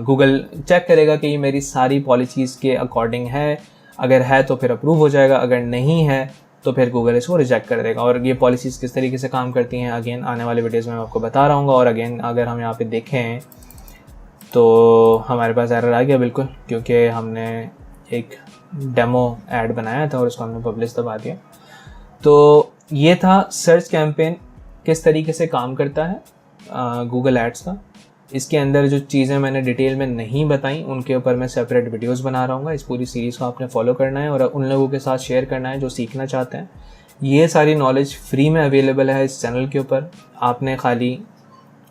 गूगल चेक करेगा कि ये मेरी सारी पॉलिसीज़ के अकॉर्डिंग है, अगर है तो फिर अप्रूव हो जाएगा, अगर नहीं है तो फिर गूगल इसको रिजेक्ट कर देगा। और ये पॉलिसीज़ किस तरीके से काम करती हैं अगेन आने वाले वीडियोज़ में मैं आपको बता रहा हूँ। और अगेन अगर हम यहाँ पे देखें तो हमारे पास एरर आ गया बिल्कुल, क्योंकि हमने एक डेमो ऐड बनाया था और उसको हमने पब्लिश दबा दिया। तो ये था सर्च कैंपेन किस तरीके से काम करता है गूगल एड्स का। इसके अंदर जो चीज़ें मैंने डिटेल में नहीं बताई उनके ऊपर मैं सेपरेट वीडियोस बना रहा हूँ। इस पूरी सीरीज़ को आपने फॉलो करना है और उन लोगों के साथ शेयर करना है जो सीखना चाहते हैं। ये सारी नॉलेज फ्री में अवेलेबल है इस चैनल के ऊपर, आपने खाली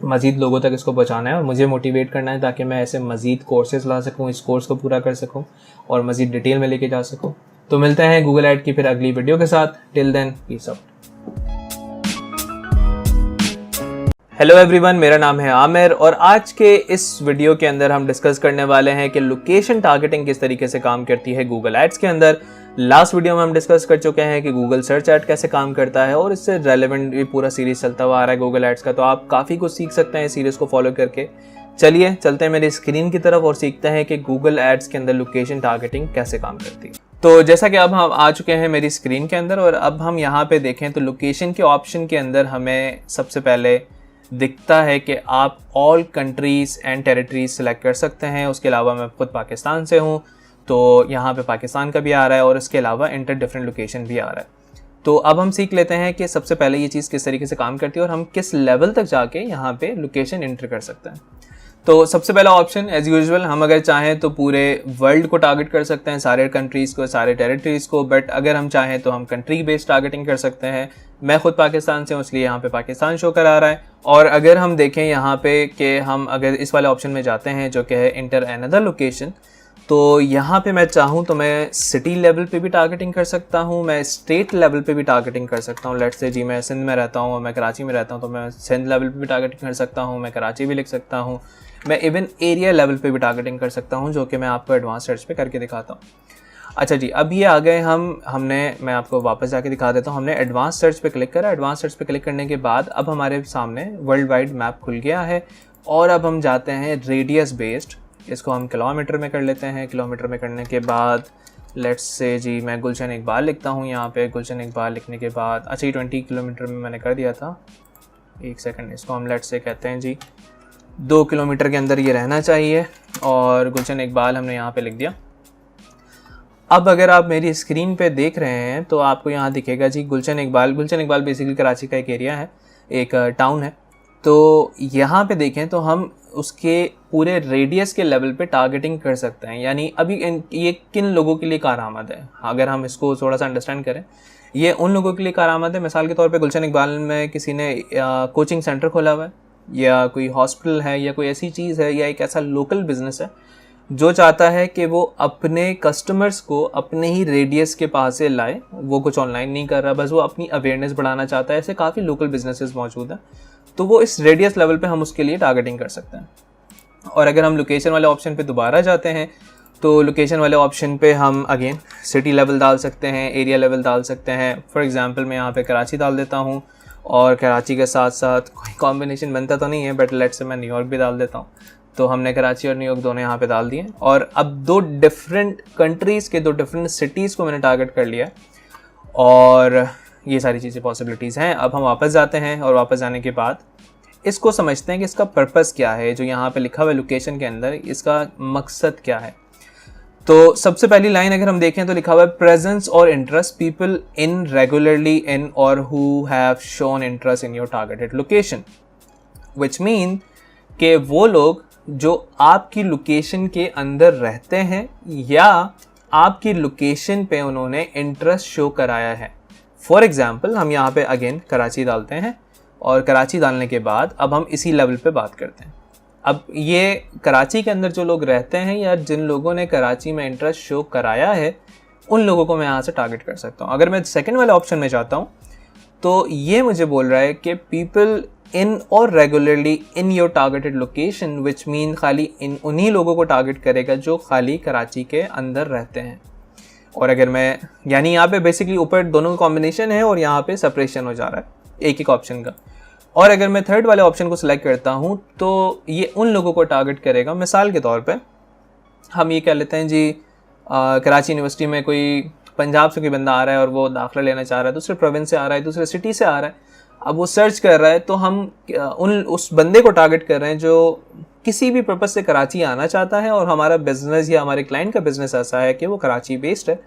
मज़ीद लोगों तक इसको पहुँचाना है और मुझे मोटिवेट करना है ताकि मैं ऐसे मज़ीद कोर्सेज़ ला सकूँ, इस कोर्स को पूरा कर सकूँ और मज़ीद डिटेल में लेके जा सकूँ। तो मिलते हैं गूगल ऐड की फिर अगली वीडियो के साथ। Till then peace out. Hello everyone, मेरा नाम है आमिर और आज के इस वीडियो के अंदर हम डिस्कस करने वाले हैं कि लोकेशन टारगेटिंग किस तरीके से काम करती है गूगल एड्स के अंदर। लास्ट वीडियो में हम डिस्कस कर चुके हैं कि गूगल सर्च ऐड कैसे काम करता है और इससे रेलेवेंट भी पूरा सीरीज चलता हुआ आ रहा है गूगल एड्स का। तो आप काफ़ी कुछ सीख सकते हैं इस सीरीज़ को फॉलो करके। चलिए चलते हैं मेरी स्क्रीन की तरफ और सीखते हैं कि गूगल एड्स के अंदर लोकेशन टारगेटिंग कैसे काम करती है। तो जैसा कि अब हम आ चुके हैं मेरी स्क्रीन के अंदर और अब हम यहाँ पे देखें तो लोकेशन के ऑप्शन के अंदर हमें सबसे पहले दिखता है कि आप all countries and territories select कर सकते हैं। उसके अलावा मैं खुद पाकिस्तान से हूँ तो यहाँ पे पाकिस्तान का भी आ रहा है और इसके अलावा इंटर डिफरेंट लोकेशन भी आ रहा है। तो अब हम सीख लेते हैं कि सबसे पहले ये चीज़ किस तरीके से काम करती है और हम किस लेवल तक जाके यहाँ पे लोकेशन एंटर कर सकते हैं। तो सबसे पहला ऑप्शन एज यूजुअल, हम अगर चाहें तो पूरे वर्ल्ड को टारगेट कर सकते हैं, सारे कंट्रीज़ को, सारे टेरिटरीज़ को, बट अगर हम चाहें तो हम कंट्री बेस्ड टारगेटिंग कर सकते हैं। मैं खुद पाकिस्तान से हूँ इसलिए यहाँ पे पाकिस्तान शो करा रहा है। और अगर हम देखें यहाँ पे कि हम अगर इस वाले ऑप्शन में जाते हैं जो कि है इंटर अनदर लोकेशन, तो यहाँ पे मैं चाहूँ तो मैं सिटी लेवल पे भी टारगेटिंग कर सकता हूँ, मैं स्टेट लेवल पे भी टारगेटिंग कर सकता हूँ। लेट्स से जी मैं सिंध में रहता हूँ और मैं कराची में रहता हूँ तो मैं सिंध लेवल पे भी टारगेटिंग कर सकता हूँ, मैं कराची भी लिख सकता हूँ, मैं इवन एरिया लेवल पे भी टारगेटिंग कर सकता हूँ, जो कि मैं आपको एडवांस सर्च पे करके दिखाता हूँ। अच्छा जी, अब ये आ गए मैं आपको वापस जाके दिखा देता हूँ। हमने एडवांस सर्च पे क्लिक करा। एडवांस सर्च पे क्लिक करने के बाद अब हमारे सामने वर्ल्ड वाइड मैप खुल गया है और अब हम जाते हैं रेडियस बेस्ड, इसको हम किलोमीटर में कर लेते हैं। किलोमीटर में करने के बाद लेट्स से जी मैं गुलशन इकबाल लिखता हूँ यहाँ पे। गुलशन इकबाल लिखने के बाद अच्छा, ये 20 किलोमीटर में मैंने कर दिया था, एक सेकंड, इसको हम लेट्स से कहते हैं जी 2 किलोमीटर के अंदर ये रहना चाहिए और गुलशन इकबाल हमने यहाँ पे लिख दिया। अब अगर आप मेरी स्क्रीन पे देख रहे हैं तो आपको यहाँ दिखेगा जी गुलशन इकबाल। गुलशन इकबाल बेसिकली कराची का एक एरिया है, एक टाउन है। तो यहाँ पे देखें तो हम उसके पूरे रेडियस के लेवल पे टारगेटिंग कर सकते हैं। यानी अभी ये किन लोगों के लिए कारआमद है, अगर हम इसको थोड़ा सा अंडरस्टैंड करें, ये उन लोगों के लिए कारआमद है। मिसाल के तौर पे गुलशन इकबाल में किसी ने कोचिंग सेंटर खोला हुआ है या कोई हॉस्पिटल है या कोई ऐसी चीज़ है या एक ऐसा लोकल बिजनेस है जो चाहता है कि वो अपने कस्टमर्स को अपने ही रेडियस के पास से लाए। वो कुछ ऑनलाइन नहीं कर रहा, बस वो अपनी अवेयरनेस बढ़ाना चाहता है। ऐसे काफ़ी लोकल बिजनेसेस मौजूद हैं, तो वो इस रेडियस लेवल पे हम उसके लिए टारगेटिंग कर सकते हैं। और अगर हम लोकेशन वाले ऑप्शन पे दोबारा जाते हैं तो लोकेशन वाले ऑप्शन पे हम अगेन सिटी लेवल डाल सकते हैं, एरिया लेवल डाल सकते हैं। फॉर एग्जांपल मैं यहाँ पे कराची डाल देता हूँ और कराची के साथ साथ कोई कॉम्बिनेशन बनता तो नहीं है, बट लेट्स से मैं न्यूयॉर्क भी डाल देता हूँ। तो हमने कराची और न्यूयॉर्क दोनों यहाँ पे डाल दिए और अब 2 डिफरेंट कंट्रीज़ के 2 डिफरेंट सिटीज़ को मैंने टारगेट कर लिया और ये सारी चीज़ें पॉसिबिलिटीज़ हैं। अब हम वापस जाते हैं और वापस जाने के बाद इसको समझते हैं कि इसका पर्पस क्या है, जो यहाँ पे लिखा हुआ है लोकेशन के अंदर, इसका मकसद क्या है। तो सबसे पहली लाइन अगर हम देखें तो लिखा हुआ है प्रेजेंस और interest people in regularly in और who have shown interest in your targeted location, which mean कि वो लोग जो आपकी लोकेशन के अंदर रहते हैं या आपकी लोकेशन पे उन्होंने इंटरेस्ट शो कराया है। फॉर एग्जाम्पल हम यहाँ पे अगेन कराची डालते हैं और कराची डालने के बाद अब हम इसी लेवल पे बात करते हैं। अब ये कराची के अंदर जो लोग रहते हैं या जिन लोगों ने कराची में इंटरेस्ट शो कराया है उन लोगों को मैं यहाँ से टारगेट कर सकता हूँ। अगर मैं सेकंड वाले ऑप्शन में जाता हूँ तो ये मुझे बोल रहा है कि पीपल इन और regularly in your targeted location, which mean खाली इन उन्हीं लोगों को टारगेट करेगा जो खाली कराची के अंदर रहते हैं। और अगर मैं यानी यहाँ पे बेसिकली ऊपर दोनों कॉम्बिनेशन है और यहाँ पे सेपरेशन हो जा रहा है एक ऑप्शन का। और अगर मैं थर्ड वाले ऑप्शन को सिलेक्ट करता हूँ तो ये उन लोगों को टारगेट करेगा। मिसाल के तौर पे हम ये कह लेते हैं जी कराची यूनिवर्सिटी में कोई पंजाब से कोई बंदा आ रहा है और वो दाखिला लेना चाह रहा है, दूसरे प्रोविंस से आ रहा है, दूसरे सिटी से आ रहा है। अब वो सर्च कर रहा है तो हम उस बंदे को टारगेट कर रहे हैं जो किसी भी पर्पज से कराची आना चाहता है और हमारा बिजनेस या हमारे क्लाइंट का बिजनेस ऐसा है कि वो कराची बेस्ड है।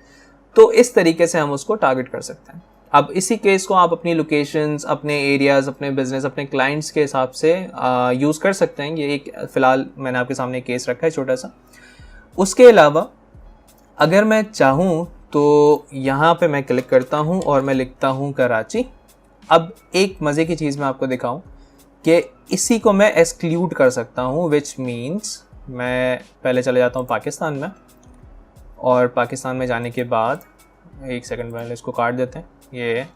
तो इस तरीके से हम उसको टारगेट कर सकते हैं। अब इसी केस को आप अपनी लोकेशंस, अपने एरियाज़, अपने बिजनेस, अपने क्लाइंट्स के हिसाब से यूज़ कर सकते हैं। ये एक फ़िलहाल मैंने आपके सामने केस रखा है छोटा सा। उसके अलावा अगर मैं चाहूँ तो यहाँ पे मैं क्लिक करता हूँ और मैं लिखता हूँ कराची। अब एक मज़े की चीज़ मैं आपको दिखाऊं कि इसी को मैं एक्सक्लूड कर सकता हूं, विच मीन्स मैं पहले चले जाता हूं पाकिस्तान में और पाकिस्तान में जाने के बाद एक सेकंड पहले इसको काट देते हैं। ये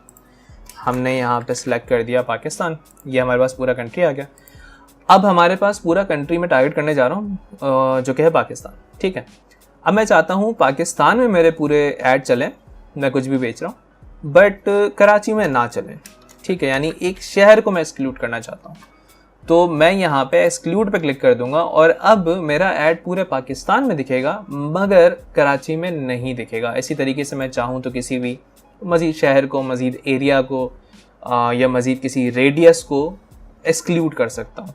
हमने यहाँ पे सिलेक्ट कर दिया पाकिस्तान, ये हमारे पास पूरा कंट्री आ गया। अब हमारे पास पूरा कंट्री में टारगेट करने जा रहा हूँ जो कि है पाकिस्तान। ठीक है, अब मैं चाहता हूँ पाकिस्तान में मेरे पूरे ऐड चलें, मैं कुछ भी बेच रहा हूँ, बट कराची में ना चलें। ठीक है, यानी एक शहर को मैं एक्सक्लूड करना चाहता हूँ तो मैं यहाँ पे एक्सक्लूड पे क्लिक कर दूंगा और अब मेरा ऐड पूरे पाकिस्तान में दिखेगा मगर कराची में नहीं दिखेगा। इसी तरीके से मैं चाहूँ तो किसी भी मज़ीद शहर को, मज़ीद एरिया को या मज़ीद किसी रेडियस को एक्सक्लूड कर सकता हूँ।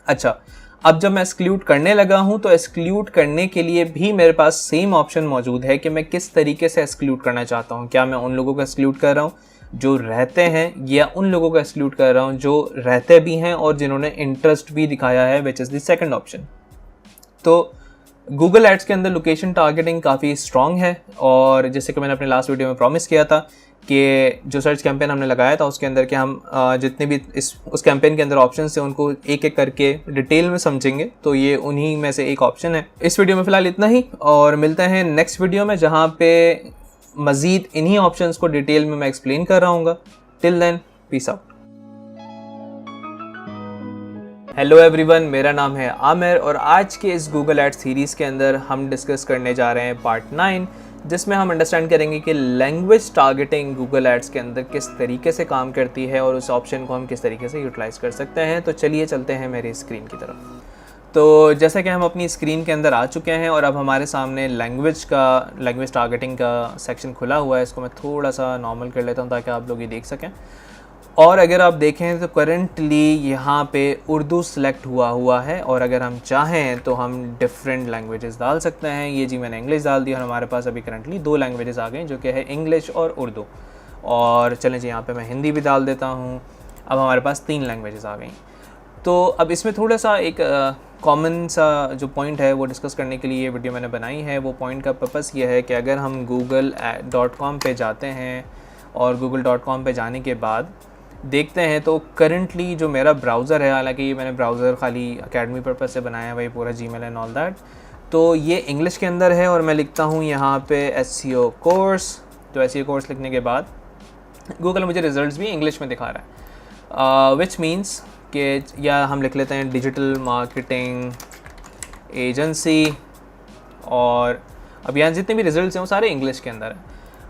अच्छा, अब जब मैं एक्सक्लूड करने लगा हूँ तो एक्सक्लूड करने के लिए भी मेरे पास सेम ऑप्शन मौजूद है कि मैं किस तरीके से एक्सक्लूड करना चाहता हूँ। क्या मैं उन लोगों को एक्सक्लूड कर रहा हूँ जो रहते हैं या उन लोगों को एक्सक्लूड कर रहा हूँ जो रहते भी हैं और जिन्होंने इंटरेस्ट भी दिखाया है, which is the second option. तो गूगल एड्स के अंदर लोकेशन टारगेटिंग काफ़ी स्ट्रॉन्ग है और जैसे कि मैंने अपने लास्ट वीडियो में प्रॉमिस किया था कि जो सर्च कैंपेन हमने लगाया था उसके अंदर कि हम जितने भी उस कैंपेन के अंदर ऑप्शन थे उनको एक एक करके डिटेल में समझेंगे, तो ये उन्हीं में से एक ऑप्शन है। इस वीडियो में फ़िलहाल इतना ही और मिलते हैं नेक्स्ट वीडियो में जहाँ पे मज़ीद इन्हीं ऑप्शंस को डिटेल में मैं एक्सप्लेन कर रहा हूँ। Till then, peace out. Hello everyone, मेरा नाम है आमिर और आज के इस गूगल एड्स सीरीज़ के अंदर हम डिस्कस करने जा रहे हैं पार्ट 9, जिसमें हम अंडरस्टैंड करेंगे कि लैंग्वेज टारगेटिंग गूगल एड्स के अंदर किस तरीके से काम करती है और उस ऑप्शन को हम किस तरीके से यूटिलाइज़ कर सकते हैं। तो चलिए चलते हैं मेरी स्क्रीन की तरफ। तो जैसे कि हम अपनी स्क्रीन के अंदर आ चुके हैं और अब हमारे सामने लैंग्वेज टारगेटिंग का सेक्शन खुला हुआ है। इसको मैं थोड़ा सा नॉर्मल कर लेता हूँ ताकि आप लोग ये देख सकें। और अगर आप देखें तो करंटली यहाँ पे उर्दू सेलेक्ट हुआ है और अगर हम चाहें तो हम डिफरेंट लैंग्वेजेस डाल सकते हैं। ये जी मैंने इंग्लिश डाल दी और हमारे पास अभी करंटली 2 लैंग्वेजेस आ गए जो कि है इंग्लिश और उर्दू। और चलें जी यहाँ पे मैं हिंदी भी डाल देता हूँ। अब हमारे पास 3 लैंग्वेजेस आ गई। तो अब इसमें थोड़ा सा एक कॉमन सा जो पॉइंट है वो डिस्कस करने के लिए ये वीडियो मैंने बनाई है। वो पॉइंट का पर्पस ये है कि अगर हम google.com पे जाते हैं और google.com पे जाने के बाद देखते हैं तो करंटली जो मेरा ब्राउज़र है, हालांकि ये मैंने ब्राउज़र खाली एकेडमी पर्पस से बनाया है भाई, पूरा जीमेल एंड ऑल दैट, तो ये इंग्लिश के अंदर है और मैं लिखता हूँ यहाँ पे SEO कोर्स। तो SEO कोर्स लिखने के बाद गूगल मुझे रिजल्ट्स भी इंग्लिश में दिखा रहा है, विच मीन्स कि या हम लिख लेते हैं डिजिटल मार्केटिंग एजेंसी, और अब यहाँ जितने भी रिजल्ट्स हैं वो सारे इंग्लिश के अंदर हैं।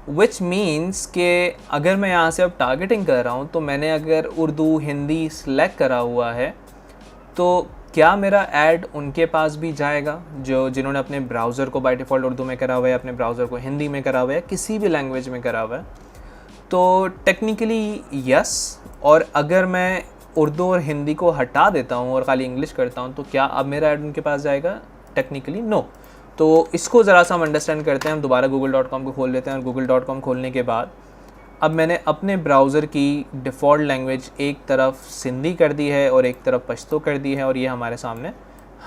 विच मीन्स कि अगर मैं यहाँ से अब टारगेटिंग कर रहा हूँ तो मैंने अगर उर्दू हिंदी सेलेक्ट करा हुआ है तो क्या मेरा ऐड उनके पास भी जाएगा जिन्होंने अपने ब्राउज़र को बाय डिफ़ॉल्ट उर्दू में करा हुआ है, अपने ब्राउज़र को हिंदी में करा हुआ है, किसी भी लैंग्वेज में करा हुआ है? तो टेक्निकली यस। और अगर मैं उर्दू और हिंदी को हटा देता हूँ और खाली इंग्लिश करता हूँ तो क्या अब मेरा ऐड उनके पास जाएगा? Technically no. तो इसको ज़रा सा हम अंडरस्टैंड करते हैं। हम दोबारा google.com को खोल लेते हैं और google.com खोलने के बाद अब मैंने अपने ब्राउज़र की डिफ़ॉल्ट लैंग्वेज एक तरफ सिंधी कर दी है और एक तरफ पश्तो कर दी है और ये हमारे सामने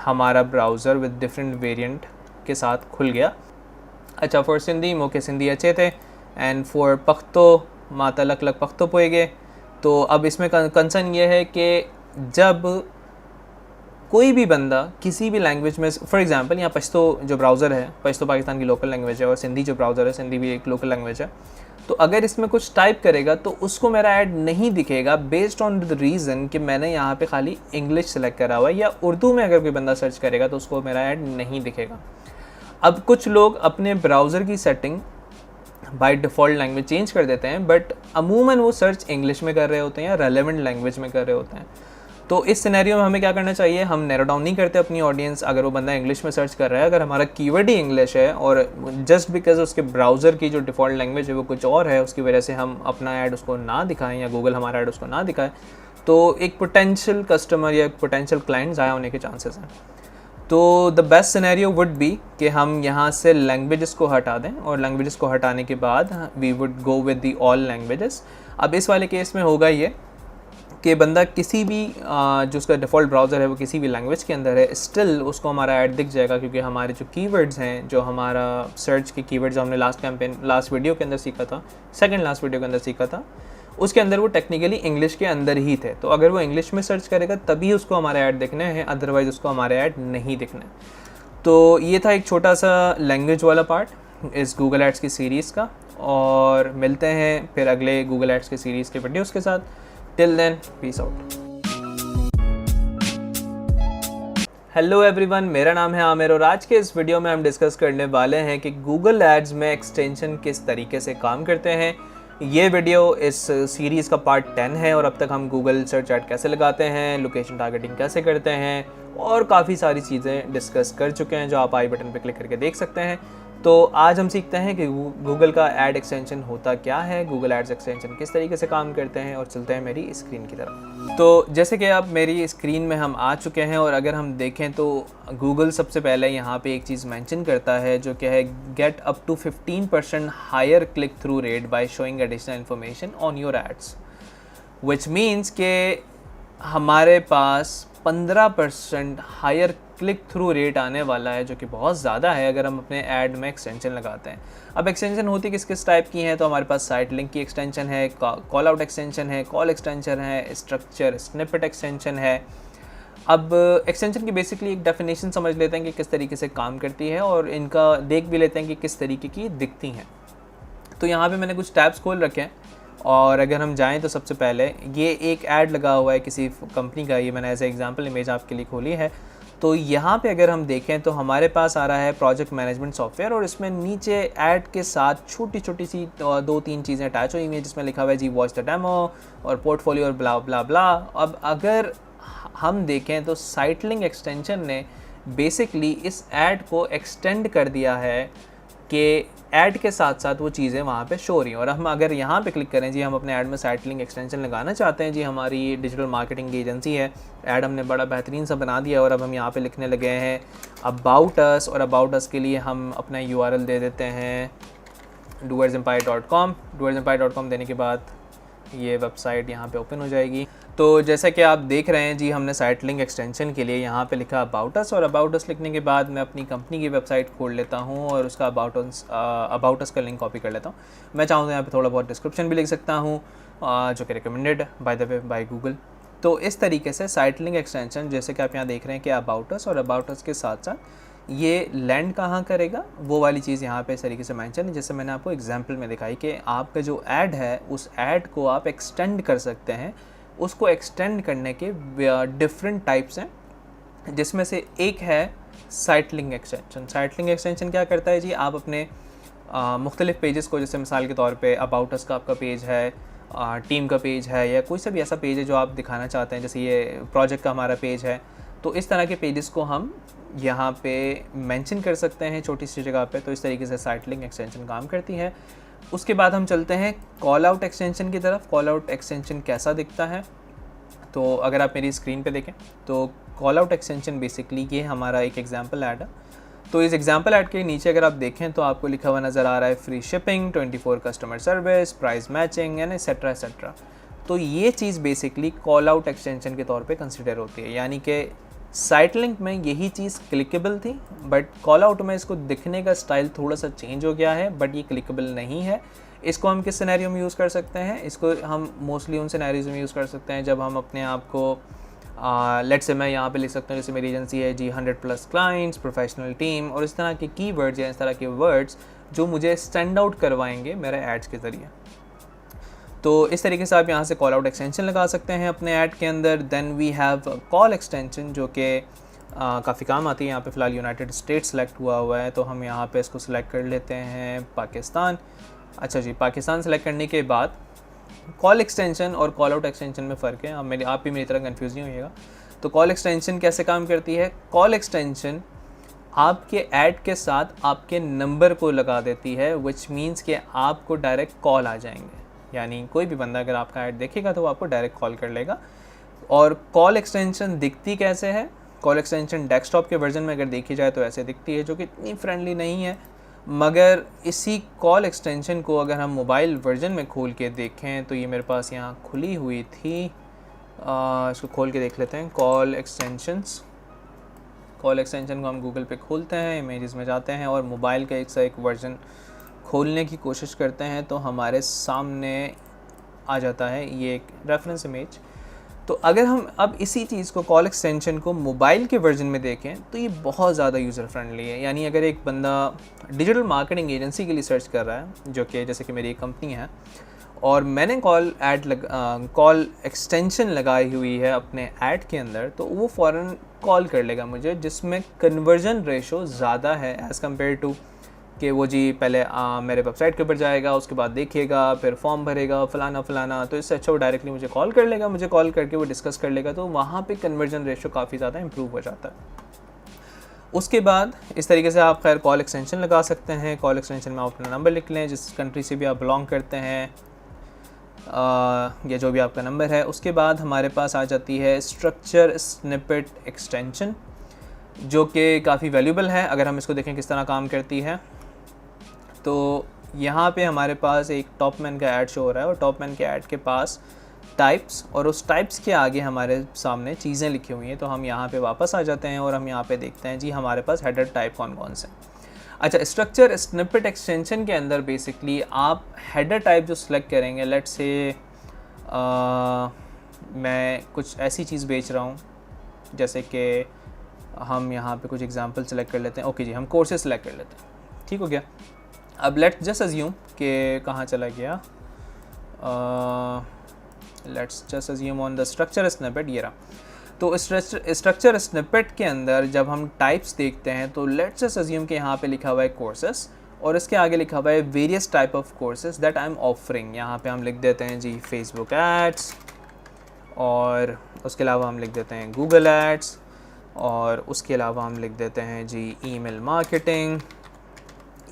हमारा ब्राउज़र विद डिफरेंट वेरिएंट के साथ खुल गया। अच्छा, फॉर सिंधी मौके सिंधी अच्छे थे एंड फॉर पख्तो माता लक लक पख्तो पोएगे। तो अब इसमें कंसर्न ये है कि जब कोई भी बंदा किसी भी लैंग्वेज में, फॉर एग्जांपल यहाँ पश्तो जो ब्राउज़र है, पश्तो पाकिस्तान की लोकल लैंग्वेज है और सिंधी जो ब्राउज़र है, सिंधी भी एक लोकल लैंग्वेज है, तो अगर इसमें कुछ टाइप करेगा तो उसको मेरा ऐड नहीं दिखेगा बेस्ड ऑन द रीज़न कि मैंने यहाँ पे खाली इंग्लिश सेलेक्ट करा हुआ है। या उर्दू में अगर कोई बंदा सर्च करेगा तो उसको मेरा ऐड नहीं दिखेगा। अब कुछ लोग अपने ब्राउज़र की setting by default language change कर देते हैं, बट अमूमन वो सर्च इंग्लिश में कर रहे होते हैं या रेलेवेंट लैंग्वेज में कर रहे होते हैं। तो इस सिनेरियो में हमें क्या करना चाहिए? हम नैरो डाउन नहीं करते अपनी ऑडियंस। अगर वो बंदा इंग्लिश में सर्च कर रहा है, अगर हमारा कीवर्ड ही इंग्लिश है और जस्ट बिकॉज उसके ब्राउज़र की जो डिफ़ॉल्ट लैंग्वेज है वो कुछ और है, उसकी वजह से हम अपना ऐड उसको ना दिखाएं या गूगल हमारा ऐड उसको ना दिखाए, तो एक पोटेंशियल कस्टमर या पोटेंशियल क्लाइंट ज़ाया होने के चांसेस हैं। तो the best scenario would be कि हम यहाँ से लैंग्वेजेस को हटा दें और लैंग्वेजेस को हटाने के बाद we would go with the all languages. अब इस वाले केस में होगा ये कि बंदा किसी भी जो उसका डिफ़ॉल्ट ब्राउज़र है वो किसी भी लैंग्वेज के अंदर है, स्टिल उसको हमारा ऐड दिख जाएगा, क्योंकि हमारे जो कीवर्ड्स हैं, जो हमारा सर्च के कीवर्ड्स हमने लास्ट वीडियो के अंदर सीखा था, सेकंड लास्ट वीडियो के अंदर सीखा था, उसके अंदर वो टेक्निकली इंग्लिश के अंदर ही थे। तो अगर वो इंग्लिश में सर्च करेगा तभी उसको हमारे ऐड दिखने हैं, अदरवाइज़ उसको हमारे ऐड नहीं दिखने। तो ये था एक छोटा सा लैंग्वेज वाला पार्ट इस गूगल एड्स की सीरीज़ का, और मिलते हैं फिर अगले गूगल एड्स की सीरीज़ के वीडियोज़ के साथ। Till then, peace out. Hello everyone, मेरा नाम है आमिर और आज के इस वीडियो में हम डिस्कस करने वाले हैं कि गूगल एड्स में एक्सटेंशन किस तरीके से काम करते हैं। ये वीडियो इस सीरीज़ का पार्ट 10 है और अब तक हम गूगल सर्च ऐड कैसे लगाते हैं, लोकेशन टारगेटिंग कैसे करते हैं और काफ़ी सारी चीज़ें डिस्कस कर चुके हैं जो आप आई बटन पर क्लिक करके देख सकते हैं। तो आज हम सीखते हैं कि गूगल का ऐड एक्सटेंशन होता क्या है, गूगल एड्स एक्सटेंशन किस तरीके से काम करते हैं, और चलते हैं मेरी स्क्रीन की तरफ। तो जैसे कि आप मेरी स्क्रीन में हम आ चुके हैं और अगर हम देखें तो गूगल सबसे पहले यहाँ पे एक चीज़ मेंशन करता है जो कि है get up to 15% higher click through rate by showing additional information on your ads, which means के हमारे पास 15% हायर क्लिक थ्रू रेट आने वाला है, जो कि बहुत ज़्यादा है अगर हम अपने ऐड में एक्सटेंशन लगाते हैं। अब एक्सटेंशन होती किस किस टाइप की हैं? तो हमारे पास साइट लिंक की एक्सटेंशन है, कॉल आउट एक्सटेंशन है, कॉल एक्सटेंशन है, स्ट्रक्चर स्निपेट एक्सटेंशन है। अब एक्सटेंशन की बेसिकली एक डेफिनेशन समझ लेते हैं कि किस तरीके से काम करती है और इनका देख भी लेते हैं कि किस तरीके की दिखती हैं। तो यहाँ पे मैंने कुछ टैब्स खोल रखे हैं और अगर हम जाएं तो सबसे पहले ये एक ऐड लगा हुआ है किसी कंपनी का, ये मैंने एज ए एग्जांपल इमेज आपके लिए खोली है। तो यहाँ पे अगर हम देखें तो हमारे पास आ रहा है प्रोजेक्ट मैनेजमेंट सॉफ्टवेयर, और इसमें नीचे ऐड के साथ छोटी छोटी सी 2-3 चीज़ें अटैच हुई हैं जिसमें लिखा हुआ है जी वॉच द डेमो और पोर्टफोलियो और ब्ला ब्ला ब्ला। अब अगर हम देखें तो साइटलिंक एक्सटेंशन ने बेसिकली इस ऐड को एक्सटेंड कर दिया है कि ऐड के साथ साथ वो चीज़ें वहाँ पे शो हो रही हैं। और हम अगर यहाँ पे क्लिक करें जी, हम अपने ऐड में साइटलिंक एक्सटेंशन लगाना चाहते हैं जी, हमारी डिजिटल मार्केटिंग की एजेंसी है, ऐड हमने बड़ा बेहतरीन सा बना दिया और अब हम यहाँ पे लिखने लगे हैं अबाउट अस, और अबाउट अस के लिए हम अपना URL दे देते हैं doersempire.com। doersempire.com देने के बाद ये वेबसाइट यहाँ पे ओपन हो जाएगी। तो जैसा कि आप देख रहे हैं जी, हमने साइटलिंक एक्सटेंशन के लिए यहाँ पे लिखा अबाउट अस, और अबाउट अस लिखने के बाद मैं अपनी कंपनी की वेबसाइट खोल लेता हूँ और उसका अबाउट अस का लिंक कॉपी कर लेता हूँ। मैं चाहूँ तो यहाँ पे थोड़ा बहुत डिस्क्रिप्शन भी लिख सकता हूँ जो कि recommended by the way by Google. तो इस तरीके से साइटलिंक एक्सटेंशन, जैसे कि आप यहाँ देख रहे हैं कि अबाउट अस और अबाउट अस के साथ साथ ये लैंड कहाँ करेगा वो वाली चीज़ यहाँ पे इस तरीके से मेंशन है, जैसे मैंने आपको एग्जांपल में दिखाई कि आपका जो ऐड है उस ऐड को आप एक्सटेंड कर सकते हैं। उसको एक्सटेंड करने के डिफरेंट टाइप्स हैं, जिसमें से एक है साइटलिंक एक्सटेंशन। साइटलिंक एक्सटेंशन क्या करता है जी, आप अपने मुख्तलिफ पेजेस को, जैसे मिसाल के तौर पे अबाउट अस का आपका पेज है, टीम का पेज है, या कोई सा भी ऐसा पेज है जो आप दिखाना चाहते हैं, जैसे ये प्रोजेक्ट का हमारा पेज है, तो इस तरह के पेजेस को हम यहाँ पे मेंशन कर सकते हैं छोटी सी जगह पे। तो इस तरीके से साइटलिंक एक्सटेंशन काम करती है। उसके बाद हम चलते हैं कॉल आउट एक्सटेंशन की तरफ। कॉल आउट एक्सटेंशन कैसा दिखता है, तो अगर आप मेरी स्क्रीन पे देखें तो कॉल आउट एक्सटेंशन बेसिकली ये हमारा एक एग्जांपल ऐड है। तो इस एग्जांपल ऐड के नीचे अगर आप देखें तो आपको लिखा हुआ नज़र आ रहा है free shipping, 24 customer service, price matching and etcetera etcetera. तो ये चीज़ बेसिकली कॉल आउट एक्सटेंशन के तौर पे कंसिडर होती है, यानी कि साइटलिंक में यही चीज़ क्लिकेबल थी, बट कॉल आउट में इसको दिखने का स्टाइल थोड़ा सा चेंज हो गया है, बट ये क्लिकेबल नहीं है। इसको हम किस सिनेरियो में यूज़ कर सकते हैं, इसको हम मोस्टली उन सिनेरियोज में यूज़ कर सकते हैं जब हम अपने आप को लेट्स से मैं यहाँ पे लिख सकता हूँ, जैसे मेरी एजेंसी है जी 100+ क्लाइंट्स, प्रोफेशनल टीम, और इस तरह के कीवर्ड्स या इस तरह के वर्ड्स जो मुझे स्टैंड आउट करवाएंगे मेरे एड्स के ज़रिए। तो इस तरीके से आप यहाँ से कॉल आउट एक्सटेंशन लगा सकते हैं अपने ऐड के अंदर। Then we have call extension जो कि काफ़ी काम आती है। यहाँ पे फ़िलहाल यूनाइटेड स्टेट्स सेलेक्ट हुआ है, तो हम यहाँ पे इसको सिलेक्ट कर लेते हैं पाकिस्तान। अच्छा जी, पाकिस्तान सेलेक्ट करने के बाद कॉल एक्सटेंशन और कॉल आउट एक्सटेंशन में फ़र्क है, आप भी मेरी तरह कन्फ्यूज़ नहीं होइएगा। तो कॉल एक्सटेंशन कैसे काम करती है, कॉल एक्सटेंशन आपके ऐड के साथ आपके नंबर को लगा देती है, विच मीन्स कि आपको डायरेक्ट कॉल आ जाएंगे, यानी कोई भी बंदा अगर आपका ऐड देखेगा तो वो आपको डायरेक्ट कॉल कर लेगा। और कॉल एक्सटेंशन दिखती कैसे है, कॉल एक्सटेंशन डेस्कटॉप के वर्जन में अगर देखी जाए तो ऐसे दिखती है, जो कि इतनी फ्रेंडली नहीं है। मगर इसी कॉल एक्सटेंशन को अगर हम मोबाइल वर्जन में खोल के देखें तो ये मेरे पास यहाँ खुली हुई थी, इसको खोल के देख लेते हैं। कॉल एक्सटेंशंस, कॉल एक्सटेंशन को हम गूगल पे खोलते हैं, इमेजेस में जाते हैं और मोबाइल का एक सा एक वर्जन खोलने की कोशिश करते हैं, तो हमारे सामने आ जाता है ये एक रेफरेंस इमेज। तो अगर हम अब इसी चीज़ को, कॉल एक्सटेंशन को मोबाइल के वर्जन में देखें तो ये बहुत ज़्यादा यूज़र फ्रेंडली है। यानी अगर एक बंदा डिजिटल मार्केटिंग एजेंसी के लिए सर्च कर रहा है, जो कि जैसे कि मेरी एक कंपनी है, और मैंने कॉल एक्सटेंशन लगाई हुई है अपने ऐड के अंदर, तो वो फ़ौरन कॉल कर लेगा मुझे, जिसमें कन्वर्जन रेशो ज़्यादा है एज़ कम्पेयर टू कि वो जी पहले मेरे वेबसाइट के ऊपर जाएगा, उसके बाद देखिएगा, फिर फॉर्म भरेगा, फ़लाना। तो इससे अच्छा वो डायरेक्टली मुझे कॉल कर लेगा, मुझे कॉल करके वो डिस्कस कर लेगा, तो वहाँ पे कन्वर्जन रेशो काफ़ी ज़्यादा इंप्रूव हो जाता है। उसके बाद इस तरीके से आप खैर कॉल एक्सटेंशन लगा सकते हैं। कॉल एक्सटेंशन में आप अपना नंबर लिख लें, जिस कंट्री से भी आप बिलोंग करते हैं, या जो भी आपका नंबर है। उसके बाद हमारे पास आ जाती है स्ट्रक्चर स्निपेट एक्सटेंशन, जो कि काफ़ी वैल्यूबल है। अगर हम इसको देखें किस तरह काम करती है, तो यहाँ पे हमारे पास एक टॉपमैन का ऐड शो हो रहा है, और टॉपमैन के ऐड के पास टाइप्स, और उस टाइप्स के आगे हमारे सामने चीज़ें लिखी हुई हैं। तो हम यहाँ पे वापस आ जाते हैं और हम यहाँ पे देखते हैं जी हमारे पास हेडर टाइप कौन कौन से। अच्छा, स्ट्रक्चर स्निपेट एक्सटेंशन के अंदर बेसिकली आप हेडर टाइप जो सिलेक्ट करेंगे, लेट्स से मैं कुछ ऐसी चीज़ बेच रहा हूँ, जैसे कि हम यहाँ पे कुछ एग्जांपल सेलेक्ट कर लेते हैं। ओके जी, हम कोर्सेज सेलेक्ट कर लेते हैं, ठीक हो गया। अब लेट्स जस्ट अज्यूम कि कहाँ चला गया, let's just assume on the structure snippet, ये रहा। तो स्ट्रक्चर स्निपेट के अंदर जब हम टाइप्स देखते हैं तो लेट्स जस्ट अज्यूम कि यहाँ पे लिखा हुआ है कोर्सेस और इसके आगे लिखा हुआ है various type of courses that I am offering. यहाँ पे हम लिख देते हैं जी फेसबुक एड्स, और उसके अलावा हम लिख देते हैं गूगल एड्स, और उसके अलावा हम लिख देते हैं जी ईमेल मार्केटिंग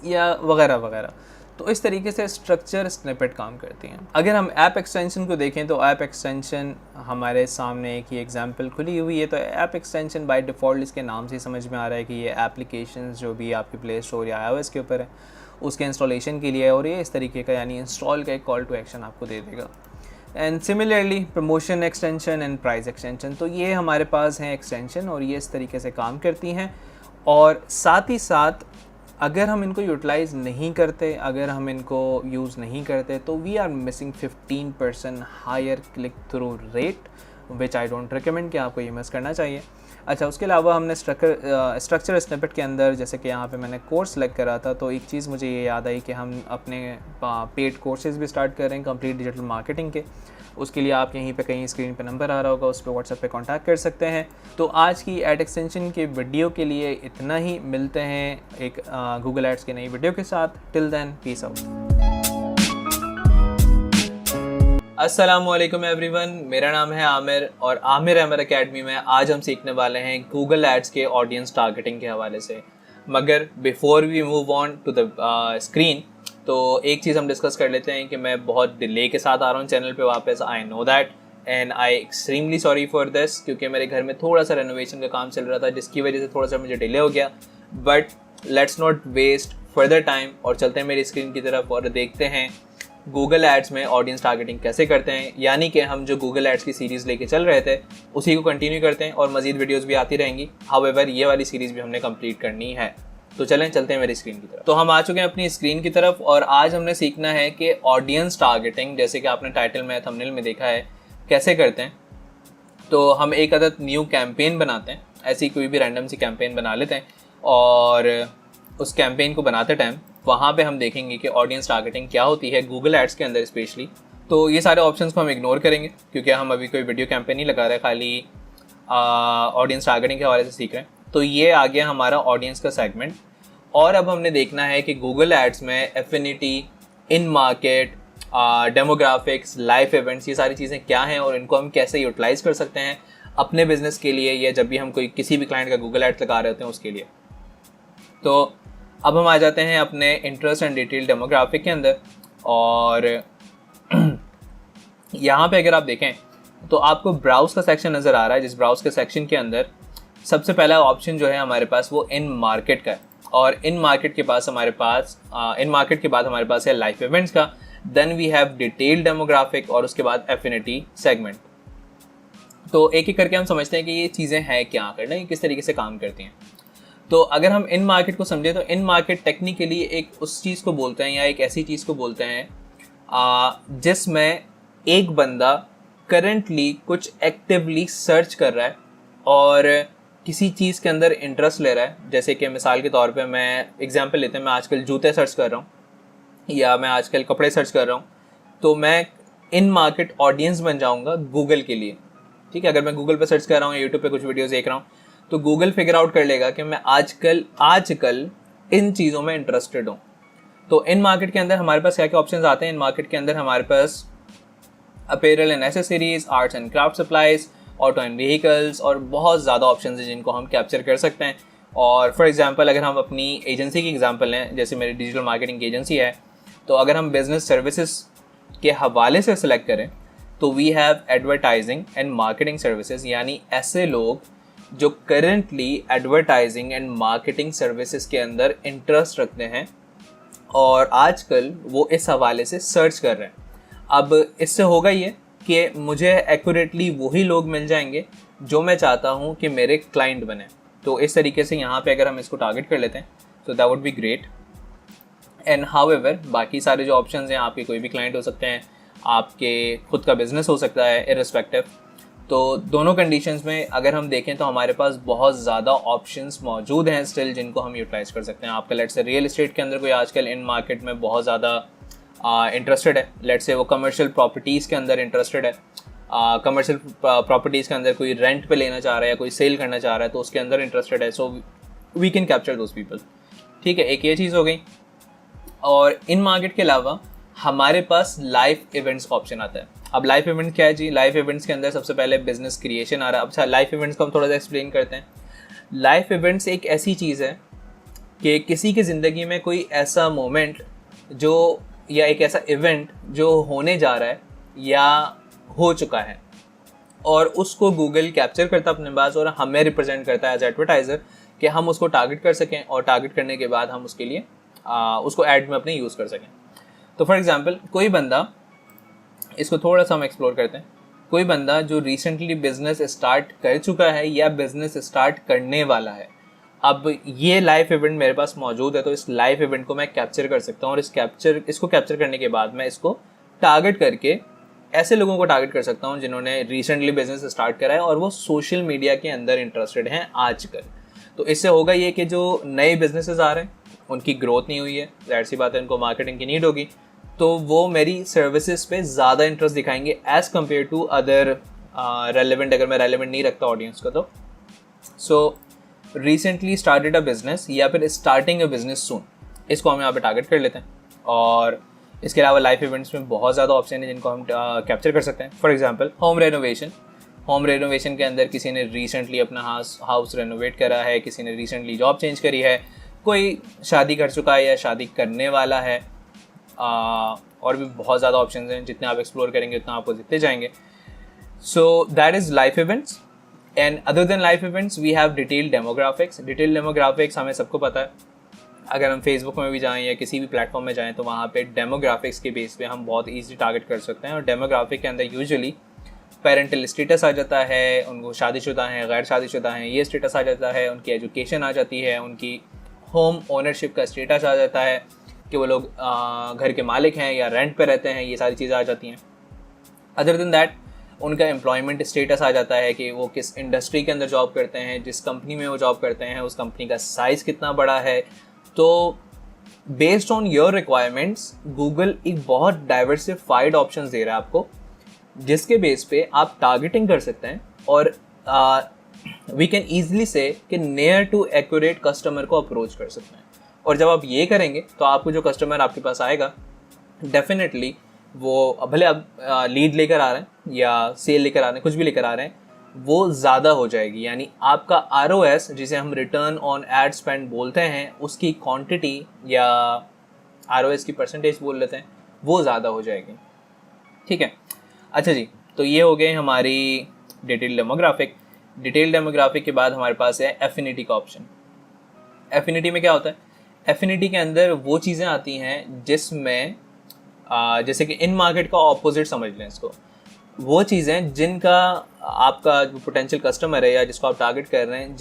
या वगैरह वगैरह। तो इस तरीके से स्ट्रक्चर स्निपेट काम करती हैं। अगर हम ऐप एक्सटेंशन को देखें तो ऐप एक्सटेंशन हमारे सामने एक ही एग्जांपल खुली हुई है। तो ऐप एक्सटेंशन बाय डिफ़ॉल्ट इसके नाम से समझ में आ रहा है कि ये एप्लीकेशंस जो भी आपके प्ले स्टोर या iOS के ऊपर है उसके इंस्टॉलेशन के लिए है, और ये इस तरीके का यानी इंस्टॉल का एक कॉल टू एक्शन आपको दे देगा। And similarly promotion extension and price extension, तो ये हमारे पास हैं एक्सटेंशन और ये इस तरीके से काम करती हैं। और साथ ही साथ अगर हम इनको यूटिलाइज़ नहीं करते, अगर हम इनको यूज़ नहीं करते तो we are missing 15% higher click through rate, which I don't recommend कि आपको ये मिस करना चाहिए। अच्छा, उसके अलावा हमने स्ट्रक्चर स्निपेट के अंदर जैसे कि यहाँ पे मैंने कोर्स सेलेक्ट करा था, तो एक चीज़ मुझे ये याद आई कि हम अपने पेड कोर्सेज भी स्टार्ट कर रहे हैं कंप्लीट डिजिटल मार्केटिंग के। उसके लिए आप यहीं पे कहीं स्क्रीन पे नंबर आ रहा होगा, उस पर व्हाट्सएप पे कांटेक्ट कर सकते हैं। तो आज की एड एक्सटेंशन के वीडियो के लिए इतना ही, मिलते हैं एक गूगल एड्स की नई वीडियो के साथ। Till then peace out. अस्सलामुअलैकुम एवरीवन, मेरा नाम है आमिर और आमिर अमर एकेडमी में आज हम सीखने वाले हैं गूगल एड्स के ऑडियंस टारगेटिंग के हवाले से। मगर before we move on to the screen, तो एक चीज़ हम डिस्कस कर लेते हैं कि मैं बहुत डिले के साथ आ रहा हूँ चैनल पे वापस। I know that and I extremely sorry for this, क्योंकि मेरे घर में थोड़ा सा रेनोवेशन का काम चल रहा था जिसकी वजह से थोड़ा सा मुझे डिले हो गया। But let's not waste further time और चलते हैं मेरी स्क्रीन की तरफ और देखते हैं गूगल एड्स में ऑडियंस टारगेटिंग कैसे करते हैं। यानी कि हम जो गूगल एड्स की सीरीज़ लेके चल रहे थे उसी को कंटिन्यू करते हैं और मज़ीद वीडियोज़ भी आती रहेंगी। हाउएवर ये वाली सीरीज़ भी हमने कंप्लीट करनी है। तो चलते हैं मेरी स्क्रीन की तरफ। तो हम आ चुके हैं अपनी स्क्रीन की तरफ और आज हमने सीखना है कि ऑडियंस टारगेटिंग, जैसे कि आपने टाइटल में थंबनेल में देखा है, कैसे करते हैं। तो हम एक अदद न्यू कैंपेन बनाते हैं, ऐसी कोई भी रैंडम सी कैंपेन बना लेते हैं और उस कैंपेन को बनाते टाइम वहाँ पे हम देखेंगे कि ऑडियंस टारगेटिंग क्या होती है गूगल एड्स के अंदर स्पेशली। तो ये सारे ऑप्शंस को हम इग्नोर करेंगे क्योंकि हम अभी कोई वीडियो कैंपेन नहीं लगा रहे, खाली ऑडियंस टारगेटिंग के हवाले से सीख रहे हैं। तो ये आ गया हमारा ऑडियंस का सेगमेंट। और अब हमने देखना है कि गूगल एड्स में एफिनिटी, इन मार्केट, डेमोग्राफिक्स, लाइफ इवेंट्स, ये सारी चीज़ें क्या हैं और इनको हम कैसे यूटिलाइज़ कर सकते हैं अपने बिजनेस के लिए या जब भी हम कोई किसी भी क्लाइंट का गूगल एड्स लगा रहे होते हैं उसके लिए। तो अब हम आ जाते हैं अपने इंटरेस्ट एंड डिटेल डेमोग्राफिक के अंदर और यहाँ पे अगर आप देखें तो आपको ब्राउज का सेक्शन नज़र आ रहा है, जिस ब्राउज के सेक्शन के अंदर सबसे पहला ऑप्शन जो है हमारे पास वो इन मार्केट का है। और इन मार्केट के बाद हमारे पास है लाइफ इवेंट्स का, then we have detail demographic और उसके बाद एफिनिटी सेगमेंट। तो एक एक करके हम समझते हैं कि ये चीज़ें हैं क्या करना, ये किस तरीके से काम करती हैं। तो अगर हम इन मार्केट को समझें तो इन मार्केट टेक्निकली एक उस चीज़ को बोलते हैं या एक ऐसी चीज़ को बोलते हैं जिसमें एक बंदा करंटली कुछ एक्टिवली सर्च कर रहा है और किसी चीज़ के अंदर इंटरेस्ट ले रहा है। जैसे कि मिसाल के तौर पे मैं एग्जांपल लेते हैं, मैं आजकल जूते सर्च कर रहा हूँ या मैं आजकल कपड़े सर्च कर रहा हूँ, तो मैं इन मार्केट ऑडियंस बन जाऊँगा गूगल के लिए। ठीक है, अगर मैं गूगल पे सर्च कर रहा हूँ, यूट्यूब पे कुछ वीडियोस देख रहा हूँ, तो गूगल फिगर आउट कर लेगा कि मैं आजकल इन चीज़ों में इंटरेस्टेड हूँ। तो इन मार्केट के अंदर हमारे पास क्या क्या ऑप्शंस आते हैं। इन मार्केट के अंदर हमारे पास apparel and accessories, arts and craft supplies, auto and vehicles और बहुत ज़्यादा ऑप्शंस हैं जिनको हम कैप्चर कर सकते हैं। और फॉर एग्जांपल अगर हम अपनी एजेंसी की एग्जांपल लें, जैसे मेरी डिजिटल मार्केटिंग की एजेंसी है, तो अगर हम बिजनेस सर्विसेज के हवाले से सिलेक्ट करें तो we have advertising and marketing services, यानी ऐसे लोग जो currently advertising and marketing services के अंदर इंटरेस्ट रखते हैं और आजकल वो इस हवाले से सर्च कर रहे हैं। अब इससे होगा ये कि मुझे एक्यूरेटली वही लोग मिल जाएंगे जो मैं चाहता हूँ कि मेरे क्लाइंट बने। तो इस तरीके से यहाँ पे अगर हम इसको टारगेट कर लेते हैं तो that would be great. And however बाकी सारे जो ऑप्शंस हैं, आपके कोई भी क्लाइंट हो सकते हैं, आपके खुद का बिजनेस हो सकता है, इररिस्पेक्टिव। तो दोनों कंडीशंस में अगर हम देखें तो हमारे पास बहुत ज़्यादा ऑप्शंस मौजूद हैं स्टिल, जिनको हम यूटिलाइज़ कर सकते हैं। आपका लेट्स से रियल एस्टेट के अंदर कोई आजकल इन मार्केट में बहुत ज़्यादा इंटरेस्टेड है, लेट्स से वो कमर्शियल प्रॉपर्टीज़ के अंदर इंटरेस्टेड है, कमर्शियल प्रॉपर्टीज़ के अंदर कोई रेंट पे लेना चाह रहा है या कोई सेल करना चाह रहा है तो उसके अंदर इंटरेस्टेड है, so we can capture those people. ठीक है, एक ये चीज़ हो गई। और इन मार्केट के अलावा हमारे पास लाइव इवेंट्स का ऑप्शन आता है। अब लाइव इवेंट क्या है जी? लाइव इवेंट्स के अंदर सबसे पहले बिजनेस क्रिएशन आ रहा है। अच्छा, लाइव इवेंट्स को हम थोड़ा सा एक्सप्लेन करते हैं। लाइव इवेंट्स एक ऐसी चीज़ है कि किसी की ज़िंदगी में कोई ऐसा मोमेंट जो या एक ऐसा इवेंट जो होने जा रहा है या हो चुका है और उसको गूगल कैप्चर करता है अपने पास और हमें रिप्रेजेंट करता है एज एडवर्टाइज़र कि हम उसको टारगेट कर सकें और टारगेट करने के बाद हम उसके लिए उसको ऐड में अपने यूज़ कर सकें। तो फॉर एग्जांपल कोई बंदा, इसको थोड़ा सा हम एक्सप्लोर करते हैं, कोई बंदा जो रिसेंटली बिजनेस स्टार्ट कर चुका है या बिजनेस स्टार्ट करने वाला है, अब ये लाइव इवेंट मेरे पास मौजूद है तो इस लाइव इवेंट को मैं कैप्चर कर सकता हूँ और इसको कैप्चर करने के बाद मैं इसको टारगेट करके ऐसे लोगों को टारगेट कर सकता हूँ जिन्होंने रिसेंटली बिजनेस स्टार्ट करा है और वो सोशल मीडिया के अंदर इंटरेस्टेड हैं आजकल। तो इससे होगा ये कि जो नए बिजनेसेस आ रहे हैं उनकी ग्रोथ नहीं हुई है, ज़ाहिर सी बात है उनको मार्केटिंग की नीड होगी, तो वो मेरी सर्विसेज पे ज़्यादा इंटरेस्ट दिखाएंगे as compare to other relevant, अगर मैं रेलिवेंट नहीं रखता ऑडियंस को तो। So recently started a business या फिर स्टार्टिंग अ बिजनेस सून, इसको हम यहाँ पे टारगेट कर लेते हैं। और इसके अलावा लाइव इवेंट्स में बहुत ज़्यादा ऑप्शन है जिनको हम कैप्चर कर सकते हैं। फॉर एग्जांपल होम रेनोवेशन के अंदर किसी ने रिसेंटली अपना हाउस रेनोवेट करा है, किसी ने रिसेंटली जॉब चेंज करी है, कोई शादी कर चुका है या शादी करने वाला है, और भी बहुत ज़्यादा ऑप्शन हैं, जितने आप एक्सप्लोर करेंगे उतना आपको दिखते जाएंगे। So that is live events. And other than live events we have detail demographics हमें सबको पता है, अगर हम फेसबुक में भी जाएं या किसी भी प्लेटफॉर्म में जाएं तो वहाँ पे डेमोग्राफिक्स के बेस पे हम बहुत ईजी टारगेट कर सकते हैं। और डेमोग्राफिक के अंदर यूजुअली पेरेंटल स्टेटस आ जाता है, उनको शादीशुदा हैं, गैर शादीशुदा हैं, ये स्टेटस आ जाता है, उनकी एजुकेशन आ जाती है, उनकी होम ओनरशिप का स्टेटस आ जाता है कि वो लोग घर के मालिक हैं या रेंट पे रहते हैं, ये सारी चीज़ें आ जाती हैं। अदर देन दैट उनका एम्प्लॉयमेंट स्टेटस आ जाता है कि वो किस इंडस्ट्री के अंदर जॉब करते हैं, जिस कंपनी में वो जॉब करते हैं उस कंपनी का साइज़ कितना बड़ा है। तो based on your requirements Google एक बहुत डाइवर्सिफाइड ऑप्शंस दे रहा है आपको, जिसके बेस पे आप टारगेटिंग कर सकते हैं और वी कैन ईजिली से कि नियर टू एक्यूरेट कस्टमर को अप्रोच कर सकते हैं। और जब आप ये करेंगे तो आपको जो कस्टमर आपके पास आएगा डेफिनेटली वो भले आप लीड लेकर आ रहे हैं या सेल लेकर आ रहे हैं, कुछ भी लेकर आ रहे हैं, वो ज़्यादा हो जाएगी। यानी आपका ROS, जिसे हम रिटर्न ऑन एड स्पेंड बोलते हैं, उसकी क्वांटिटी या ROS की परसेंटेज बोल लेते हैं, वो ज़्यादा हो जाएगी। ठीक है, अच्छा जी, तो ये हो गए हमारी डिटेल डेमोग्राफिक के बाद हमारे पास है एफिनिटी का ऑप्शन। एफिनिटी में क्या होता है? एफिनिटी के अंदर वो चीज़ें आती हैं जिसमें जैसे कि इन मार्केट का ऑपोजिट समझ लें इसको, वो चीज़ें जिनका आपका जो पोटेंशियल कस्टमर है या जिसको आप टारगेट कर रहे हैं,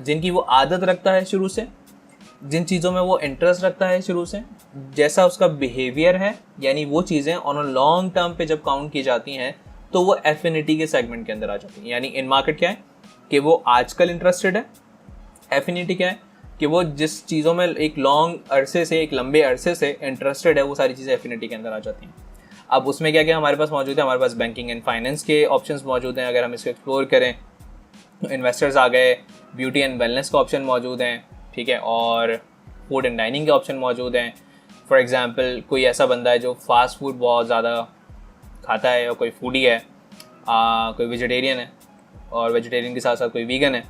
जिनकी वो आदत रखता है शुरू से, जिन चीज़ों में वो इंटरेस्ट रखता है शुरू से, जैसा उसका बिहेवियर है, यानी वो चीज़ें ऑन अ लॉन्ग टर्म पे जब काउंट की जाती हैं तो वो एफिनिटी के सेगमेंट के अंदर आ जाती हैं। यानी इन मार्केट क्या है कि वो आजकल इंटरेस्टेड है, एफिनिटी क्या है कि वो जिस चीज़ों में एक लंबे अरसे से इंटरेस्टेड है, वो सारी चीज़ें एफिनिटी के अंदर आ जाती हैं। अब उसमें क्या क्या हमारे पास मौजूद है? हमारे पास बैंकिंग एंड फाइनेंस के ऑप्शंस मौजूद हैं। अगर हम इसको एक्सप्लोर करें तो इन्वेस्टर्स आ गए, ब्यूटी एंड वेलनेस का ऑप्शन मौजूद हैं, ठीक है, और फूड एंड डाइनिंग के ऑप्शन मौजूद हैं। फॉर एग्जांपल कोई ऐसा बंदा है जो फास्ट फूड बहुत ज़्यादा खाता है और कोई फूडी है, कोई वेजिटेरियन है और वेजिटेरियन के साथ साथ कोई वीगन है,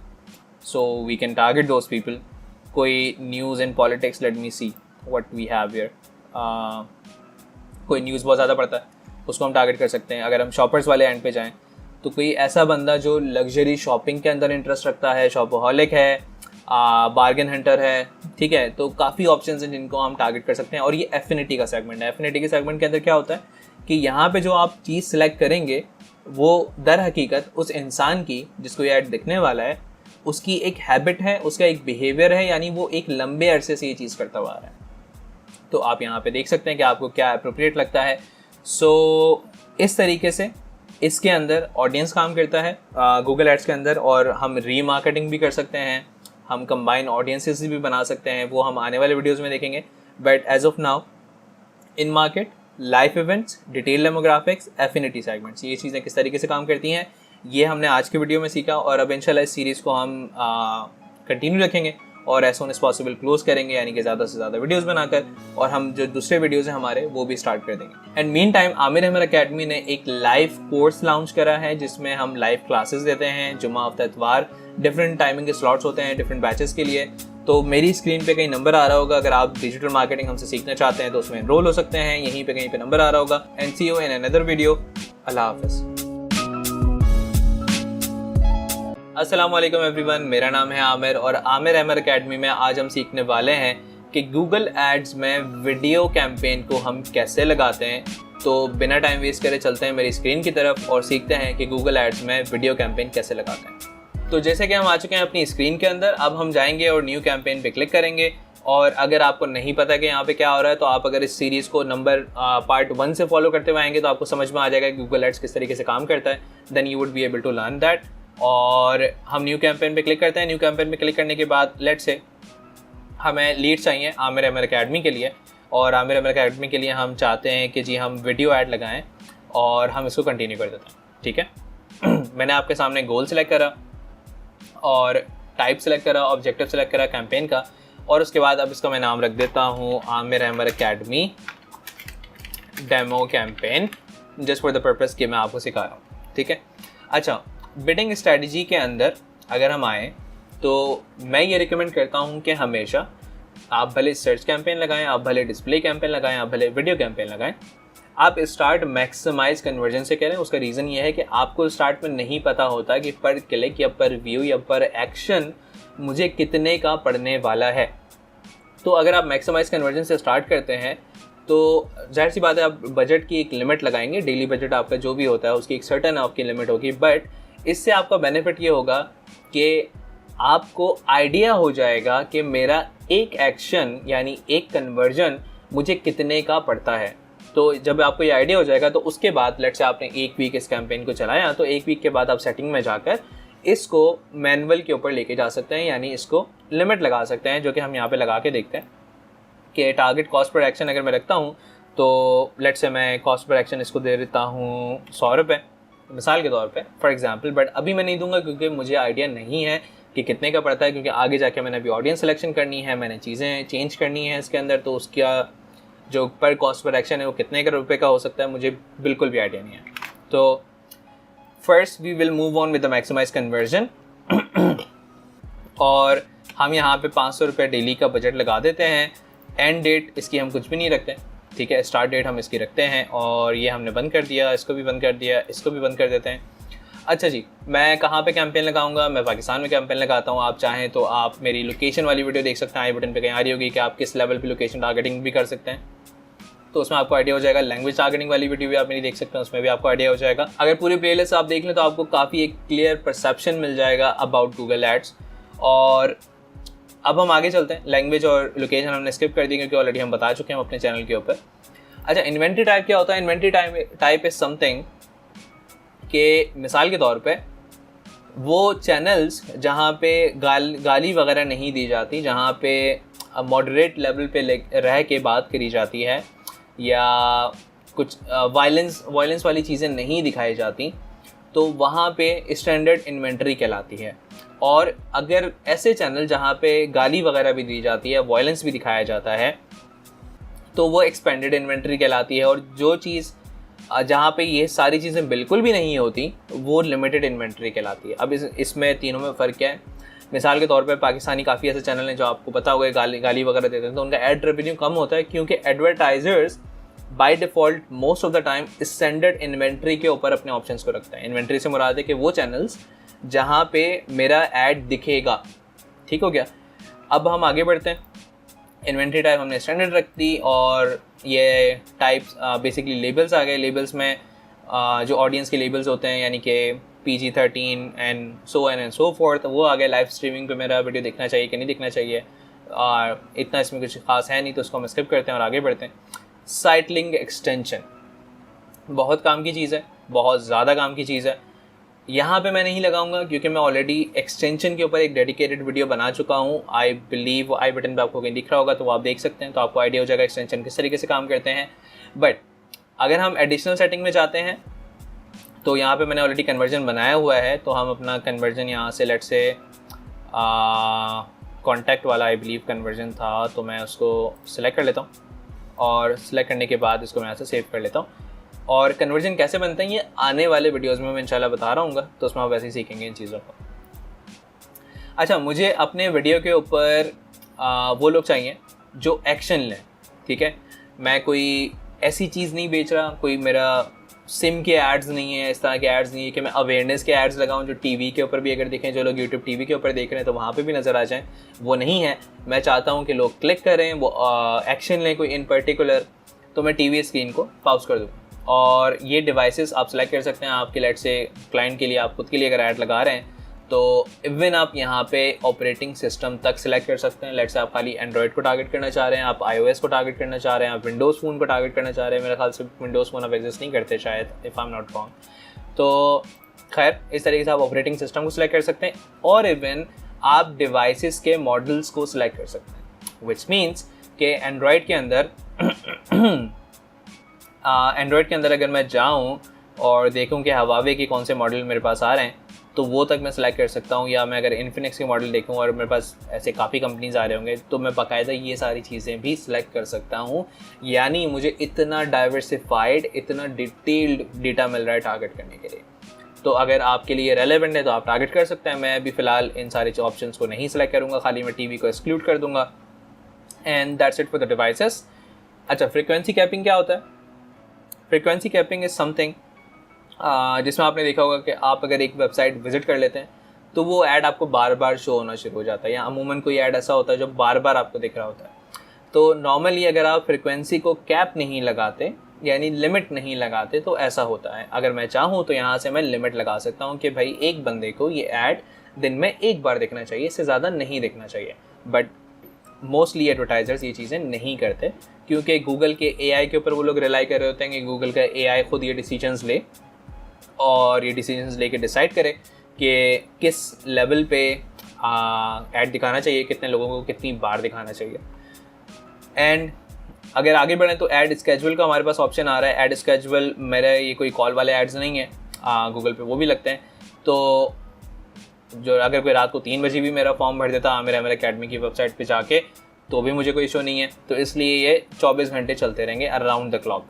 so we can target those people. कोई news in politics, let me see what we have here, कोई न्यूज़ बहुत ज़्यादा पढ़ता है, उसको हम टारगेट कर सकते हैं। अगर हम शॉपर्स वाले एंड पे जाएं तो कोई ऐसा बंदा जो लग्जरी शॉपिंग के अंदर इंटरेस्ट रखता है, शॉपहॉलिक है, बार्गेन हंटर है, ठीक है, तो काफ़ी ऑप्शंस हैं जिनको हम टारगेट कर सकते हैं। और ये एफिनिटी का सेगमेंट है। एफिनिटी के सेगमेंट के अंदर क्या होता है कि यहाँ पे जो आप चीज़ सिलेक्ट करेंगे वो दर हकीकत उस इंसान की जिसको ये ऐड दिखने वाला है, उसकी एक हैबिट है, उसका एक बिहेवियर है, यानी वो एक लंबे अरसे से ये चीज़ करता हुआ आ रहा है। तो आप यहाँ पे देख सकते हैं कि आपको क्या अप्रोप्रिएट लगता है। सो इस तरीके से इसके अंदर ऑडियंस काम करता है गूगल एड्स के अंदर, और हम रीमार्केटिंग भी कर सकते हैं, हम कंबाइन ऑडियंसेस भी बना सकते हैं, वो हम आने वाले वीडियोस में देखेंगे। But as of now in market, life events, detail demographics, affinity segments, ये चीज़ें किस तरीके से काम करती हैं ये हमने आज के वीडियो में सीखा और अब इंशाल्लाह इस सीरीज़ को हम कंटिन्यू रखेंगे और as soon as possible close करेंगे, यानी कि ज़्यादा से ज़्यादा वीडियोस बनाकर, और हम जो दूसरे वीडियोस हैं हमारे वो भी स्टार्ट कर देंगे। And mean time Aamir Ahmad academy ने एक लाइव कोर्स लॉन्च करा है जिसमें हम लाइव क्लासेस देते हैं जुमा हफ्ता इतवार, डिफरेंट टाइमिंग के स्लॉट्स होते हैं डिफरेंट बैचेस के लिए। तो मेरी स्क्रीन पे कहीं नंबर आ रहा होगा, अगर आप डिजिटल मार्केटिंग हमसे सीखना चाहते हैं तो उसमें एनरोल हो सकते हैं, यहीं पे कहीं पे नंबर आ रहा होगा। And see you in another video. अल्लाह हाफिज़। अस्सलाम वालेकुम एवरीवन, मेरा नाम है आमिर और आमिर अहमद अकेडमी में आज हम सीखने वाले हैं कि गूगल एड्स में वीडियो कैंपेन को हम कैसे लगाते हैं। तो बिना टाइम वेस्ट करे चलते हैं मेरी स्क्रीन की तरफ और सीखते हैं कि गूगल एड्स में वीडियो कैंपेन कैसे लगाते हैं। तो जैसे कि हम आ चुके हैं अपनी स्क्रीन के अंदर, अब हम जाएंगे और न्यू कैंपेन पे क्लिक करेंगे। और अगर आपको नहीं पता कि यहाँ पे क्या हो रहा है तो आप अगर इस सीरीज़ को नंबर पार्ट 1 से फॉलो करते हुए आएंगे तो आपको समझ में आ जाएगा कि गूगल एड्स किस तरीके से काम करता है। Then you would be able to learn that. और हम न्यू कैंपेन पे क्लिक करते हैं। न्यू कैंपेन पे क्लिक करने के बाद लेट्स से हमें लीड चाहिए आमिर अहमद अकेडमी के लिए, और आमिर अहमद अकेडमी के लिए हम चाहते हैं कि जी हम वीडियो ऐड लगाएं और हम इसको कंटिन्यू कर देते हैं। ठीक है मैंने आपके सामने गोल सेलेक्ट करा और टाइप सेलेक्ट करा, ऑब्जेक्टिव सेलेक्ट करा कैंपेन का, और उसके बाद अब इसका मैं नाम रख देता हूँ Aamir Ahmad academy demo campaign, just for the purpose कि मैं आपको सिखा रहा हूँ। ठीक है, अच्छा बिडिंग स्ट्रेटजी के अंदर अगर हम आएँ तो मैं ये रिकमेंड करता हूँ कि हमेशा आप भले सर्च कैंपेन लगाएं, आप भले डिस्प्ले कैंपेन लगाएं, आप भले वीडियो कैंपेन लगाएं, आप स्टार्ट मैक्सिमाइज कन्वर्जन से करें। उसका रीज़न ये है कि आपको स्टार्ट में नहीं पता होता कि पर क्लिक या पर व्यू या पर एक्शन मुझे कितने का पड़ने वाला है। तो अगर आप मैक्सिमाइज कन्वर्जन से स्टार्ट करते हैं तो जाहिर सी बात है आप बजट की एक लिमिट लगाएंगे। डेली बजट आपका जो भी होता है उसकी एक सर्टन आपकी लिमिट होगी, बट इससे आपका बेनिफिट ये होगा कि आपको आइडिया हो जाएगा कि मेरा एक एक्शन यानी एक कन्वर्जन मुझे कितने का पड़ता है। तो जब आपको ये आइडिया हो जाएगा तो उसके बाद लेट्स से आपने एक वीक इस कैंपेन को चलाया तो एक वीक के बाद आप सेटिंग में जाकर इसको मैनुअल के ऊपर लेके जा सकते हैं, यानी इसको लिमिट लगा सकते हैं, जो कि हम यहाँ पे लगा के देखते हैं कि टारगेट कॉस्ट पर एक्शन अगर मैं रखता हूँ तो लेट्स से मैं कॉस्ट पर एक्शन इसको दे देता हूँ 100 रुपये मिसाल के तौर पे फॉर एग्जांपल। बट अभी मैं नहीं दूंगा क्योंकि मुझे आइडिया नहीं है कि कितने का पड़ता है, क्योंकि आगे जाके मैंने अभी ऑडियंस सिलेक्शन करनी है, मैंने चीज़ें चेंज करनी है इसके अंदर, तो उसका जो पर कॉस्ट पर एक्शन है वो कितने का रुपये का हो सकता है मुझे बिल्कुल भी आइडिया नहीं है। तो first we will move on with the maximise conversion और हम यहाँ पे 500 रुपये डेली का बजट लगा देते हैं। एंड डेट इसकी हम कुछ भी नहीं रखते, ठीक है, स्टार्ट डेट हम इसकी रखते हैं और ये हमने बंद कर दिया, इसको भी बंद कर दिया, इसको भी बंद कर देते हैं। अच्छा जी, मैं कहाँ पे कैंपेन लगाऊंगा? मैं पाकिस्तान में कैंपेन लगाता हूँ। आप चाहें तो आप मेरी लोकेशन वाली वीडियो देख सकते हैं, आई बटन पे कहीं आ रही होगी कि आप किस लेवल पे लोकेशन टारगेटिंग भी कर सकते हैं, तो उसमें आपको आइडिया हो जाएगा। लैंग्वेज टारगेटिंग वाली वीडियो भी आप मेरी देख सकते हैं, उसमें भी आपको आइडिया हो जाएगा। अगर पूरी प्लेलिस्ट आप देख लें तो आपको काफ़ी एक क्लियर परसेप्शन मिल जाएगा अबाउट गूगल एड्स। और अब हम आगे चलते हैं। लैंग्वेज और लोकेशन हमने स्किप कर दी क्योंकि ऑलरेडी हम बता चुके हैं अपने चैनल के ऊपर। अच्छा, इन्वेंट्री टाइप क्या होता है? इन्वेंट्री टाइप इज समथिंग कि मिसाल के तौर पे वो चैनल्स जहाँ पे गाली वगैरह नहीं दी जाती, जहाँ पे मॉडरेट लेवल पे रह के बात करी जाती है या कुछ वायलेंस वाली चीज़ें नहीं दिखाई जाती, तो वहाँ पे स्टैंडर्ड इन्वेंट्री कहलाती है। और अगर ऐसे चैनल जहाँ पे गाली वगैरह भी दी जाती है, वायलेंस भी दिखाया जाता है, तो वो एक्सपेंडेड इन्वेंट्री कहलाती है। और जो चीज़ जहाँ पे ये सारी चीज़ें बिल्कुल भी नहीं होती वो लिमिटेड इन्वेंट्री कहलाती है। अब इसमें तीनों में फ़र्क क्या है? मिसाल के तौर पे पाकिस्तानी काफ़ी ऐसे चैनल हैं जो आपको पता होगा गाली वगैरह देते हैं, तो उनका एड रेवेन्यू कम होता है क्योंकि advertisers by default most of the time standard inventory के ऊपर अपने ऑप्शंस को रखते हैं। इन्वेंट्री से मुराद है कि वो चैनल्स जहाँ पे मेरा ऐड दिखेगा। ठीक हो गया? अब हम आगे बढ़ते हैं। इन्वेंट्री टाइप हमने स्टैंडर्ड रख दी और ये टाइप्स बेसिकली लेबल्स आ गए। लेबल्स में जो ऑडियंस के लेबल्स होते हैं यानी कि PG-13 एंड सो फोर्थ, वो आ गए। लाइव स्ट्रीमिंग पे मेरा वीडियो देखना चाहिए कि नहीं देखना चाहिए, और इतना इसमें कुछ खास है नहीं, तो उसको हम स्किप करते हैं और आगे बढ़ते हैं। साइट लिंक एक्सटेंशन बहुत काम की चीज़ है, बहुत ज़्यादा काम की चीज़ है। यहाँ पे मैं नहीं लगाऊंगा क्योंकि मैं ऑलरेडी एक्सटेंशन के ऊपर एक डेडिकेटेड वीडियो बना चुका हूँ। आई बिलीव आई बटन पे आपको कहीं दिख रहा होगा, तो वो आप देख सकते हैं, तो आपको आइडिया हो जाएगा एक्सटेंशन किस तरीके से काम करते हैं। बट अगर हम एडिशनल सेटिंग में जाते हैं तो यहाँ पे मैंने ऑलरेडी कन्वर्जन बनाया हुआ है, तो हम अपना कन्वर्जन यहाँ से लेट से कॉन्टैक्ट वाला आई बिलीव कन्वर्जन था, तो मैं उसको सिलेक्ट कर लेता हूँ और सिलेक्ट करने के बाद इसको मैं यहाँ से सेव कर लेता हूँ। और कन्वर्जन कैसे बनते हैं ये आने वाले वीडियोस में मैं इंशाल्लाह बता रहा हूँ, तो उसमें आप वैसे ही सीखेंगे इन चीज़ों को। अच्छा, मुझे अपने वीडियो के ऊपर वो लोग चाहिए जो एक्शन लें, ठीक है। मैं कोई ऐसी चीज़ नहीं बेच रहा, कोई मेरा सिम के एड्स नहीं है, इस तरह के एड्स नहीं है कि मैं अवेयरनेस के एड्स लगाऊं जो टीवी के ऊपर भी अगर देखें, जो लोग यूट्यूब टीवी के ऊपर देख रहे हैं तो वहाँ पे भी नज़र आ जाएं, वो नहीं है। मैं चाहता हूँ कि लोग क्लिक करें, वो एक्शन लें कोई इन पर्टिकुलर, तो मैं टीवी स्क्रीन को पॉज कर दूँ। और ये डिवाइसेस आप सेलेक्ट कर सकते हैं आपके लेट से क्लाइंट के लिए, आप खुद के लिए अगर ऐड लगा रहे हैं तो इवन आप यहाँ पे ऑपरेटिंग सिस्टम तक सिलेक्ट कर सकते हैं। लेट से आप खाली एंड्रॉयड को टारगेट करना चाह रहे हैं, आप iOS को टारगेट करना चाह रहे हैं, आप विंडोज़ फ़ोन को टारगेट करना चाह रहे हैं। मेरे ख्याल से विंडोज़ फ़ोन अब एग्जिस्ट नहीं करते शायद, if I am not wrong. तो खैर इस तरीके से आप ऑपरेटिंग सिस्टम को सिलेक्ट कर सकते हैं और इवन आप डिवाइसेस के मॉडल्स को सिलेक्ट कर सकते हैं, विच मीन्स कि एंड्रॉयड के अंदर अगर मैं जाऊँ और देखूँ कि हवावे के कौन से मॉडल मेरे पास आ रहे हैं तो वो तक मैं सिलेक्ट कर सकता हूँ। या मैं अगर इन्फिनिक्स के मॉडल देखूँ और मेरे पास ऐसे काफ़ी कंपनीज आ रहे होंगे तो मैं बाकायदा ये सारी चीज़ें भी सिलेक्ट कर सकता हूँ। यानी मुझे इतना डाइवर्सिफाइड, इतना डिटेल्ड डेटा मिल रहा है टारगेट करने के लिए। तो अगर आपके लिए रेलेवेंट है तो आप टारगेट कर सकते हैं। मैं अभी फ़िलहाल इन सारे ऑप्शंस को नहीं सिलेक्ट करूँगा, खाली मैं टीवी को एक्सक्लूड कर दूँगा। And that's it for the devices. अच्छा, फ्रीक्वेंसी कैपिंग क्या होता है? फ्रीक्वेंसी कैपिंग इज़ समथिंग जिसमें आपने देखा होगा कि आप अगर एक वेबसाइट विजिट कर लेते हैं तो वो ऐड आपको बार बार शो होना शुरू हो जाता है, या अमूमन कोई ऐड ऐसा होता है जो बार बार आपको दिख रहा होता है। तो नॉर्मली अगर आप फ्रीक्वेंसी को कैप नहीं लगाते, यानी लिमिट नहीं लगाते, तो ऐसा होता है। अगर मैं चाहूँ तो यहाँ से मैं लिमिट लगा सकता हूँ कि भाई एक बंदे को ये ऐड दिन में एक बार दिखना चाहिए, इससे ज़्यादा नहीं दिखना चाहिए। बट मोस्टली एडवर्टाइजर्स ये चीज़ें नहीं करते क्योंकि गूगल के AI के ऊपर वो लोग रिलाई कर रहे होते हैं कि गूगल का AI खुद ये डिसीजंस ले और ये डिसीजंस लेके डिसाइड करे कि किस लेवल पे ऐड दिखाना चाहिए, कितने लोगों को कितनी बार दिखाना चाहिए। एंड अगर आगे बढ़ें तो ऐड स्केजुअल का हमारे पास ऑप्शन आ रहा है। ऐड स्केजुअल मेरा ये कोई कॉल वाले एड्स नहीं है, गूगल पे वो भी लगते हैं। तो जो अगर कोई रात को 3 बजे भी मेरा फॉर्म भर देता आमिर अहमद अकेडमी की वेबसाइट पे जाके तो भी मुझे कोई इशू नहीं है। तो इसलिए ये 24 घंटे चलते रहेंगे अराउंड द क्लॉक।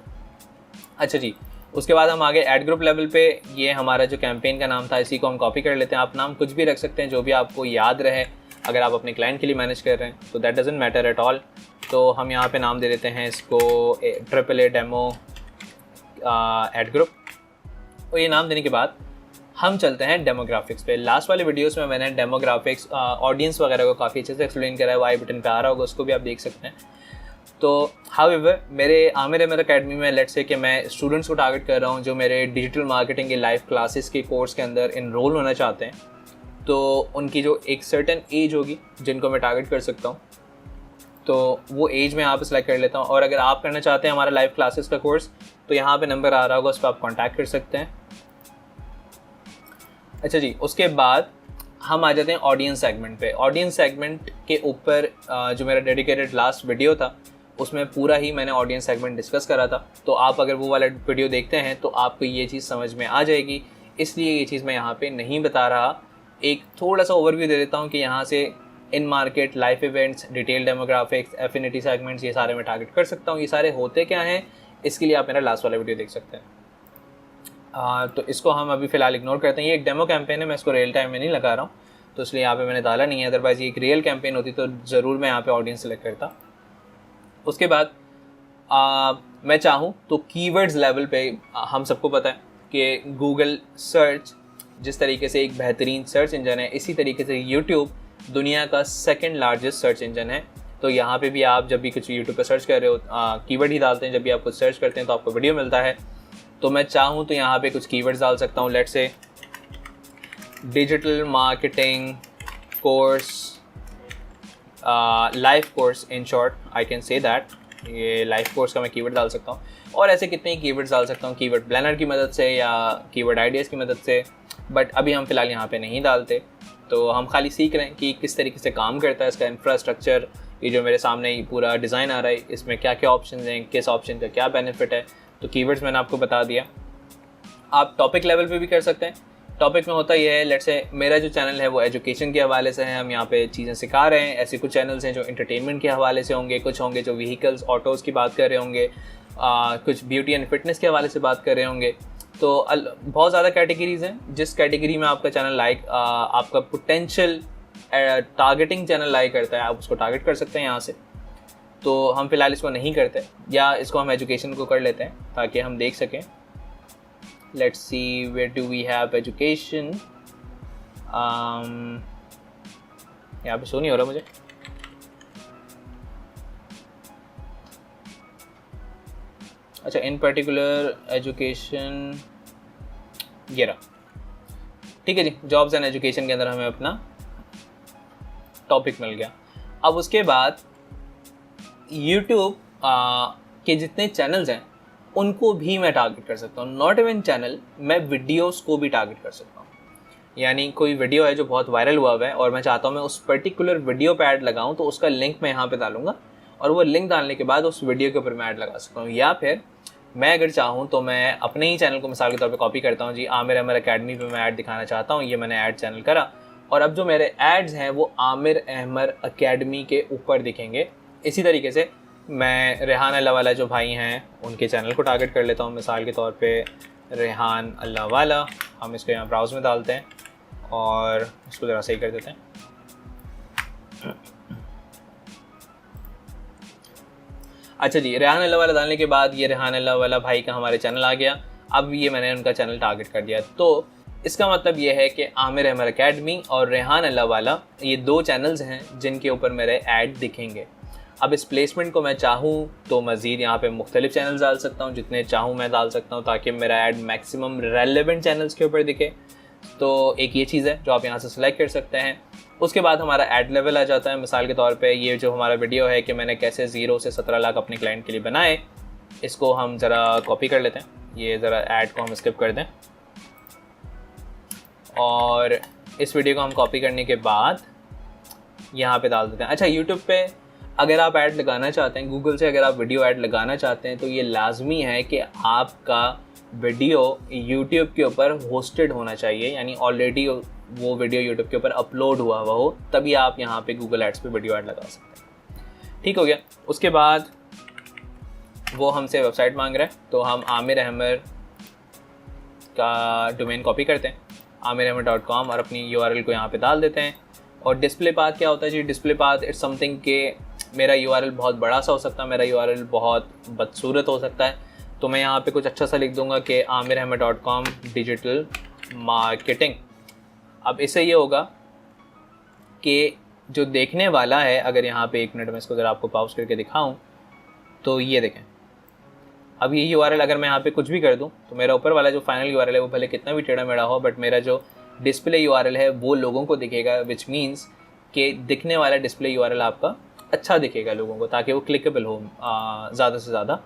अच्छा जी, उसके बाद हम आगे ऐड ग्रुप लेवल पे, ये हमारा जो कैंपेन का नाम था इसी को हम कॉपी कर लेते हैं। आप नाम कुछ भी रख सकते हैं जो भी आपको याद रहे, अगर आप अपने क्लाइंट के लिए मैनेज कर रहे हैं तो that doesn't matter at all. तो हम यहाँ पे नाम दे देते हैं इसको AAA डेमो ऐड ग्रुप। और ये नाम देने के बाद हम चलते हैं डेमोग्राफिक्स पे। लास्ट वाले वीडियोस में मैंने डेमोग्राफिक्स ऑडियंस वगैरह को काफ़ी अच्छे से एक्सप्लेन करा है, वो आई बटन पे आ रहा होगा, उसको भी आप देख सकते हैं। तो हाउएवर मेरे आमिर अहमद अकेडमी में लेट्स से कि मैं स्टूडेंट्स को टारगेट कर रहा हूँ जो मेरे डिजिटल मार्केटिंग के लाइव क्लासेस के कोर्स के अंदर इनरोल होना चाहते हैं। तो उनकी जो एक सर्टेन एज होगी जिनको मैं टारगेट कर सकता हूँ, तो वो एज में यहाँ पे सेलेक्ट कर लेता हूँ। और अगर आप करना चाहते हैं हमारा लाइव क्लासेस का कोर्स तो यहाँ पे नंबर आ रहा होगा, उस पर आप कॉन्टैक्ट कर सकते हैं। अच्छा जी, उसके बाद हम आ जाते हैं ऑडियंस सेगमेंट पे। ऑडियंस सेगमेंट के ऊपर जो मेरा डेडिकेटेड लास्ट वीडियो था उसमें पूरा ही मैंने ऑडियंस सेगमेंट डिस्कस करा था। तो आप अगर वो वाला वीडियो देखते हैं तो आपको ये चीज़ समझ में आ जाएगी, इसलिए ये चीज़ मैं यहाँ पे नहीं बता रहा। एक थोड़ा सा ओवरव्यू दे देता हूँ कि यहाँ से इन market, life events, detail demographics, affinity segments, ये सारे मैं टारगेट कर सकता हूँ। ये सारे होते क्या हैं, इसके लिए आप मेरा लास्ट वाला वीडियो देख सकते हैं। तो इसको हम अभी फ़िलहाल इग्नोर करते हैं। ये एक डेमो कैंपेन है, मैं इसको रियल टाइम में नहीं लगा रहा हूँ, तो इसलिए यहाँ पे मैंने डाला नहीं है। अदरवाइज़ ये एक रियल कैंपेन होती तो ज़रूर मैं यहाँ पे ऑडियंस सेलेक्ट करता। उसके बाद मैं चाहूँ तो कीवर्ड्स लेवल पे हम सबको पता है कि गूगल सर्च जिस तरीके से एक बेहतरीन सर्च इंजन है, इसी तरीके से यूट्यूब दुनिया का सेकंड लार्जेस्ट सर्च इंजन है। तो यहाँ पे भी आप जब भी कुछ यूट्यूब पे सर्च कर रहे हो, कीवर्ड ही डालते हैं, जब भी आप कुछ सर्च करते हैं तो आपको वीडियो मिलता है। तो मैं चाहूँ तो यहाँ पे कुछ कीवर्ड्स डाल सकता हूँ। Let's say digital marketing course, live course, in short I can say that. ये लाइव कोर्स का मैं कीवर्ड डाल सकता हूँ। और ऐसे कितने ही कीवर्ड्स डाल सकता हूँ कीवर्ड प्लानर की मदद से या कीवर्ड आइडियाज़ की मदद से। बट अभी हम फ़िलहाल यहाँ पे नहीं डालते। तो हम खाली सीख रहे हैं कि किस तरीके से काम करता है इसका इंफ्रास्ट्रक्चर। ये जो मेरे सामने ही पूरा डिज़ाइन आ रहा है, इसमें क्या क्या ऑप्शन हैं, किस ऑप्शन का क्या बेनिफिट है। तो कीवर्ड्स मैंने आपको बता दिया। आप टॉपिक लेवल पे भी कर सकते हैं। टॉपिक में होता यह है, लेट्स से मेरा जो चैनल है वो एजुकेशन के हवाले से है, हम यहाँ पे चीज़ें सिखा रहे हैं। ऐसे कुछ चैनल्स हैं जो एंटरटेनमेंट के हवाले से होंगे, कुछ होंगे जो व्हीकल्स ऑटोज़ की बात कर रहे होंगे, कुछ ब्यूटी एंड फिटनेस के हवाले से बात कर रहे होंगे। तो बहुत ज़्यादा कैटेगरीज़ हैं। जिस कैटेगरी में आपका चैनल आपका पोटेंशियल टारगेटिंग चैनल लाइक करता है, आप उसको टारगेट कर सकते हैं यहाँ से। तो हम फिलहाल इसको नहीं करते, या इसको हम एजुकेशन को कर लेते हैं ताकि हम देख सकें। Let's see where do we have education. यहाँ पे शो नहीं हो रहा मुझे। अच्छा, इन पर्टिकुलर एजुकेशन ये रहा। ठीक है जी, जॉब्स एंड एजुकेशन के अंदर हमें अपना टॉपिक मिल गया। अब उसके बाद YouTube के जितने चैनल्स हैं उनको भी मैं टारगेट कर सकता हूँ। नॉट इवन चैनल, मैं वीडियोस को भी टारगेट कर सकता हूँ। यानी कोई वीडियो है जो बहुत वायरल हुआ है और मैं चाहता हूँ मैं उस पर्टिकुलर वीडियो पे ऐड लगाऊँ, तो उसका लिंक मैं यहाँ पे डालूंगा और वो लिंक डालने के बाद उस वीडियो के ऊपर मैं ऐड लगा सकता हूँ। या फिर मैं अगर चाहूँ तो मैं अपने ही चैनल को मिसाल के तौर पे कॉपी करता हूँ जी, आमिर अहमद अकेडमी पे मैं ऐड दिखाना चाहता हूँ, ये मैंने ऐड चैनल करा और अब जो मेरे एड्स हैं वो आमिर अहमद अकेडमी के ऊपर दिखेंगे। इसी तरीके से मैं रेहान अल्लाह वाला जो भाई हैं उनके चैनल को टारगेट कर लेता हूँ। मिसाल के तौर पे रेहान अल्लाह वाला, हम इसको यहाँ ब्राउज़ में डालते हैं और इसको ज़रा सही कर देते हैं। अच्छा जी, रेहान अल्लाह वाला डालने के बाद ये रेहान अल्लाह वाला भाई का हमारे चैनल आ गया। अब ये मैंने उनका चैनल टारगेट कर दिया। तो इसका मतलब ये है कि आमिर अहमद अकेडमी और रेहान अल्लाह वाला ये दो चैनल्स हैं जिनके ऊपर मेरे ऐड दिखेंगे। अब इस प्लेसमेंट को मैं चाहूँ तो मज़ीद यहाँ पे मुख्तलिफ चैनल्स डाल सकता हूँ, जितने चाहूँ मैं डाल सकता हूँ ताकि मेरा ऐड मैक्सिमम रेलेवेंट चैनल्स के ऊपर दिखे। तो एक ये चीज़ है जो आप यहाँ से सिलेक्ट कर सकते हैं। उसके बाद हमारा ऐड लेवल आ जाता है। मिसाल के तौर पे ये जो हमारा वीडियो है कि मैंने कैसे 0 से 17 लाख अपने क्लाइंट के लिए बनाए, इसको हम ज़रा कॉपी कर लेते हैं। ये ज़रा ऐड को हम स्किप कर दें और इस वीडियो को हम कॉपी करने के बाद यहाँ पे डाल देते हैं। अच्छा, यूट्यूब पे अगर आप ऐड लगाना चाहते हैं, गूगल से अगर आप वीडियो ऐड लगाना चाहते हैं, तो ये लाजमी है कि आपका वीडियो यूट्यूब के ऊपर होस्टेड होना चाहिए, यानी ऑलरेडी वो वीडियो यूट्यूब के ऊपर अपलोड हुआ हो, तभी आप यहाँ पे गूगल एड्स पे वीडियो ऐड लगा सकते हैं। ठीक हो गया। उसके बाद वो हमसे वेबसाइट मांग रहा है, तो हम आमिर अहमद का डोमेन कॉपी करते हैं, amirahmad.com, और अपनी URL को यहाँ पे डाल देते हैं। और डिस्प्ले पाथ क्या होता है जी? डिस्प्ले पाथ इट्स समथिंग के मेरा URL बहुत बड़ा सा हो सकता है, मेरा URL बहुत बदसूरत हो सकता है, तो मैं यहाँ पे कुछ अच्छा सा लिख दूंगा कि amirahmad.com डिजिटल मार्केटिंग। अब इससे ये होगा कि जो देखने वाला है, अगर यहाँ पे 1 मिनट में इसको ज़रा आपको पॉज करके दिखाऊं, तो ये देखें, अब ये URL अगर मैं यहाँ पे कुछ भी कर दूं तो मेरा ऊपर वाला जो फाइनल URL है वो भले कितना भी टेढ़ा मेढ़ा हो, बट मेरा जो डिस्प्ले URL है वो लोगों को दिखेगा, विच मीन्स कि दिखने वाला डिस्प्ले URL आपका अच्छा दिखेगा लोगों को, ताकि वो क्लिकेबल हो ज़्यादा से ज़्यादा।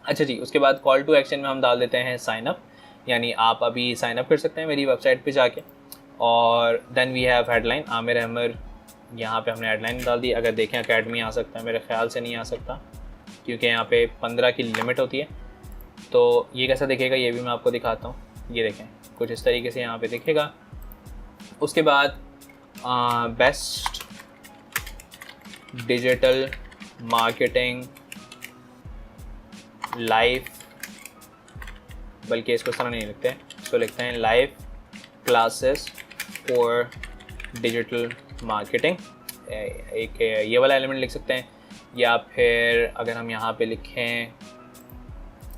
अच्छा जी, उसके बाद कॉल टू एक्शन में हम डाल देते हैं साइन अप, यानी आप अभी साइन अप कर सकते हैं मेरी वेबसाइट पे जाके। और then we have headline Aamir Ahmad, यहाँ पे हमने हेडलाइन डाल दी। अगर देखें अकेडमी आ सकता है, मेरे ख्याल से नहीं आ सकता क्योंकि यहाँ पे 15 की लिमिट होती है। तो ये कैसा दिखेगा ये भी मैं आपको दिखाता हूँ। ये देखें, कुछ इस तरीके से यहाँ पे दिखेगा। उसके बाद बेस्ट डिजिटल मार्केटिंग लाइव, बल्कि इसको इस तरह नहीं लिखते हैं, इसको लिखते हैं live classes for digital marketing. एक ये वाला एलिमेंट लिख सकते हैं, या फिर अगर हम यहाँ पे लिखें,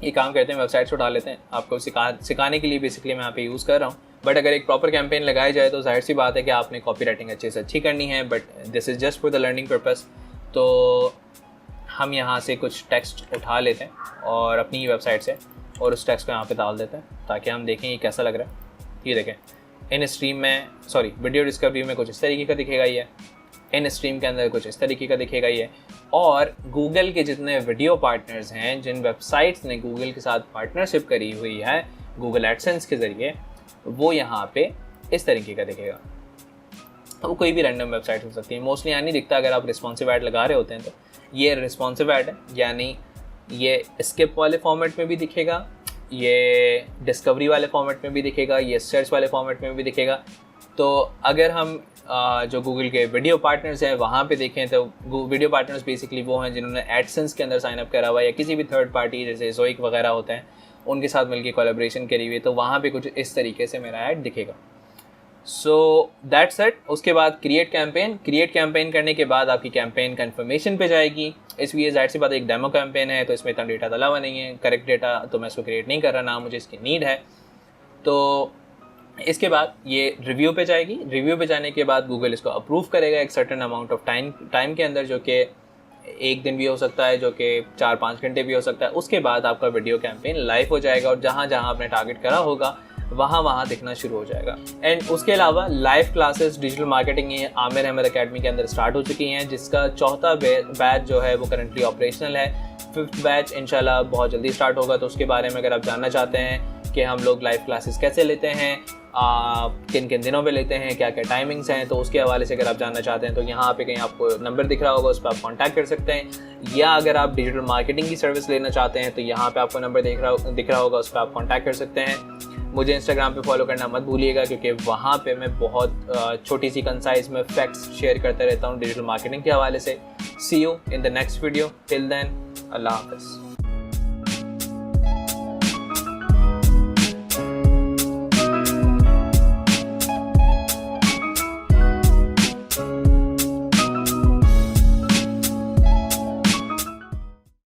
ये काम करते हैं वेबसाइट से उठा लेते हैं, आपको सिखाने के लिए बेसिकली मैं यहाँ पे यूज़ कर रहा हूँ। बट अगर एक प्रॉपर कैंपेन लगाई जाए तो जाहिर सी बात है कि आपने कॉपी राइटिंग अच्छे से अच्छी करनी है, but this is just for the learning purpose. तो हम यहाँ से कुछ टेक्स्ट उठा लेते हैं और अपनी वेबसाइट से, और उस टेक्स्ट को यहाँ पे डाल देते हैं ताकि हम देखें ये कैसा लग रहा है। ये देखें, इन स्ट्रीम में वीडियो डिस्कवरी में कुछ इस तरीके का दिखेगा ये, इन स्ट्रीम के अंदर कुछ इस तरीके का दिखेगा ये। और गूगल के जितने वीडियो पार्टनर्स हैं, जिन वेबसाइट्स ने गूगल के साथ पार्टनरशिप करी हुई है गूगल एडसेंस के ज़रिए, वो यहाँ पे इस तरीके का दिखेगा। वो कोई भी रैंडम वेबसाइट हो सकती है, मोस्टली यहाँ नहीं दिखता। अगर आप रिस्पॉन्सिव ऐड लगा रहे होते हैं तो ये रिस्पॉन्सिव ऐड है, यानी ये स्किप वाले फॉर्मेट में भी दिखेगा, ये डिस्कवरी वाले फॉर्मेट में भी दिखेगा, ये सर्च वाले फॉर्मेट में भी दिखेगा। तो अगर हम जो गूगल के वीडियो पार्टनर्स हैं वहाँ पे देखें तो वीडियो पार्टनर्स बेसिकली वो हैं जिन्होंने एडसेंस के अंदर साइन अप करा हुआ है या किसी भी थर्ड पार्टी जैसे ज़ोइक वगैरह होते हैं उनके साथ मिलकर कोलैबोरेशन करी हुई है, तो वहाँ पे कुछ इस तरीके से मेरा ऐड दिखेगा। So that's it. उसके बाद क्रिएट कैंपेन करने के बाद आपकी कैंपेन कन्फर्मेशन पे जाएगी। इसलिए जाहिर सी बात एक डेमो कैंपेन है तो इसमें इतना डेटा डाला हुआ नहीं है, करेक्ट डेटा, तो मैं इसको क्रिएट नहीं कर रहा, ना मुझे इसकी नीड है। तो इसके बाद ये रिव्यू पे जाएगी। रिव्यू पे जाने के बाद गूगल इसको अप्रूव करेगा एक सर्टेन अमाउंट ऑफ टाइम के अंदर, जो कि 1 दिन भी हो सकता है, जो कि 4-5 घंटे भी हो सकता है। उसके बाद आपका वीडियो कैंपेन लाइव हो जाएगा और जहाँ जहाँ आपने टारगेट करा होगा वहाँ दिखना शुरू हो जाएगा। एंड उसके अलावा live classes digital marketing Aamir Ahmad academy के अंदर स्टार्ट हो चुकी हैं, जिसका चौथा बैच जो है वो करंटली ऑपरेशनल है। 5th बैच इंशाल्लाह बहुत जल्दी स्टार्ट होगा। तो उसके बारे में अगर आप जानना चाहते हैं कि हम लोग लाइव क्लासेस कैसे लेते हैं, किन किन दिनों पे लेते हैं, क्या क्या टाइमिंग्स हैं, तो उसके हवाले से अगर आप जानना चाहते हैं तो यहाँ पे कहीं आपको नंबर दिख रहा होगा, उस पर आप कांटेक्ट कर सकते हैं। या अगर आप डिजिटल मार्केटिंग की सर्विस लेना चाहते हैं तो यहाँ पे आपको नंबर दिख रहा होगा, उस पर आप कांटेक्ट कर सकते हैं। मुझे इंस्टाग्राम पे फॉलो करना मत भूलिएगा, क्योंकि वहाँ पे मैं बहुत छोटी सी कंसाइज में फैक्ट्स शेयर करता रहता हूँ डिजिटल मार्केटिंग के हवाले से। See you in the next video, till then अल्लाह हाफ़िज़।